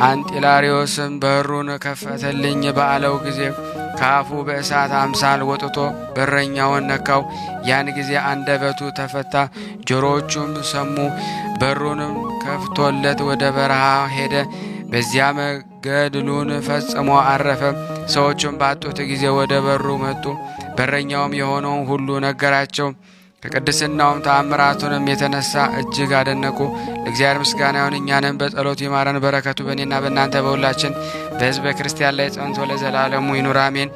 አንጢላሪዮስም በሩን ከፈተልኝ ባለው ጊዜ ከአፉ በእሳት አምሳል ወጥቶ በረኛውን ነካው። ያን ጊዜ አንደበቱ ተፈታ፣ ጆሮዎቹም ሰሙ። በሩንም ከፍቶለት ወደ በረሃ ሄደ። በዚያም ገድሉን ፈጽሞ አረፈ። ሰዎቹም ባጡት ጊዜ ወደ በሩ መጡ። በረኛውም የሆነውን ሁሉ ነገራቸው። ከቅድስናውም ተአምራቱንም የተነሳ እጅግ አደነቁ። ለእግዚአብሔር ምስጋና ይሁን፣ እኛንም በጸሎቱ ይማረን። በረከቱ በእኔና በእናንተ በሁላችን በሕዝበ ክርስቲያን ላይ ጸንቶ ለዘላለሙ ይኑር አሜን።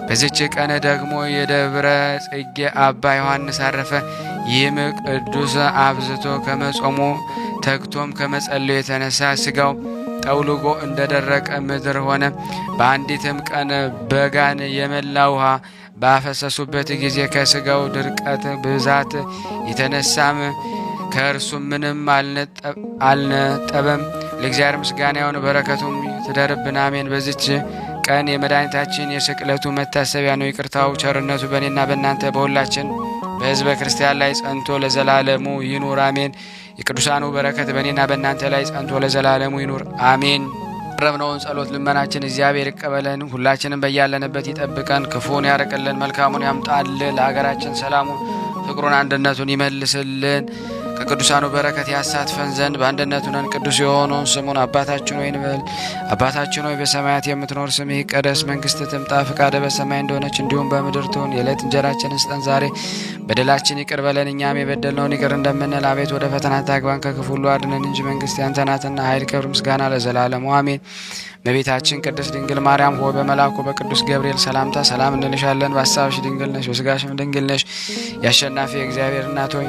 በዚች ቀን ደግሞ የደብረ ጽጌ አባ ዮሐንስ አረፈ። ይህም ቅዱስ አብዝቶ ከመጾሙ ተግቶም ከመጸለዩ የተነሳ ስጋው ጠውልጎ እንደደረቀ ምድር ሆነ። በአንዲትም ቀን በጋን የመላ ውሃ ባፈሰሱበት ጊዜ ከስጋው ድርቀት ብዛት የተነሳም ከእርሱ ምንም አልነጠበም። ለእግዚአብሔር ምስጋና ይሁን፣ በረከቱም ትደርብን አሜን። በዚች ቀን የመድኃኒታችን የስቅለቱ መታሰቢያ ነው። ይቅርታው ቸርነቱ በእኔና በእናንተ በሁላችን በሕዝበ ክርስቲያን ላይ ጸንቶ ለዘላለሙ ይኑር አሜን። የቅዱሳኑ በረከት በእኔና በእናንተ ላይ ጸንቶ ለዘላለሙ ይኑር አሜን። ረብነውን ጸሎት ልመናችን እግዚአብሔር ይቀበለን። ሁላችንም በያለንበት ይጠብቀን፣ ክፉን ያርቅልን፣ መልካሙን ያምጣልን። ለሀገራችን ሰላሙን፣ ፍቅሩን፣ አንድነቱን ይመልስልን። ከቅዱሳኑ በረከት ያሳትፈን ዘንድ በአንድነቱ ነን። ቅዱስ የሆነውን ስሙን አባታችን ሆይ እንበል። አባታችን ሆይ በሰማያት የምትኖር ስምህ ይቀደስ፣ መንግስትህ ትምጣ፣ ፈቃድህ በሰማይ እንደሆነች እንዲሁም በምድር ትሁን። የዕለት እንጀራችንን ስጠን ዛሬ፣ በደላችን ይቅር በለን እኛም የበደልነውን ይቅር እንደምንል፣ አቤት ወደ ፈተና አታግባን ከክፉ ሁሉ አድነን እንጂ መንግስት ያንተ ናትና ኃይል፣ ክብር፣ ምስጋና ለዘላለሙ አሜን። እመቤታችን ቅድስት ድንግል ማርያም ሆይ በመልአኩ በቅዱስ ገብርኤል ሰላምታ ሰላም እንልሻለን። በሐሳብሽ ድንግል ነሽ፣ በሥጋሽም ድንግል ነሽ። የአሸናፊ የእግዚአብሔር እናት ሆይ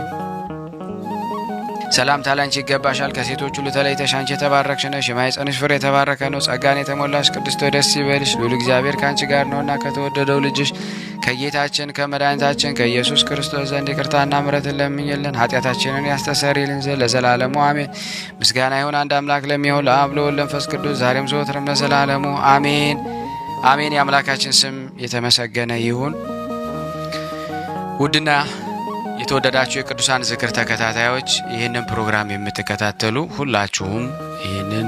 ሰላምታ ላንቺ ይገባሻል። ከሴቶች ሁሉ ተለይተሽ አንቺ የተባረክሽ ነሽ፣ የማኅፀንሽ ፍሬ የተባረከ ነው። ጸጋን የተሞላሽ ቅድስት ሆይ ደስ ይበልሽ፣ ልዑል እግዚአብሔር ከአንቺ ጋር ነውና ከተወደደው ልጅሽ ከጌታችን ከመድኃኒታችን ከኢየሱስ ክርስቶስ ዘንድ ይቅርታና ምሕረትን ለምኝልን ኃጢአታችንን ያስተሰርይልን ዘንድ ለዘላለሙ አሜን። ምስጋና ይሁን አንድ አምላክ ለሚሆን ለአብ ለወልድ ለመንፈስ ቅዱስ ዛሬም ዘወትርም ለዘላለሙ አሜን አሜን። የአምላካችን ስም የተመሰገነ ይሁን። ውድና የተወደዳችሁ የቅዱሳን ዝክር ተከታታዮች ይህንን ፕሮግራም የምትከታተሉ ሁላችሁም ይህንን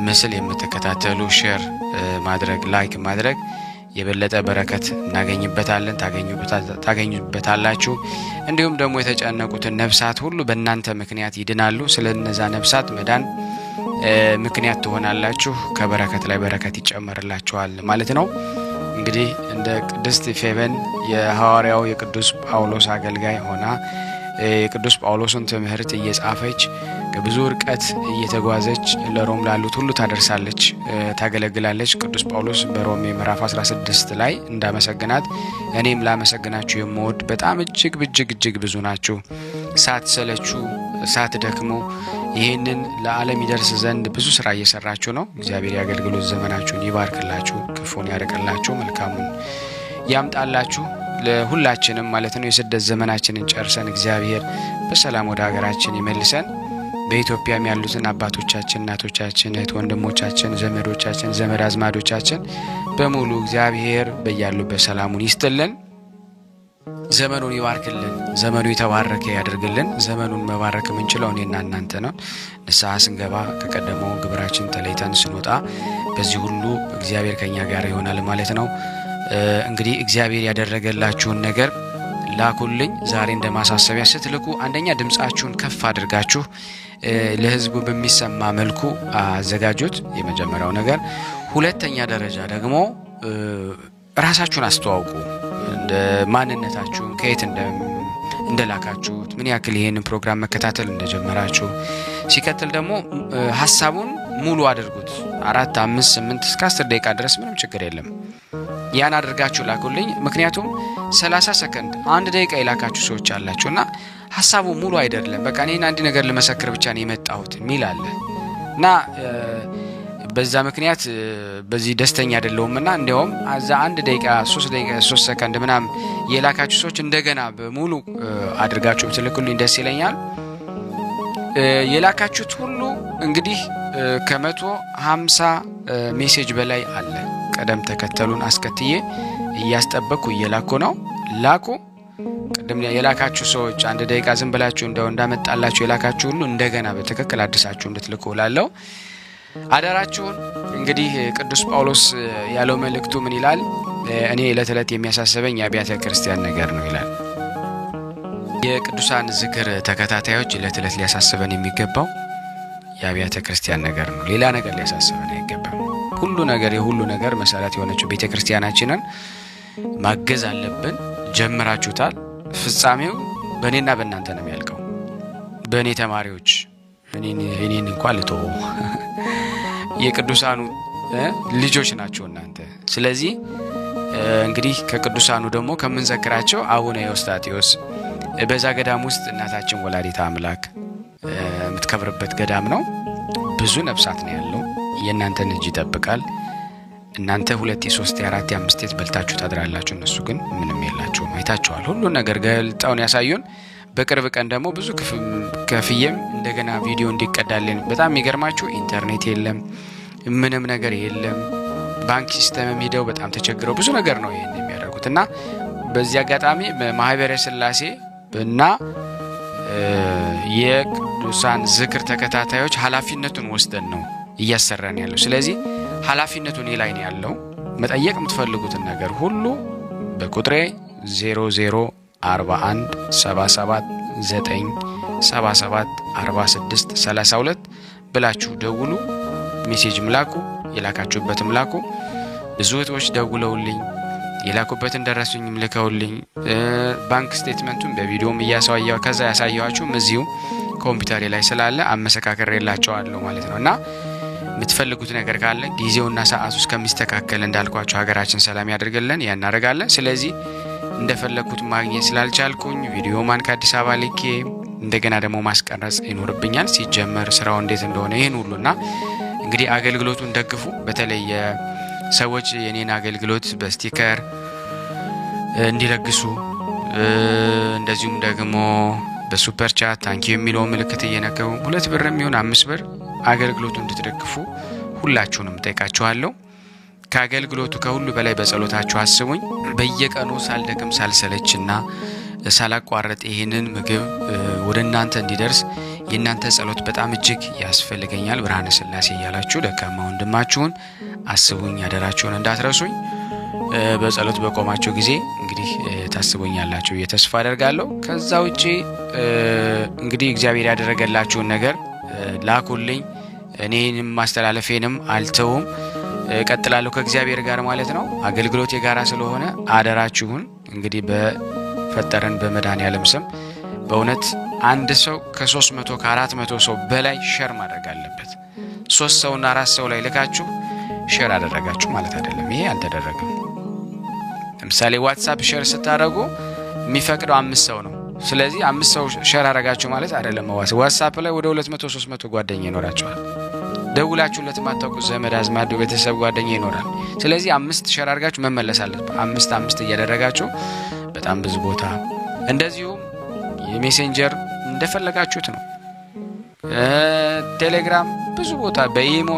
ምስል የምትከታተሉ ሼር ማድረግ ላይክ ማድረግ የበለጠ በረከት እናገኝበታለን ታገኙበታላችሁ። እንዲሁም ደግሞ የተጨነቁትን ነፍሳት ሁሉ በእናንተ ምክንያት ይድናሉ። ስለነዛ ነፍሳት መዳን ምክንያት ትሆናላችሁ። ከበረከት ላይ በረከት ይጨመርላችኋል ማለት ነው። እንግዲህ እንደ ቅድስት ፌበን የሐዋርያው የቅዱስ ጳውሎስ አገልጋይ ሆና የቅዱስ ጳውሎስን ትምህርት እየጻፈች ከብዙ ርቀት እየተጓዘች ለሮም ላሉት ሁሉ ታደርሳለች፣ ታገለግላለች። ቅዱስ ጳውሎስ በሮሜ ምዕራፍ 16 ላይ እንዳመሰግናት እኔም ላመሰግናችሁ የምወድ በጣም እጅግ ብዙ ናችሁ፣ ሳትሰለቹ ሳትደክሙ ይህንን ለዓለም ይደርስ ዘንድ ብዙ ስራ እየሰራችሁ ነው። እግዚአብሔር የአገልግሎት ዘመናችሁን ይባርክላችሁ፣ ክፉን ያርቅላችሁ፣ መልካሙን ያምጣላችሁ ለሁላችንም ማለት ነው። የስደት ዘመናችንን ጨርሰን እግዚአብሔር በሰላም ወደ ሀገራችን ይመልሰን። በኢትዮጵያም ያሉትን አባቶቻችን፣ እናቶቻችን፣ እህት ወንድሞቻችን፣ ዘመዶቻችን፣ ዘመድ አዝማዶቻችን በሙሉ እግዚአብሔር በያሉበት ሰላሙን ይስጥልን፣ ዘመኑን ይባርክልን፣ ዘመኑ የተባረከ ያደርግልን። ዘመኑን መባረክ የምንችለው እኔና እናንተ ነው። ንስሐ ስንገባ ከቀደመው ግብራችን ተለይተን ስንወጣ በዚህ ሁሉ እግዚአብሔር ከኛ ጋር ይሆናል ማለት ነው። እንግዲህ እግዚአብሔር ያደረገላችሁን ነገር ላኩልኝ። ዛሬ እንደማሳሰቢያ ስትልኩ አንደኛ ድምጻችሁን ከፍ አድርጋችሁ ለህዝቡ በሚሰማ መልኩ አዘጋጁት፣ የመጀመሪያው ነገር። ሁለተኛ ደረጃ ደግሞ ራሳችሁን አስተዋውቁ፣ እንደ ማንነታችሁን፣ ከየት እንደላካችሁት፣ ምን ያክል ይሄንን ፕሮግራም መከታተል እንደጀመራችሁ። ሲከተል ደግሞ ሐሳቡን ሙሉ አድርጉት። 4 5 8 እስከ 10 ደቂቃ ድረስ ምንም ችግር የለም። ያን አድርጋችሁ ላኩልኝ። ምክንያቱም 30 ሰከንድ 1 ደቂቃ የላካችሁ ሰዎች አላችሁና ሐሳቡ ሙሉ አይደለም። በቃ እኔ አንድ ነገር ለመሰከር ብቻ ነው የመጣሁት ሚላል እና በዛ ምክንያት በዚህ ደስተኛ አይደለሁምና እንዲያውም አዛ 1 ደቂቃ 3 ሰከንድ ምናምን የላካችሁ ሰዎች እንደገና በሙሉ አድርጋችሁ ብትልኩልኝ ደስ ይለኛል። የላካችሁት ሁሉ እንግዲህ ከ150 ሜሴጅ በላይ አለ። ቀደም ተከተሉን አስከትዬ እያስጠበቅኩ እየላኩ ነው። ላኩ። ቀደም የላካችሁ ሰዎች 1 ደቂቃ ዝም ብላችሁ እንዳመጣላችሁ የላካችሁ ሁሉ እንደገና በትክክል አድርሳችሁ እንድትልኩ እላለሁ። አደራችሁን። እንግዲህ ቅዱስ ጳውሎስ ያለው መልእክቱ ምን ይላል? እኔ ዕለት ዕለት የሚያሳስበኝ የአብያተ ክርስቲያን ነገር ነው ይላል። የቅዱሳን ዝክር ተከታታዮች ዕለት ዕለት ሊያሳስበን የሚገባው የአብያተ ክርስቲያን ነገር ነው። ሌላ ነገር ሊያሳስበን አይገባም። የሁሉ ነገር መሰረት የሆነችው ቤተ ክርስቲያናችንን ማገዝ አለብን። ጀምራችሁታል። ፍጻሜው በእኔና በእናንተ ነው የሚያልቀው። በእኔ ተማሪዎች እኔን እንኳን ልተው የቅዱሳኑ ልጆች ናቸው እናንተ። ስለዚህ እንግዲህ ከቅዱሳኑ ደግሞ ከምንዘክራቸው አቡነ ኤዎስጣቴዎስ በዛ ገዳም ውስጥ እናታችን ወላዲተ አምላክ የምትከብርበት ገዳም ነው። ብዙ ነፍሳት ነው ያለው። የእናንተን እጅ ይጠብቃል። እናንተ 2 3 4 5 በልታችሁ ታድራላችሁ። እነሱ ግን ምንም የላቸውም። አይታችኋል። ሁሉ ነገር ገልጣውን ያሳዩን። በቅርብ ቀን ደግሞ ብዙ ከፍየም እንደገና ቪዲዮ እንዲቀዳልን። በጣም የሚገርማችሁ ኢንተርኔት የለም፣ ምንም ነገር የለም። ባንክ ሲስተም ሄደው በጣም ተቸግረው ብዙ ነገር ነው ይሄን የሚያደርጉትና በዚህ አጋጣሚ ማህበረ ሥላሴ እና የቅዱሳን ዝክር ተከታታዮች ኃላፊነቱን ወስደን ነው እያሰራን ያለው። ስለዚህ ኃላፊነቱ እኔ ላይ ነው ያለው። መጠየቅ የምትፈልጉትን ነገር ሁሉ በቁጥሬ 0041 77 9 77 46 32 ብላችሁ ደውሉ። ሜሴጅ ምላኩ፣ የላካችሁበት ምላኩ። ብዙ እህቶች ደውለውልኝ የላኩበትን ደረሱኝም ልከውልኝ ባንክ ስቴትመንቱን በቪዲዮም እያሳያው ከዛ ያሳያችሁ እዚሁ ኮምፒውተር ላይ ስላለ አመሰካከሬላችኋለሁ ማለት ነውና የምትፈልጉት ነገር ካለ ጊዜውና ሰዓቱ እስከሚስተካከል እንዳልኳችሁ ሀገራችን ሰላም ያድርግልን ያናረጋለን። ስለዚህ እንደፈለኩት ማግኘት ስላልቻልኩኝ ቪዲዮ ማን ከአዲስ አበባ ልኬ እንደገና ደግሞ ማስቀረጽ ይኖርብኛል። ሲጀመር ስራው እንዴት እንደሆነ ይሄን ሁሉና እንግዲህ አገልግሎቱን ደግፉ። በተለይ ሰዎች የኔን አገልግሎት በስቲከር እንዲለግሱ እንደዚሁም ደግሞ በሱፐር ቻት ታንኪዩ የሚለው ምልክት እየነከቡ 2 ብርም ይሁን 5 ብር አገልግሎቱን እንድትደግፉ ሁላችሁንም ጠይቃችኋለሁ። ከአገልግሎቱ ከሁሉ በላይ በጸሎታችሁ አስቡኝ። በየቀኑ ሳልደክም ሳልሰለችና ሳላቋረጥ ይሄንን ምግብ ወደ እናንተ እንዲደርስ የእናንተ ጸሎት በጣም እጅግ ያስፈልገኛል። ብርሃነ ሥላሴ እያላችሁ ደካማ ወንድማችሁን አስቡኝ፣ ያደራችሁን እንዳትረሱኝ። በጸሎት በቆማችሁ ጊዜ እንግዲህ ታስቡኛላችሁ እየተስፋ አደርጋለሁ። ከዛ ውጪ እንግዲህ እግዚአብሔር ያደረገላችሁን ነገር ላኩልኝ። እኔንም ማስተላለፌንም አልተውም፣ እቀጥላለሁ ከእግዚአብሔር ጋር ማለት ነው። አገልግሎት የጋራ ስለሆነ አደራችሁን እንግዲህ በፈጠረን በመድኃኔዓለም ስም በእውነት አንድ ሰው ከ300 ከ400 ሰው በላይ ሼር ማድረግ አለበት። 3 ሰውና 4 ሰው ላይ ልካችሁ ሼር አደረጋችሁ ማለት አይደለም። ይሄ አልተደረገም። ለምሳሌ ዋትስአፕ ሼር ስታደርጉ የሚፈቅደው 5 ሰው ነው። ስለዚህ 5 ሰው ሼር አደረጋችሁ ማለት አይደለም። ዋትስአፕ ላይ ወደ 200 300 ጓደኛ ይኖራቸዋል። ደውላችሁ ለተማታውቁ ዘመድ አዝማድ ቤተሰብ ጓደኛ ይኖራል። ስለዚህ 5 ሼር አድርጋችሁ መመለስ አለበት። 5 እያደረጋችሁ በጣም ብዙ ቦታ እንደዚሁ የሜሴንጀር እንደፈለጋችሁት ነው። ቴሌግራም ብዙ ቦታ በኢሞ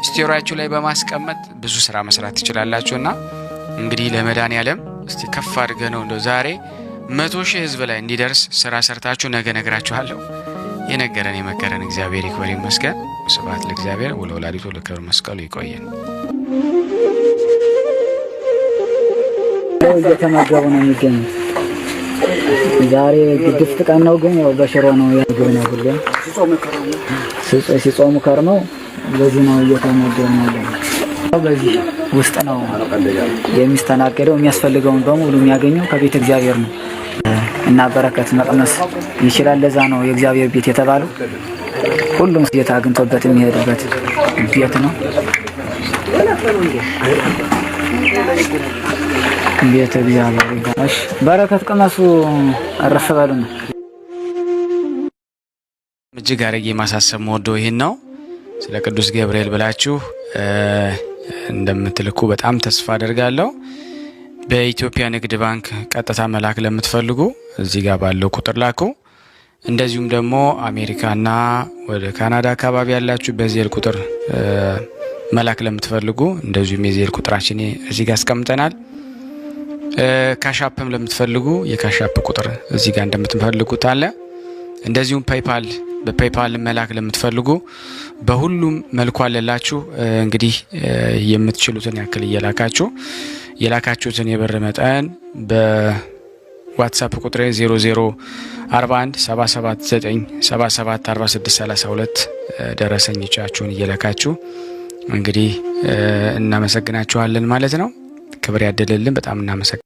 ስቶሪያችሁ ላይ በማስቀመጥ ብዙ ስራ መስራት ትችላላችሁና እንግዲህ ለመድኃኔዓለም እስቲ ከፍ አድርገ ነው እንደው ዛሬ 100,000 ህዝብ ላይ እንዲደርስ ስራ ሰርታችሁ ነገ ነግራችኋለሁ። የነገረን የመከረን እግዚአብሔር ይክበር ይመስገን። ስብሐት ለእግዚአብሔር ወለወላዲቱ ለክብር መስቀሉ ይቆየን። እየተመገቡ ነው የሚገኙት። ዛሬ ግድፍት ቀን ነው፣ ግን ያው በሽሮ ነው ያገኘው ሁሌም ሲጾሙ ከርመው በዚህ ነው እየተመገቡ ያለው። በዚህ ውስጥ ነው የሚስተናገደው። የሚያስፈልገውን በሙሉ የሚያገኘው ከቤተ እግዚአብሔር ነው እና በረከት መቅመስ ይችላል። ለዛ ነው የእግዚአብሔር ቤት የተባለው። ሁሉም ጌታ አግኝቶበት የሚሄድበት ቤት ነው። ቤተ እግዚአብሔር ይባላል። በረከት ቅመሱ፣ አረፍ በሉ ነው። እጅግ አድርጌ ማሳሰብ መወደው ይሄን ነው። ስለ ቅዱስ ገብርኤል ብላችሁ እንደምትልኩ በጣም ተስፋ አደርጋለሁ። በኢትዮጵያ ንግድ ባንክ ቀጥታ መላክ ለምትፈልጉ እዚህ ጋር ባለው ቁጥር ላኩ። እንደዚሁም ደግሞ አሜሪካና ወደ ካናዳ አካባቢ ያላችሁ በዜል ቁጥር መላክ ለምትፈልጉ እንደዚሁም የዜል ቁጥራችን እዚህ ጋር አስቀምጠናል። ካሻፕም ለምትፈልጉ የካሻፕ ቁጥር እዚህ ጋር እንደምትፈልጉት አለ። እንደዚሁም ፔይፓል በፔይፓል መላክ ለምትፈልጉ በሁሉም መልኩ አለላችሁ። እንግዲህ የምትችሉትን ያክል እየላካችሁ የላካችሁትን የብር መጠን በዋትስአፕ ቁጥሬ 0041 779 4632 ደረሰኞቻችሁን እየላካችሁ እንግዲህ እናመሰግናችኋለን ማለት ነው። ክብር ያደለልን። በጣም እናመሰግናለን።